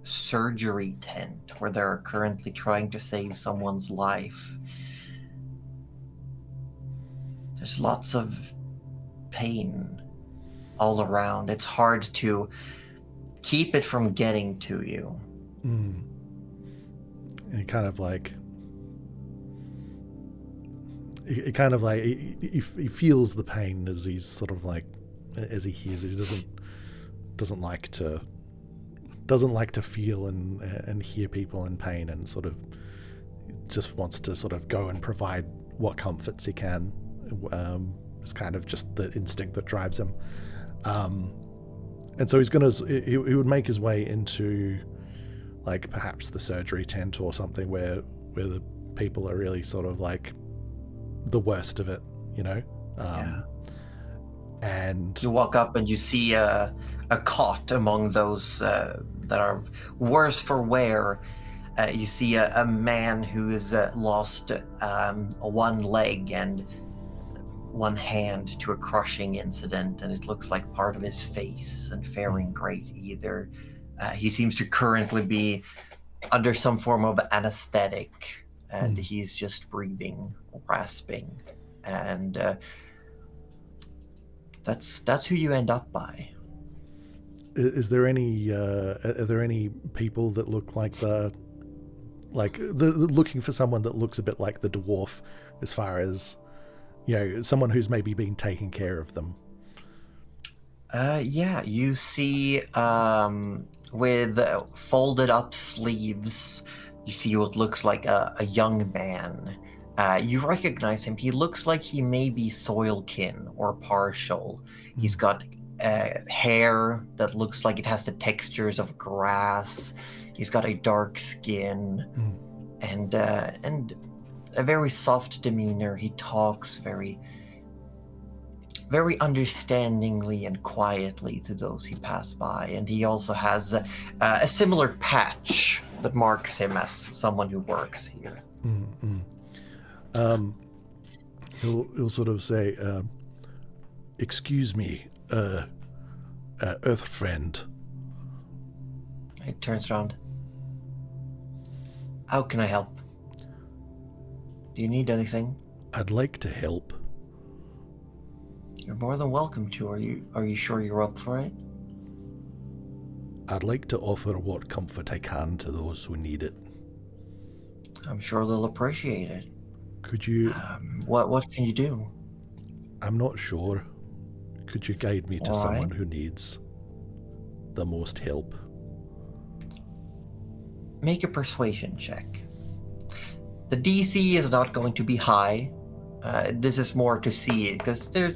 surgery tent where they're currently trying to save someone's life. There's lots of pain all around. It's hard to keep it from getting to you. And he feels the pain as he's sort of like, as he hears it. He doesn't like to feel and hear people in pain, and sort of just wants to sort of go and provide what comforts he can. It's kind of just the instinct that drives him. And so he would make his way into, like, perhaps the surgery tent or something where the people are really sort of like the worst of it, you know. And you walk up and you see a cot among those that are worse for wear. You see a man who has lost one leg and one hand to a crushing incident, and it looks like part of his face isn't faring great either. He seems to currently be under some form of anesthetic, and he's just breathing, rasping, and that's who you end up by. Is there any are there any people that look like the looking for someone that looks a bit like the dwarf, as far as, you know, someone who's maybe been taking care of them? Yeah, you see with folded up sleeves, you see what looks like a young man. You recognize him. He looks like he may be soilkin or partial. He's got hair that looks like it has the textures of grass. He's got a dark skin and a very soft demeanor. He talks very, very understandingly and quietly to those he pass by. And he also has a similar patch that marks him as someone who works here. He'll sort of say, "Excuse me, Earth friend." He turns around. How can I help? Do you need anything? I'd like to help. You're more than welcome to. Are you sure you're up for it? I'd like to offer what comfort I can to those who need it. I'm sure they'll appreciate it. Could you... What can you do? I'm not sure. Could you guide me to someone who needs the most help? Make a persuasion check. The DC is not going to be high. This is more to see it, because you're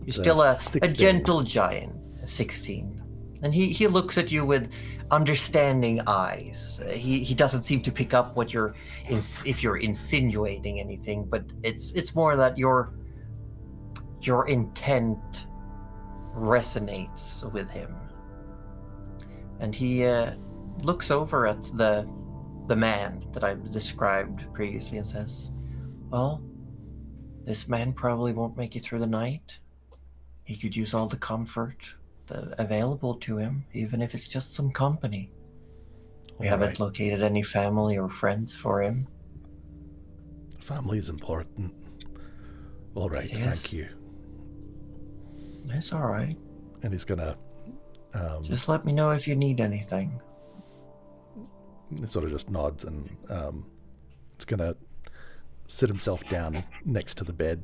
still a gentle giant. 16. And he looks at you with understanding eyes. He doesn't seem to pick up what if you're insinuating anything, but it's more that your intent resonates with him. And he looks over at the man that I described previously and says, "Well, this man probably won't make it through the night. He could use all the comfort available to him, even if it's just some company. We haven't located any family or friends for him." Family is important. All right, thank you. It's all right. And he's gonna... just let me know if you need anything. He sort of just nods, and it's gonna sit himself down next to the bed.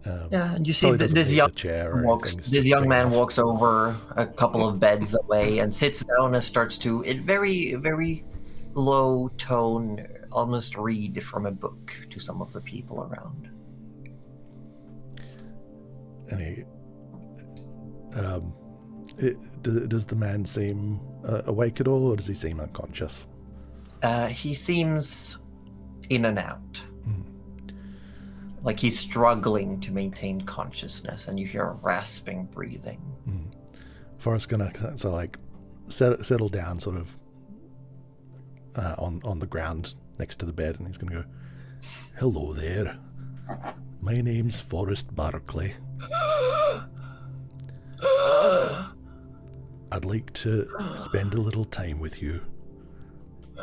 And you see this young man walks over a couple of beds away and sits down and starts to, in very, very low tone, almost read from a book to some of the people around. And does the man seem awake at all, or does he seem unconscious? He seems in and out. Like he's struggling to maintain consciousness, and you hear a rasping breathing. Forrest's gonna settle down sort of on the ground next to the bed, and he's gonna go, "Hello there. My name's Forrest Barkley. I'd like to spend a little time with you,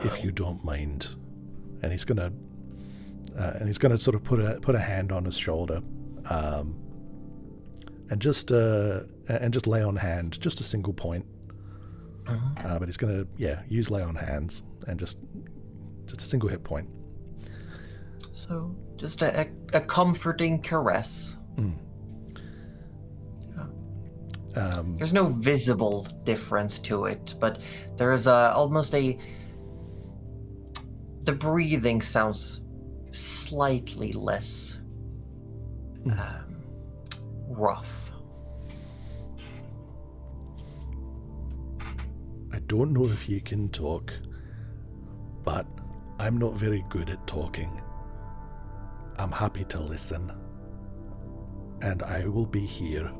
if you don't mind." And he's gonna sort of put a hand on his shoulder, and just lay on hand, just a single point. But he's gonna use lay on hands and just a single hit point. So just a comforting caress. There's no visible difference to it, but there is the breathing sounds slightly less rough. I don't know if you can talk, but I'm not very good at talking. I'm happy to listen, and I will be here.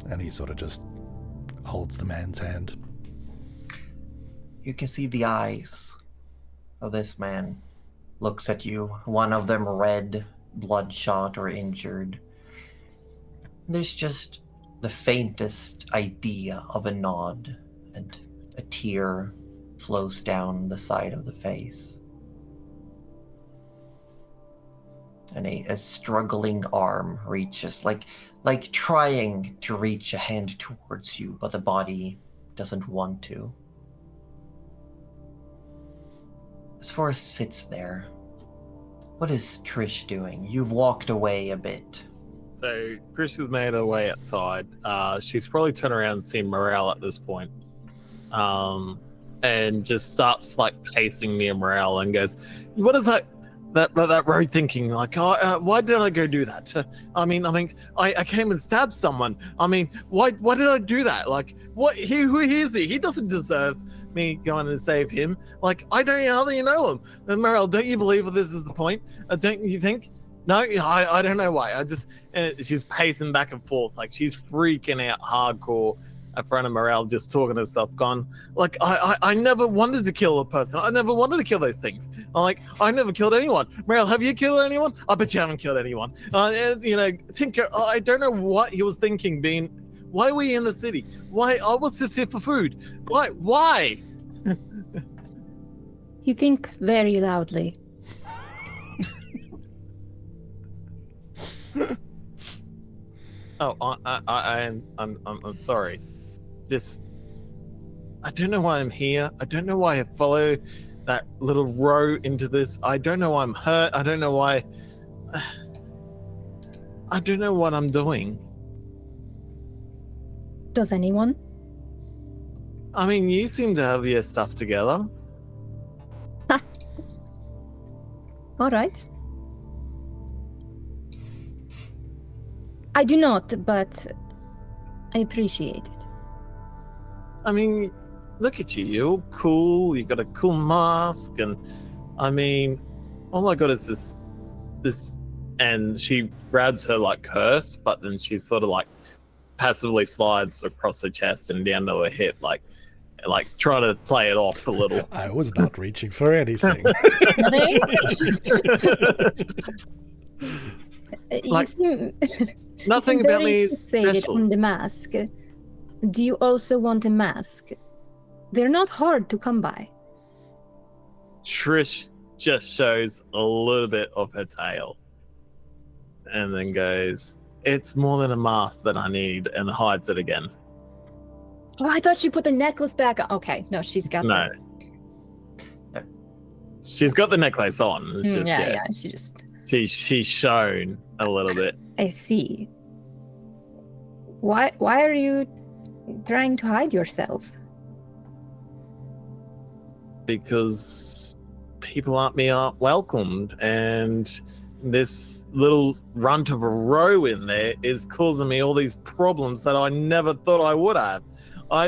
And he sort of just holds the man's hand. You can see the eyes of this man. Looks at you, one of them red, bloodshot, or injured. There's just the faintest idea of a nod, and a tear flows down the side of the face. And a struggling arm reaches, like trying to reach a hand towards you, but the body doesn't want to. As Forrest sits there, what is Trish doing? You've walked away a bit. So Trish has made her way outside. She's probably turned around and seen Morale at this point. And just starts like pacing near Morale and goes, "What is that road thinking? Like, why did I go do that? I came and stabbed someone. I mean, why did I do that? Like, what? Who is he? He doesn't deserve me going to save him. Like, I don't know how you know him. And Morale, don't you believe that this is the point? Don't you think? No, I don't know why. She's pacing back and forth, like she's freaking out hardcore in front of Morale, just talking to herself, gone, like, I never wanted to kill a person. I never wanted to kill those things. I never killed anyone. Morale, have you killed anyone? I bet you haven't killed anyone. Tinker, I don't know what he was thinking, why are we in the city? Why? I was just here for food. Why? You think very loudly. Oh, I'm sorry. Just, I don't know why I'm here. I don't know why I follow that little row into this. I don't know why I'm hurt. I don't know why. I don't know what I'm doing. Does anyone? I mean, you seem to have your stuff together. All right. I do not, but I appreciate it. I mean, look at you. You're all cool. You got a cool mask, and I mean, all I got is this, and she grabs her like curse, but then she sort of like passively slides across her chest and down to her hip, like trying to play it off a little. I was not reaching for anything. You seem Nothing you seem about very me fixated special. on the mask. Do you also want a mask? They're not hard to come by. Trish just shows a little bit of her tail and then goes, "It's more than a mask that I need," and hides it again. Oh, I thought she put the necklace back on. Okay, no, she's got No. She's got the necklace on. It's just, yeah, she just... She's shown a little bit. I see. Why are you trying to hide yourself? Because people aren't welcomed, and this little runt of a row in there is causing me all these problems that I never thought I would have.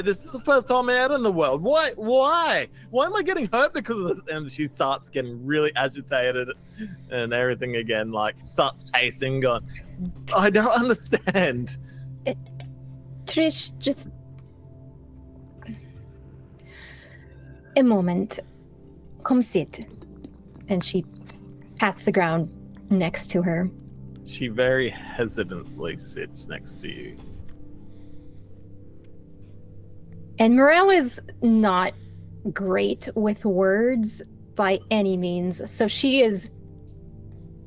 This is the first time I'm out in the world. Why am I getting hurt because of this? And she starts getting really agitated and everything again, like starts pacing, going, I don't understand. Trish, just a moment. Come sit. And she pats the ground next to her. She very hesitantly sits next to you. And Morale is not great with words by any means, so she is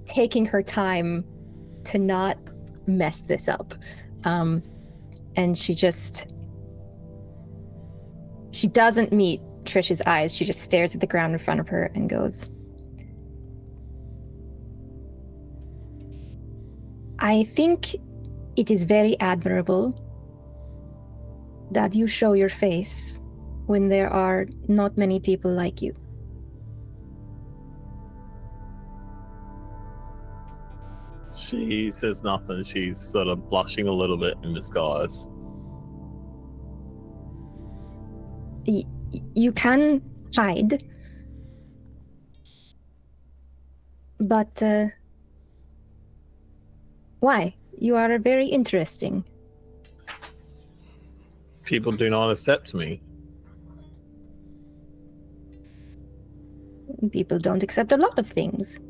taking her time to not mess this up. And she doesn't meet Trish's eyes. She just stares at the ground in front of her and goes, I think it is very admirable that you show your face when there are not many people like you. She says nothing. She's sort of blushing a little bit in disguise. You can hide, but why? You are very interesting. People do not accept me. People don't accept a lot of things.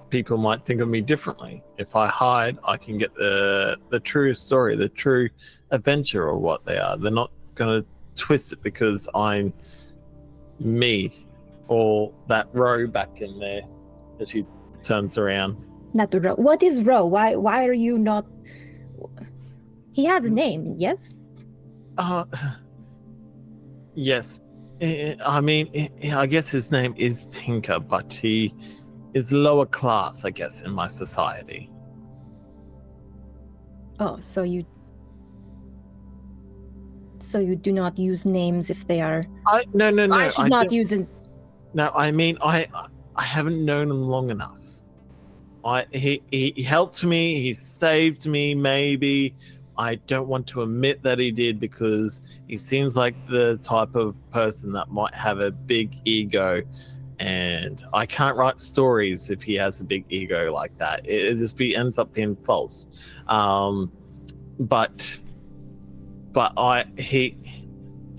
People might think of me differently. If I hide, I can get the true story, the true adventure of what they are. They're not going to twist it because I'm me or that row back in there as she turns around. Not the Ro. What is Ro? Why are you not... He has a name, yes? Yes. I mean, I guess his name is Tinker, but he is lower class, I guess, in my society. Oh, so you do not use names if they are... No. I should not use it. No, I mean, I haven't known him long enough. He helped me, he saved me, maybe. I don't want to admit that he did because he seems like the type of person that might have a big ego, and I can't write stories if he has a big ego like that. It just ends up being false. But he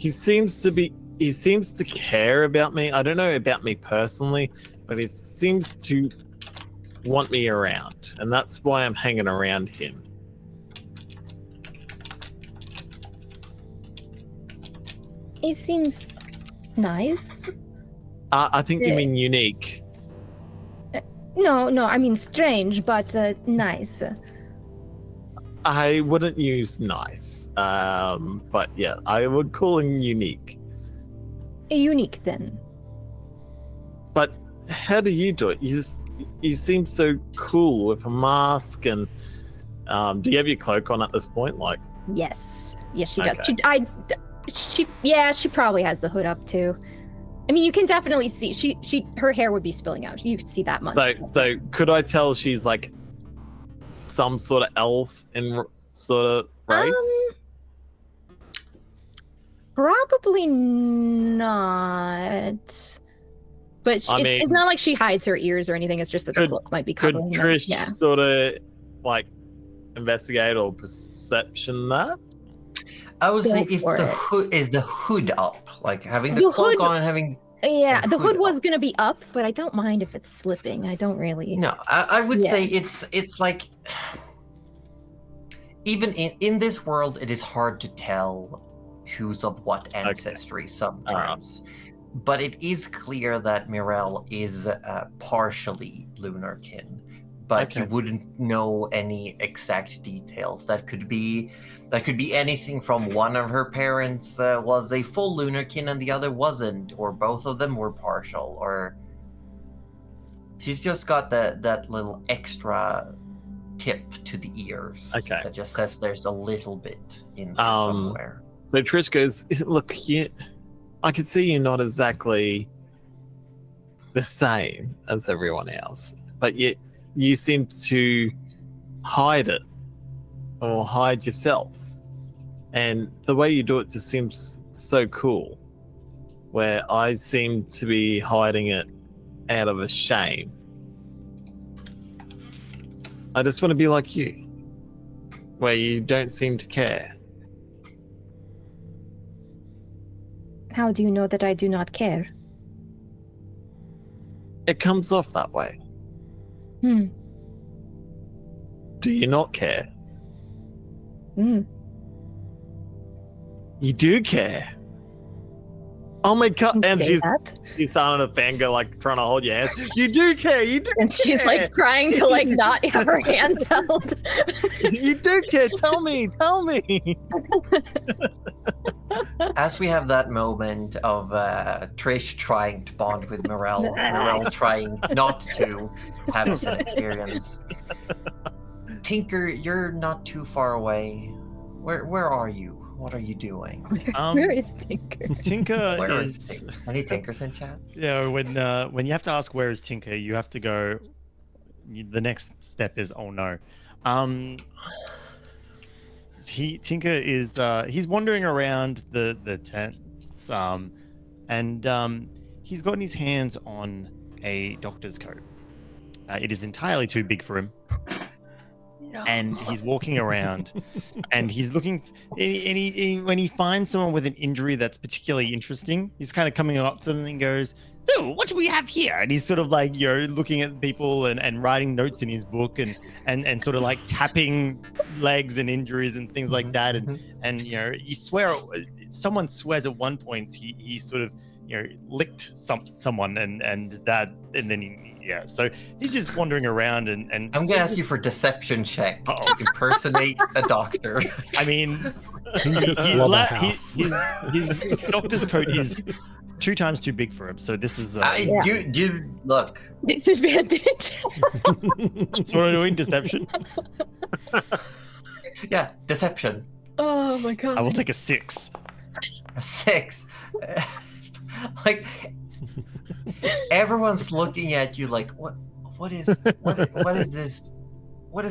seems to care about me. I don't know about me personally, but he seems to want me around, and that's why I'm hanging around him. He seems nice. I think you mean unique. No, I mean strange, but nice. I wouldn't use nice, but yeah, I would call him unique. Unique then. But how do you do it? You seem so cool with a mask, and do you have your cloak on at this point? Like, yes, she does. Okay. She probably has the hood up too. I mean, you can definitely see her hair would be spilling out. You could see that much. So could I tell she's like some sort of elf in sort of race? Probably not. But it's not like she hides her ears or anything. It's just that the cloak might be covering Could them. Trish Yeah. sort of like investigate or perception that? I would say Go if for the it. hood is the hood up, like having the cloak on and having Yeah, the hood was up. going to be up, but I don't mind if it's slipping. I don't really. No, I would Yeah. say it's like even in this world, it is hard to tell who's of what ancestry sometimes. But it is clear that Mirel is partially Lunarkin, but you wouldn't know any exact details. That could be anything from one of her parents was a full Lunarkin and the other wasn't, or both of them were partial, or she's just got that little extra tip to the ears that just says there's a little bit in there somewhere. So Trish goes, look, I can see you're not exactly the same as everyone else, but yet you seem to hide it or hide yourself. And the way you do it just seems so cool, where I seem to be hiding it out of a shame. I just want to be like you, where you don't seem to care. How do you know that I do not care? It comes off that way. Do you not care? You do care. Oh my god! And she's sounding a fangirl, like trying to hold your hands. You do care. You do. And she's like trying to like not have her hands held. You do care. Tell me. As we have that moment of Trish trying to bond with Mirel, Mirel trying not to have an experience. Tinker, you're not too far away. Where are you? What are you doing? Where is Tinker? Tinker Where is is Tinker? Any Tinkers in chat? yeah. When you have to ask where is Tinker, you have to go. The next step is oh no. Tinker is he's wandering around the tents and he's gotten his hands on a doctor's coat. It is entirely too big for him. And he's walking around and he's looking when he finds someone with an injury that's particularly interesting, he's kind of coming up to them and goes, "Oh, what do we have here?" And he's sort of like, looking at people and writing notes in his book and sort of like tapping legs and injuries and things like that. And you swear, someone swears at one point he sort of licked someone and then so he's just wandering around and I'm gonna ask you for deception check to impersonate a doctor. I mean, Tinker's his doctor's coat is 2 times too big for him, so this is you look. Disadvantage. So what are we doing? Deception? Yeah, deception. Oh my god. I will take a 6. A 6. Like everyone's looking at you like what is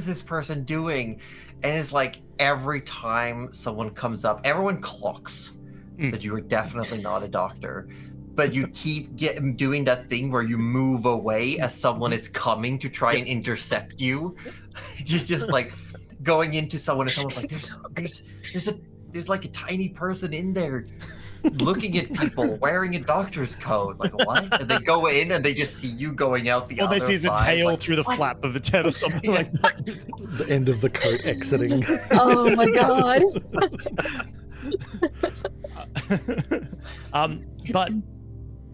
this person doing? And it's like every time someone comes up, everyone clocks that you are definitely not a doctor, but you keep doing that thing where you move away as someone is coming to try and intercept you. You're just like going into someone and someone's like, there's like a tiny person in there looking at people wearing a doctor's coat. Like, what? And they go in and they just see you going out the other side. All they see is a tail through the flap of a tent or something like that. The end of the coat exiting. Oh my god.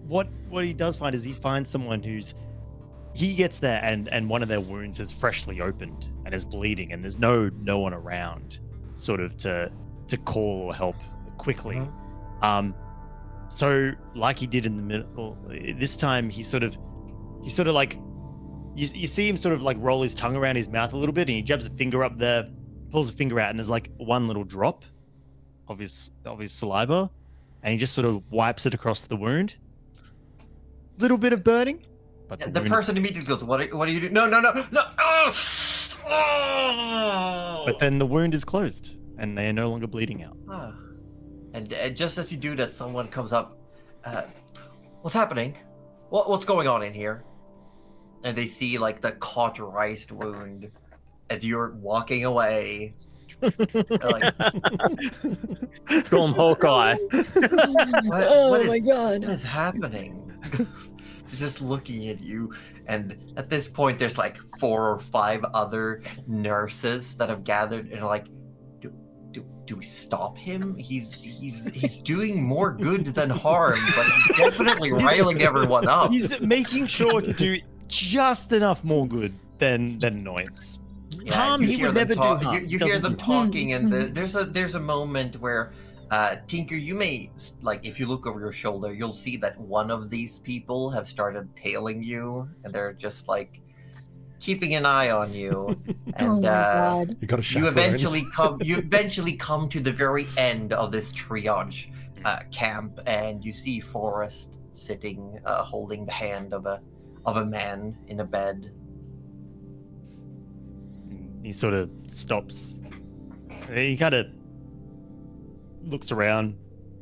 But what he does find is he finds someone he gets there and one of their wounds is freshly opened and is bleeding and there's no one around sort of to call or help quickly. So like he did in the middle, this time he sort of like you see him sort of like roll his tongue around his mouth a little bit and he jabs a finger up there, pulls a finger out and there's like one little drop of his saliva and he just sort of wipes it across the wound. Little bit of burning, but the person immediately goes, what are you doing? No. But then the wound is closed and they are no longer bleeding out. And just as you do that, someone comes up. What's happening? What's going on in here? And they see like the cauterized wound as you're walking away. Like, Gone Hawkeye. what my god. What is happening? Just looking at you, and at this point, there's like 4 or 5 other nurses that have gathered, and are like, do we stop him? He's doing more good than harm, but he's definitely riling everyone up. He's making sure to do just enough more good than annoyance. Yeah, Harm he would never do harm. You hear them talking, and there's a moment where Tinker, you may, like, if you look over your shoulder, you'll see that one of these people have started tailing you, and they're just like keeping an eye on you. And You got a you eventually come to the very end of this triage camp, and you see Forrest sitting, holding the hand of a man in a bed. He sort of stops. He kind of looks around,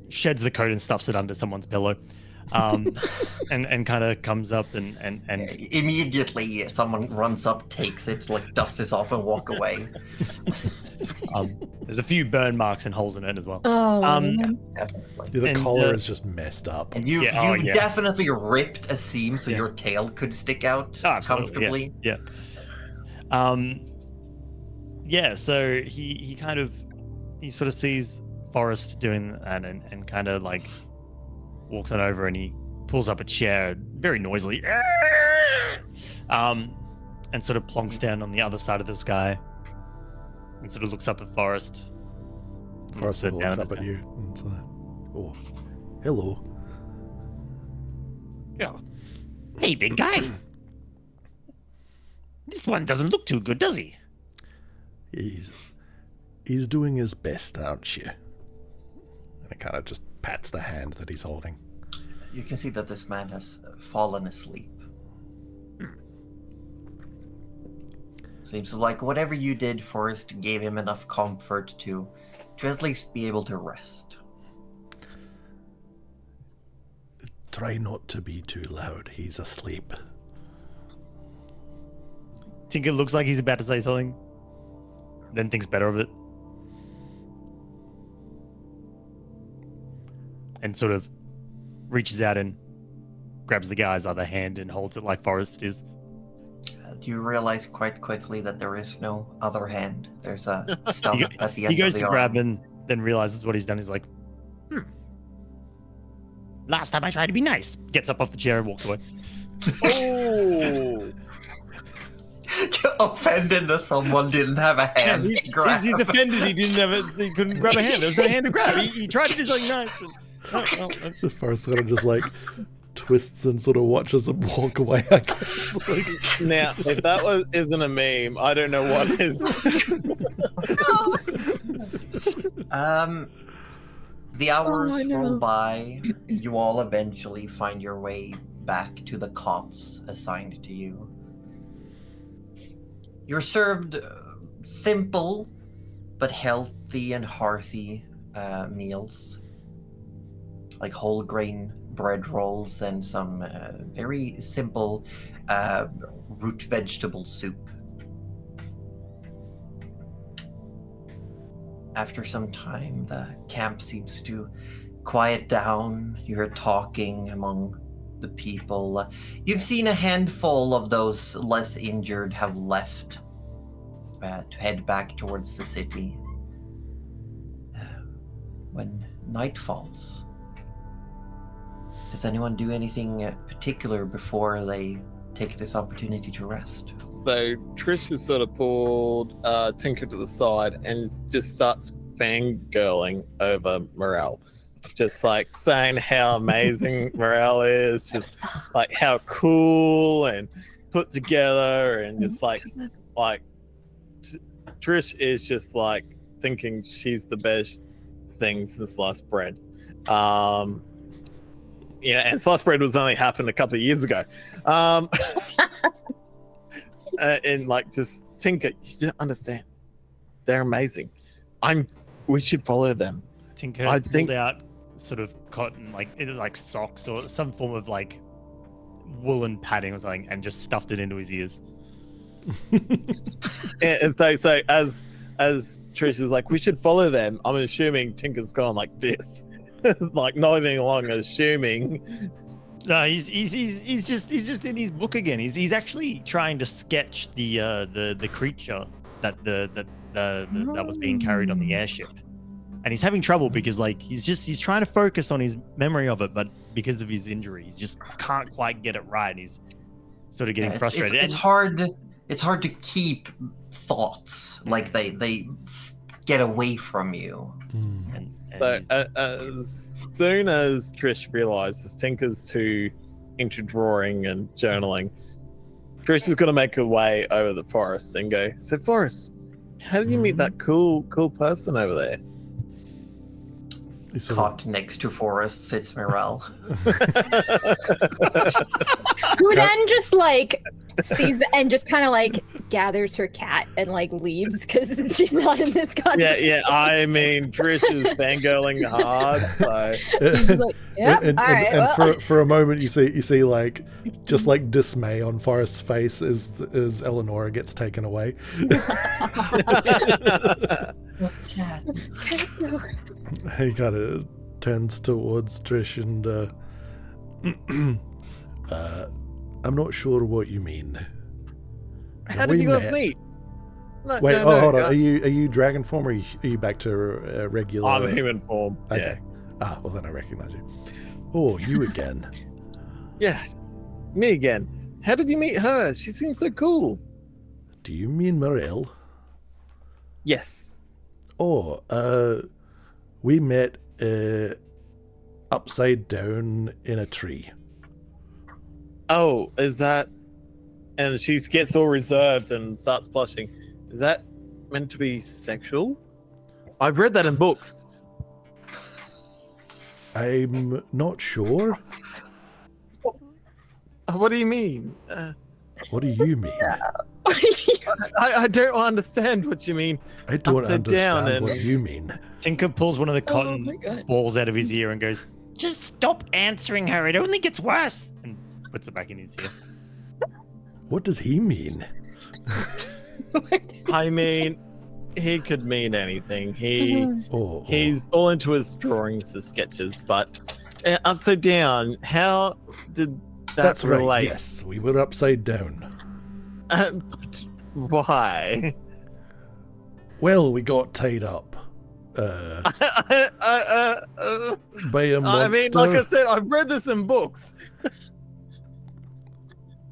sheds the coat and stuffs it under someone's pillow, and kind of comes up and Immediately someone runs up, takes it, like dusts it off and walk away. There's a few burn marks and holes in it as well. Definitely. The And, collar is just messed up. And you definitely ripped a seam so your tail could stick out comfortably. Yeah. So he sort of sees Forrest doing that and kind of like walks on over and he pulls up a chair very noisily and sort of plonks down on the other side of this guy and sort of looks up at Forrest. Forrest looks up at you and it's like, oh, hello. Yeah. Hey, big guy. This one doesn't look too good, does he? He's doing his best, aren't you? And it kind of just pats the hand that he's holding. You can see that this man has fallen asleep. Seems like whatever you did, Forrest, gave him enough comfort to at least be able to rest. Try not to be too loud. He's asleep. Tinker looks like he's about to say something, then thinks better of it. And sort of reaches out and grabs the guy's other hand and holds it like Forrest is. You realize quite quickly that there is no other hand. There's a stump at the end He goes of the to arm. grab and then realizes what he's done. He's like, last time I tried to be nice. Gets up off the chair and walks away. Oh, Offended that someone didn't have a hand to grab. He's offended he didn't have it. He couldn't grab a hand. There was no hand to grab. He tried to do something nice. And, Forrest sort of just like twists and sort of watches him walk away, I guess. Like, now if that isn't a meme, I don't know what is. The hours Oh, no. roll by. You all eventually find your way back to the cots assigned to you. You're served simple but healthy and hearty meals, like whole grain bread rolls and some very simple root vegetable soup. After some time, the camp seems to quiet down. You hear talking among the people. You've seen a handful of those less injured have left to head back towards the city. When night falls, does anyone do anything particular before they take this opportunity to rest? So Trish has sort of pulled Tinker to the side and just starts fangirling over Morel. Just like saying how amazing Morel is, just like how cool and put together, and just like Trish is just like thinking she's the best thing since sliced bread. And sliced bread was only happened a couple of years ago. And like, just Tinker, you didn't understand. They're amazing. We should follow them. Tinker pulled out sort of cotton, like either like socks or some form of like woolen padding or something, and just stuffed it into his ears. And so as Trish is like, we should follow them, I'm assuming Tinker's gone like this, like nodding along, assuming. No, he's just in his book again. He's actually trying to sketch the creature that that was being carried on the airship, and he's having trouble because like he's trying to focus on his memory of it, but because of his injury, he just can't quite get it right. And he's sort of getting frustrated. It's hard. It's hard to keep thoughts like they get away from you. And So as soon as Trish realizes Tinker's too into drawing and journaling, Trish is going to make her way over the Forest and go, so Forest, how did you meet that cool person over there? Caught next to Forrest sits Morel. Who then just like sees and just kind of like gathers her cat and like leaves because she's not in this context. Yeah. I mean, Trish is fangirling hard, so He's just like, yep, and, all right. and well. for a moment you see like just like dismay on Forrest's face as Eleonora gets taken away. He kind of turns towards Trish and I'm not sure what you mean. how did you guys meet? No, Wait, no, hold on. Are you dragon form or are you back to regular? I'm human form. Okay. Ah, well then I recognize you. Oh, you again. Yeah, me again. How did you meet her? She seems so cool. Do you mean Morel? Yes. Oh, we met upside down in a tree. Oh, is that? And she gets all reserved and starts blushing. Is that meant to be sexual? I've read that in books. I'm not sure. What do you mean? What do you mean? I don't understand what you mean. I don't Upside down understand what and- you mean. Tinker pulls one of the Oh cotton my God. balls out of his ear and goes, Just stop answering her. It only gets worse. and puts it back in his ear. What does he mean? I mean, he could mean anything. Oh, He's all into his drawings, his sketches, but upside down, how did that that's right. relate? Yes, we were upside down. But why? Well, we got tied up. By a monster. I mean, like I said, I've read this in books.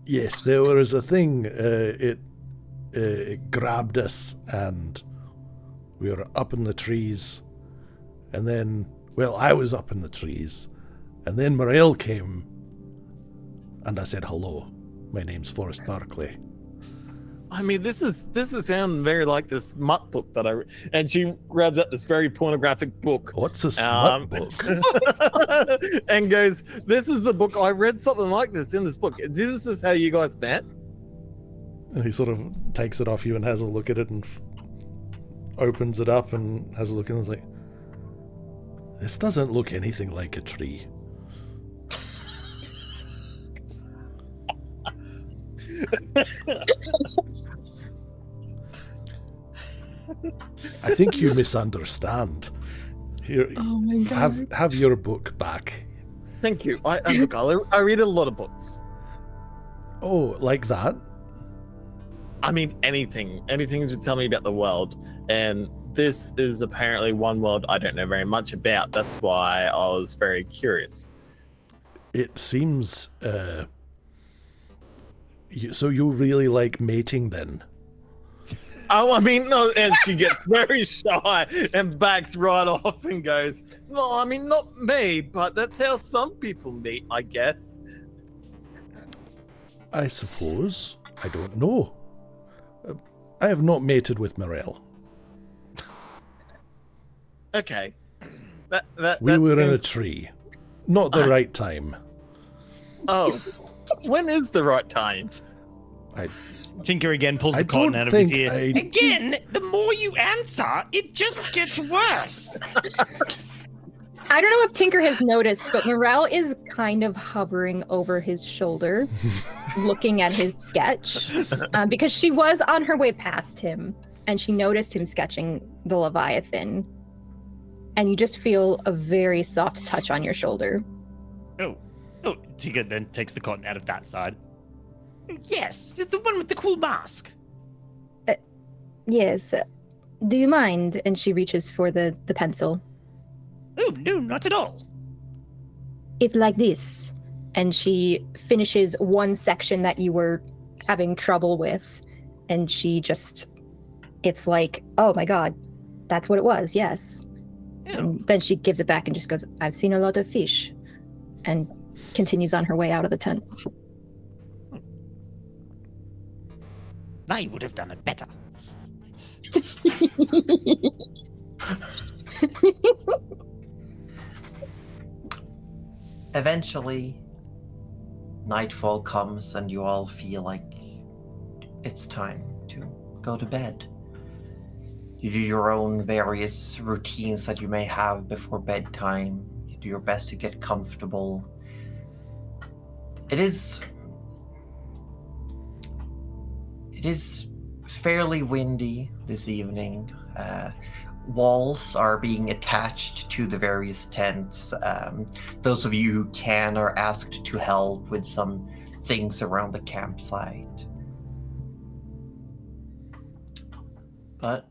Yes, there was a thing. It grabbed us, and we were up in the trees. And then, well, I was up in the trees, and then Morel came, and I said, "Hello, my name's Forrest Barclay." I mean, this is sounding very like this smut book that I read. And she grabs out this very pornographic book. What's a smut book? And goes, "This is the book. I read something like this in this book. This is how you guys met." And he sort of takes it off you and has a look at it and opens it up and has a look and is like, "This doesn't look anything like a tree." I think you misunderstand. Here, Oh my God. have your book back. Thank you. Look, I read a lot of books. Oh, like that? I mean, anything to tell me about the world. And this is apparently one world I don't know very much about. That's why I was very curious. It seems. So you really like mating then? Oh, I mean, no, and she gets very shy and backs right off and goes, "No, I mean, not me, but that's how some people meet, I guess." I suppose. I don't know. I have not mated with Morel. Okay. That We were in a seems- tree. Not the right time. Oh, when is the right time? Tinker again pulls I the cotton don't out of his think ear. Again, the more you answer, it just gets worse. I don't know if Tinker has noticed, but Morel is kind of hovering over his shoulder, looking at his sketch, because she was on her way past him, and she noticed him sketching the Leviathan, and you just feel a very soft touch on your shoulder. Oh, Tinker then takes the cotton out of that side. Yes, the one with the cool mask. Yes. Do you mind? And she reaches for the pencil. Oh, no, not at all. It's like this. And she finishes one section that you were having trouble with, and she just, it's like, oh my God, that's what it was, yes. Oh, And then she gives it back and just goes, I've seen a lot of fish, and continues on her way out of the tent. I would have done it better. Eventually, nightfall comes and you all feel like it's time to go to bed. You do your own various routines that you may have before bedtime. You do your best to get comfortable. It is fairly windy this evening. Walls are being attached to the various tents. Those of you who can are asked to help with some things around the campsite. But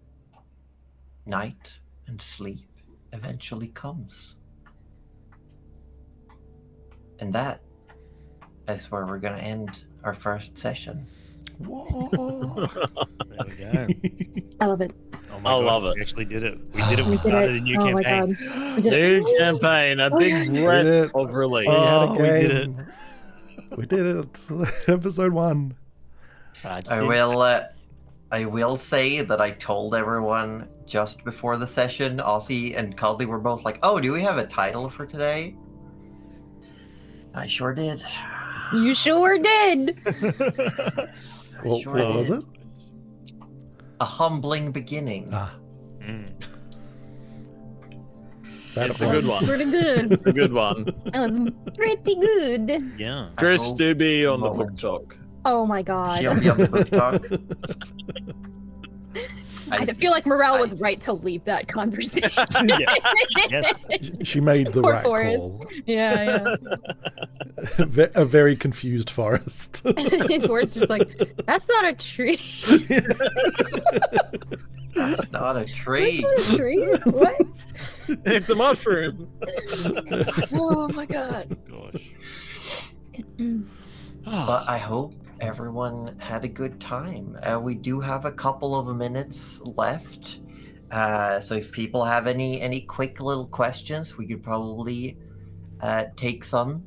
night and sleep eventually comes. And that is where we're going to end our first session. Whoa. There we go. I love it. Oh my I God, love it. We actually did it. We did it. We We did started it. a new Oh my campaign. God. We did it. New campaign, a Oh, big yes. breath We did it. of relief. We had a Oh, we did it. game. We did it. Episode 1. I will I will say that I told everyone just before the session. Ozzy and Caldy were both like, "Oh, do we have a title for today?" I sure did. You sure did. What was it? A humbling beginning. Ah, Mm. that's It's a good one. Pretty good. A good one. That was pretty good. Yeah. I Trish hope do be on the Moment. book talk. Oh my god. She'll be on the book talk. I feel like Morel was right to leave that conversation. Yes. she made the Poor right Forrest. call. Yeah, A very confused Forrest. yeah. Forrest just like, that's not a tree. That's not a tree. That's not a tree. What? It's a mushroom. Oh my god. Gosh. But I hope everyone had a good time. We do have a couple of minutes left. So if people have any quick little questions, we could probably take some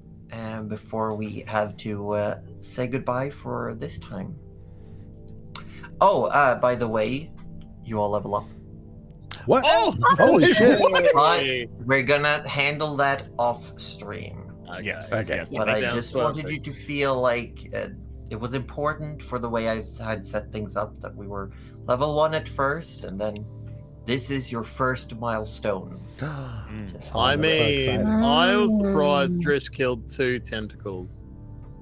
before we have to say goodbye for this time. Oh, by the way, you all level up. What? Oh! Holy shit! But we're gonna handle that off stream. Yes. Okay. Yes. But that I makes sense. just wanted you to feel like it was important for the way I had set things up that we were level 1 at first, and then this is your first milestone. Just- Oh, I that's so mean, exciting. I was surprised Trish killed 2 tentacles.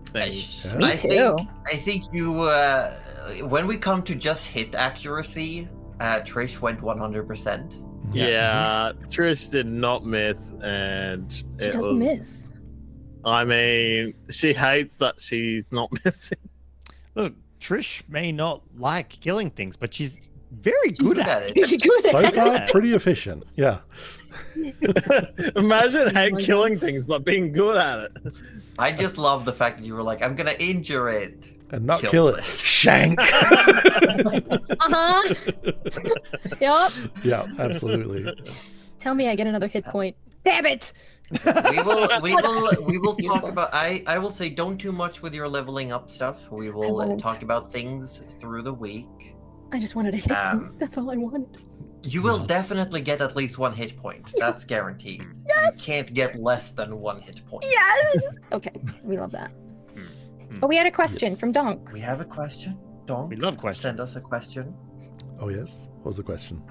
Things. Yeah. Me I too. think you when we come to just hit accuracy, Trish went 100%. Yeah, Trish did not miss, and She it doesn't was. miss. I mean, she hates that she's not missing. Look, Trish may not like killing things, but she's very good at it. it. She's good So at far, Yeah. pretty efficient. Yeah. Imagine hate my killing things, but being good at it. I just love the fact that you were like, I'm gonna injure it. And not Kills kill it. it. Shank. Uh-huh. Yup. Yeah, absolutely. Tell me I get another hit point. Damn it! We will talk Beautiful. about I will say don't do much with your leveling up stuff. We will won't. talk about things through the week. I just wanted a hit Um, point. That's all I wanted. You will Yes. definitely get at least 1 hit point. That's guaranteed. Yes. You can't get less than 1 hit point. Yes! Okay, we love that. Oh, we had a question Yes. from Donk. We have a question. Don't We love questions. send us a question. Oh, yes? What was the question?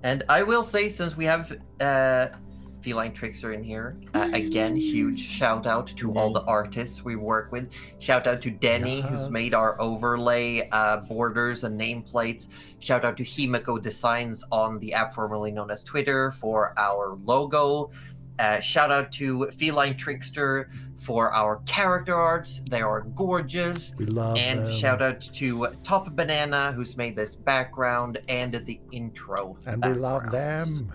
And I will say, since we have Feline Trickster in here, again, huge shout out to all the artists we work with. Shout out to Denny, who's Yes. made our overlay borders and nameplates. Shout out to Himiko Designs on the app formerly known as Twitter for our logo. Shout out to Feline Trickster for our character arts. They are gorgeous. We love And them. shout out to Top Banana, who's made this background and the intro. And we love backgrounds. them.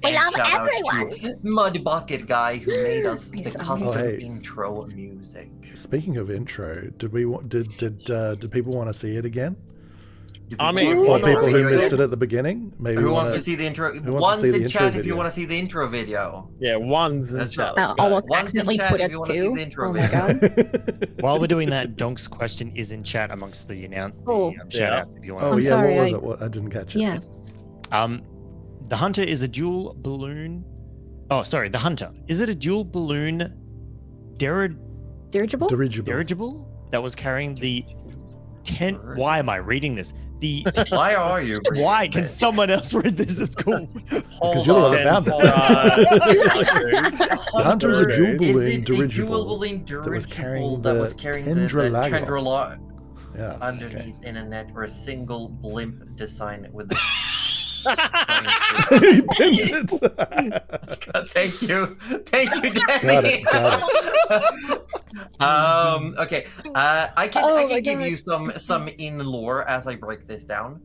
We And love shout out everyone. to Mud Bucket Guy, who made us the He's custom Oh, hey. intro music. Speaking of intro, did people want to see it again? Do I people mean, want Or to see why the people who video missed again? it at the beginning? Maybe Who wanna- wants to see the intro? wants to One's see the in intro chat if video? you want to see the intro video. Yeah, one's in That's chat. right. Let's go. Almost One's in accidentally chat put if it you wanna see two. the intro Oh my video. god. While we're doing that, Donk's question is in chat amongst the Oh. shout outs if you want. Oh, I'm yeah, sorry, what was I- it? What, I didn't catch it. Yes. The Hunter is a dual balloon. Oh, sorry, the Hunter. Is it a dual balloon Dirigible? Dirigible. dirigible that was carrying the tent? Why am I reading this? The Why are you? reading why can this? someone else read this? It's cool. Hold you're the one on, that found it. hold on. The Hunter's a dual Is balloon it a dirigible dual balloon that was carrying that the was carrying the Tendralagos. Tendralagos Yeah. underneath in a net or a single blimp design with the He pinned it. Thank you, Danny. Got it. Okay. I can Oh I my can give God. you some in lore as I break this down.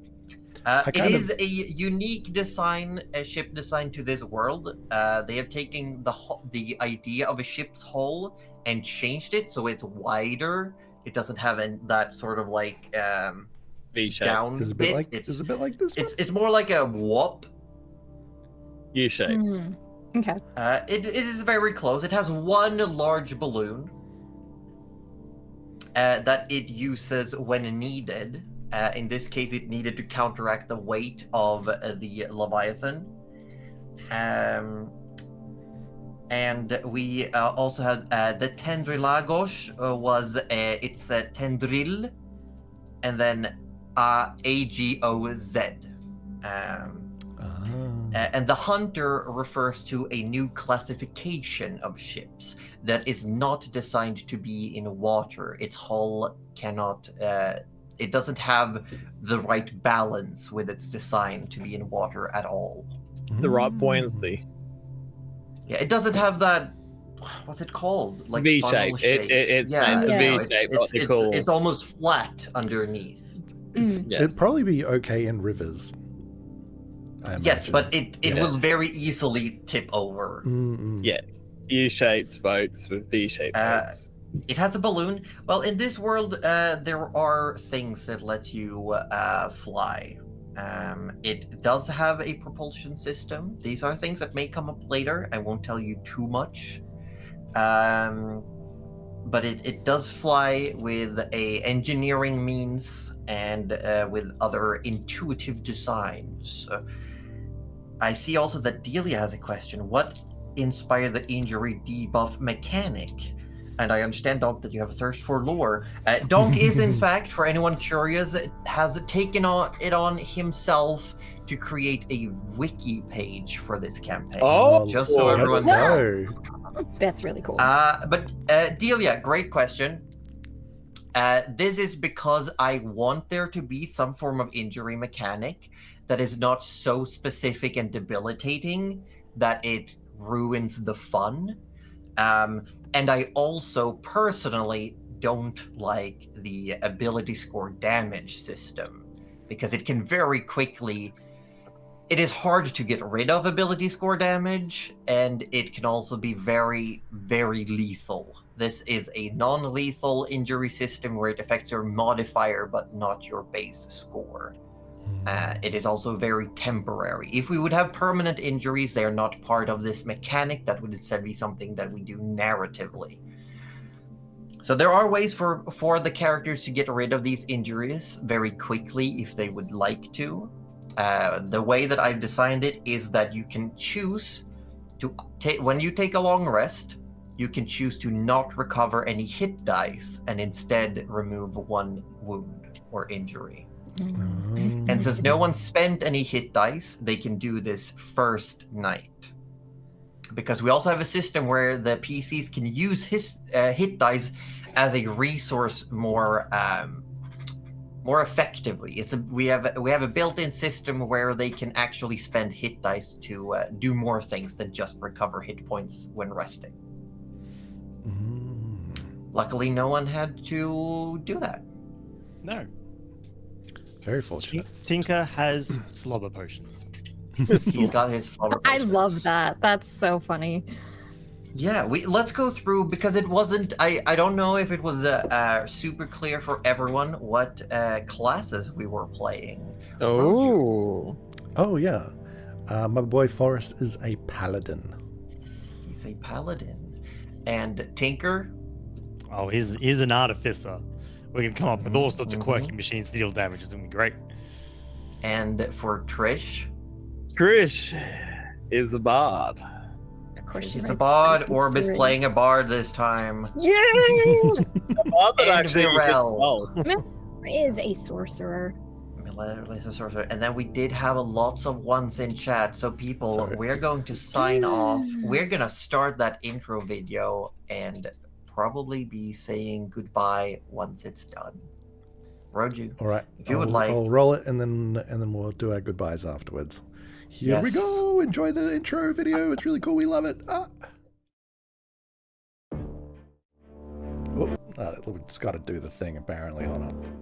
It kind is of- a unique design, a ship design to this world. They have taken the idea of a ship's hull and changed it so it's wider. It doesn't have that sort of like V-shape. down Is it a bit. bit like? Is it a bit like this? It's more like a warp. U-shape. Hmm. Okay. It is very close. It has one large balloon that it uses when needed. In this case, it needed to counteract the weight of the Leviathan. And we also had the Tendrilagos was it's Tendril, and then AGOZ. And the Hunter refers to a new classification of ships that is not designed to be in water. Its hull cannot, it doesn't have the right balance with its design to be in water at all. The right buoyancy. Yeah, it doesn't have that, what's it called? Like V funnel shape. It's a V shape. It's almost flat underneath. It'd probably be okay in rivers. Yes, but it will very easily tip over. Yes. U-shaped boats with V-shaped boats. It has a balloon. Well, in this world, there are things that let you fly. It does have a propulsion system. These are things that may come up later. I won't tell you too much. But it does fly with a engineering means and with other intuitive designs. I see also that Delia has a question. What inspired the injury debuff mechanic? And I understand, Donk, that you have a thirst for lore. Donk is, in fact, for anyone curious, has taken it on himself to create a wiki page for this campaign. Just so everyone knows. That's really cool. But Delia, great question. This is because I want there to be some form of injury mechanic that is not so specific and debilitating that it ruins the fun. And I also personally don't like the ability score damage system because it can very quickly... It is hard to get rid of ability score damage, and it can also be very, very lethal. This is a non-lethal injury system where it affects your modifier but not your base score. It is also very temporary. If we would have permanent injuries, they are not part of this mechanic. That would instead be something that we do narratively. So there are ways for the characters to get rid of these injuries very quickly if they would like to. The way that I've designed it is that you can choose to when you take a long rest, you can choose to not recover any hit dice and instead remove one wound or injury. And since no one spent any hit dice, they can do this first night. Because we also have a system where the PCs can use hit dice as a resource more effectively. We have a built-in system where they can actually spend hit dice to do more things than just recover hit points when resting. Luckily, no one had to do that. No. Very fortunate. Tinker has slobber potions. He's got his slobber I potions. love that. That's so funny. Yeah, let's go through, because it wasn't... I don't know if it was super clear for everyone what classes we were playing. Oh, yeah. My boy Forrest is a paladin. He's a paladin. And Tinker? Oh, he's an artificer. We can come up with all sorts of quirky machines to deal damage. It's going to be great. And for Trish? Trish is a bard. Of course, She's a bard. Orb is playing a bard this time. Yay! A bard that And actually Virel. Is a sorcerer. Is a sorcerer. And then we did have lots of ones in chat. So people, Sorry. we're going to sign off. We're going to start that intro video and probably be saying goodbye once it's done. Roju. All right. If you would like. I'll roll it and then we'll do our goodbyes afterwards. Here we Yes. go. Enjoy the intro video. It's really cool. We love it. We just got to do the thing apparently. Hold on.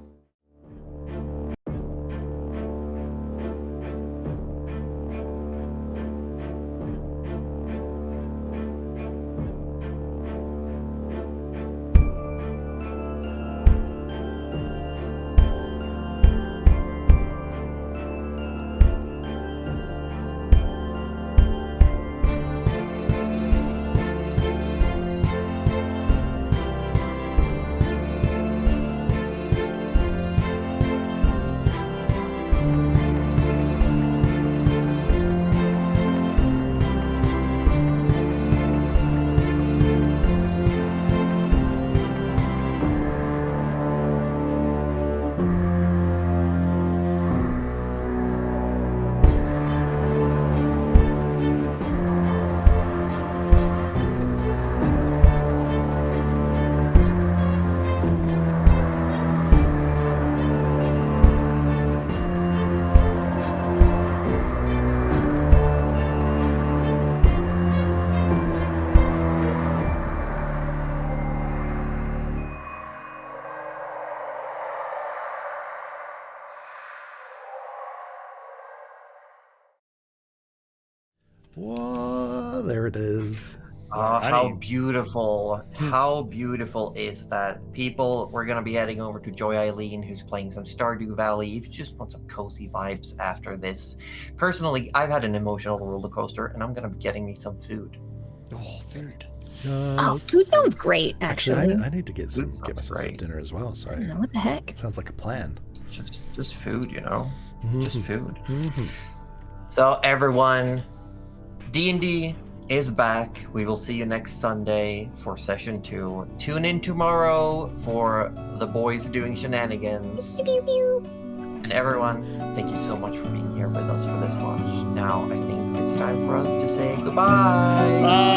Whoa, there it is. Oh, how Alrighty. beautiful. How beautiful is that? People, we're going to be heading over to Joy Eileen, who's playing some Stardew Valley. If you just want some cozy vibes after this. Personally, I've had an emotional roller coaster, and I'm going to be getting me some food. Oh, food. Oh, food sounds great, actually. I need to get Food myself sounds some great. dinner as well. So No, what the heck? sounds like a plan. Just food, you know? Just food. Mhm. So everyone, D&D is back. We will see you next Sunday for session 2. Tune in tomorrow for the boys doing shenanigans. And everyone, thank you so much for being here with us for this launch. Now I think it's time for us to say goodbye. Bye.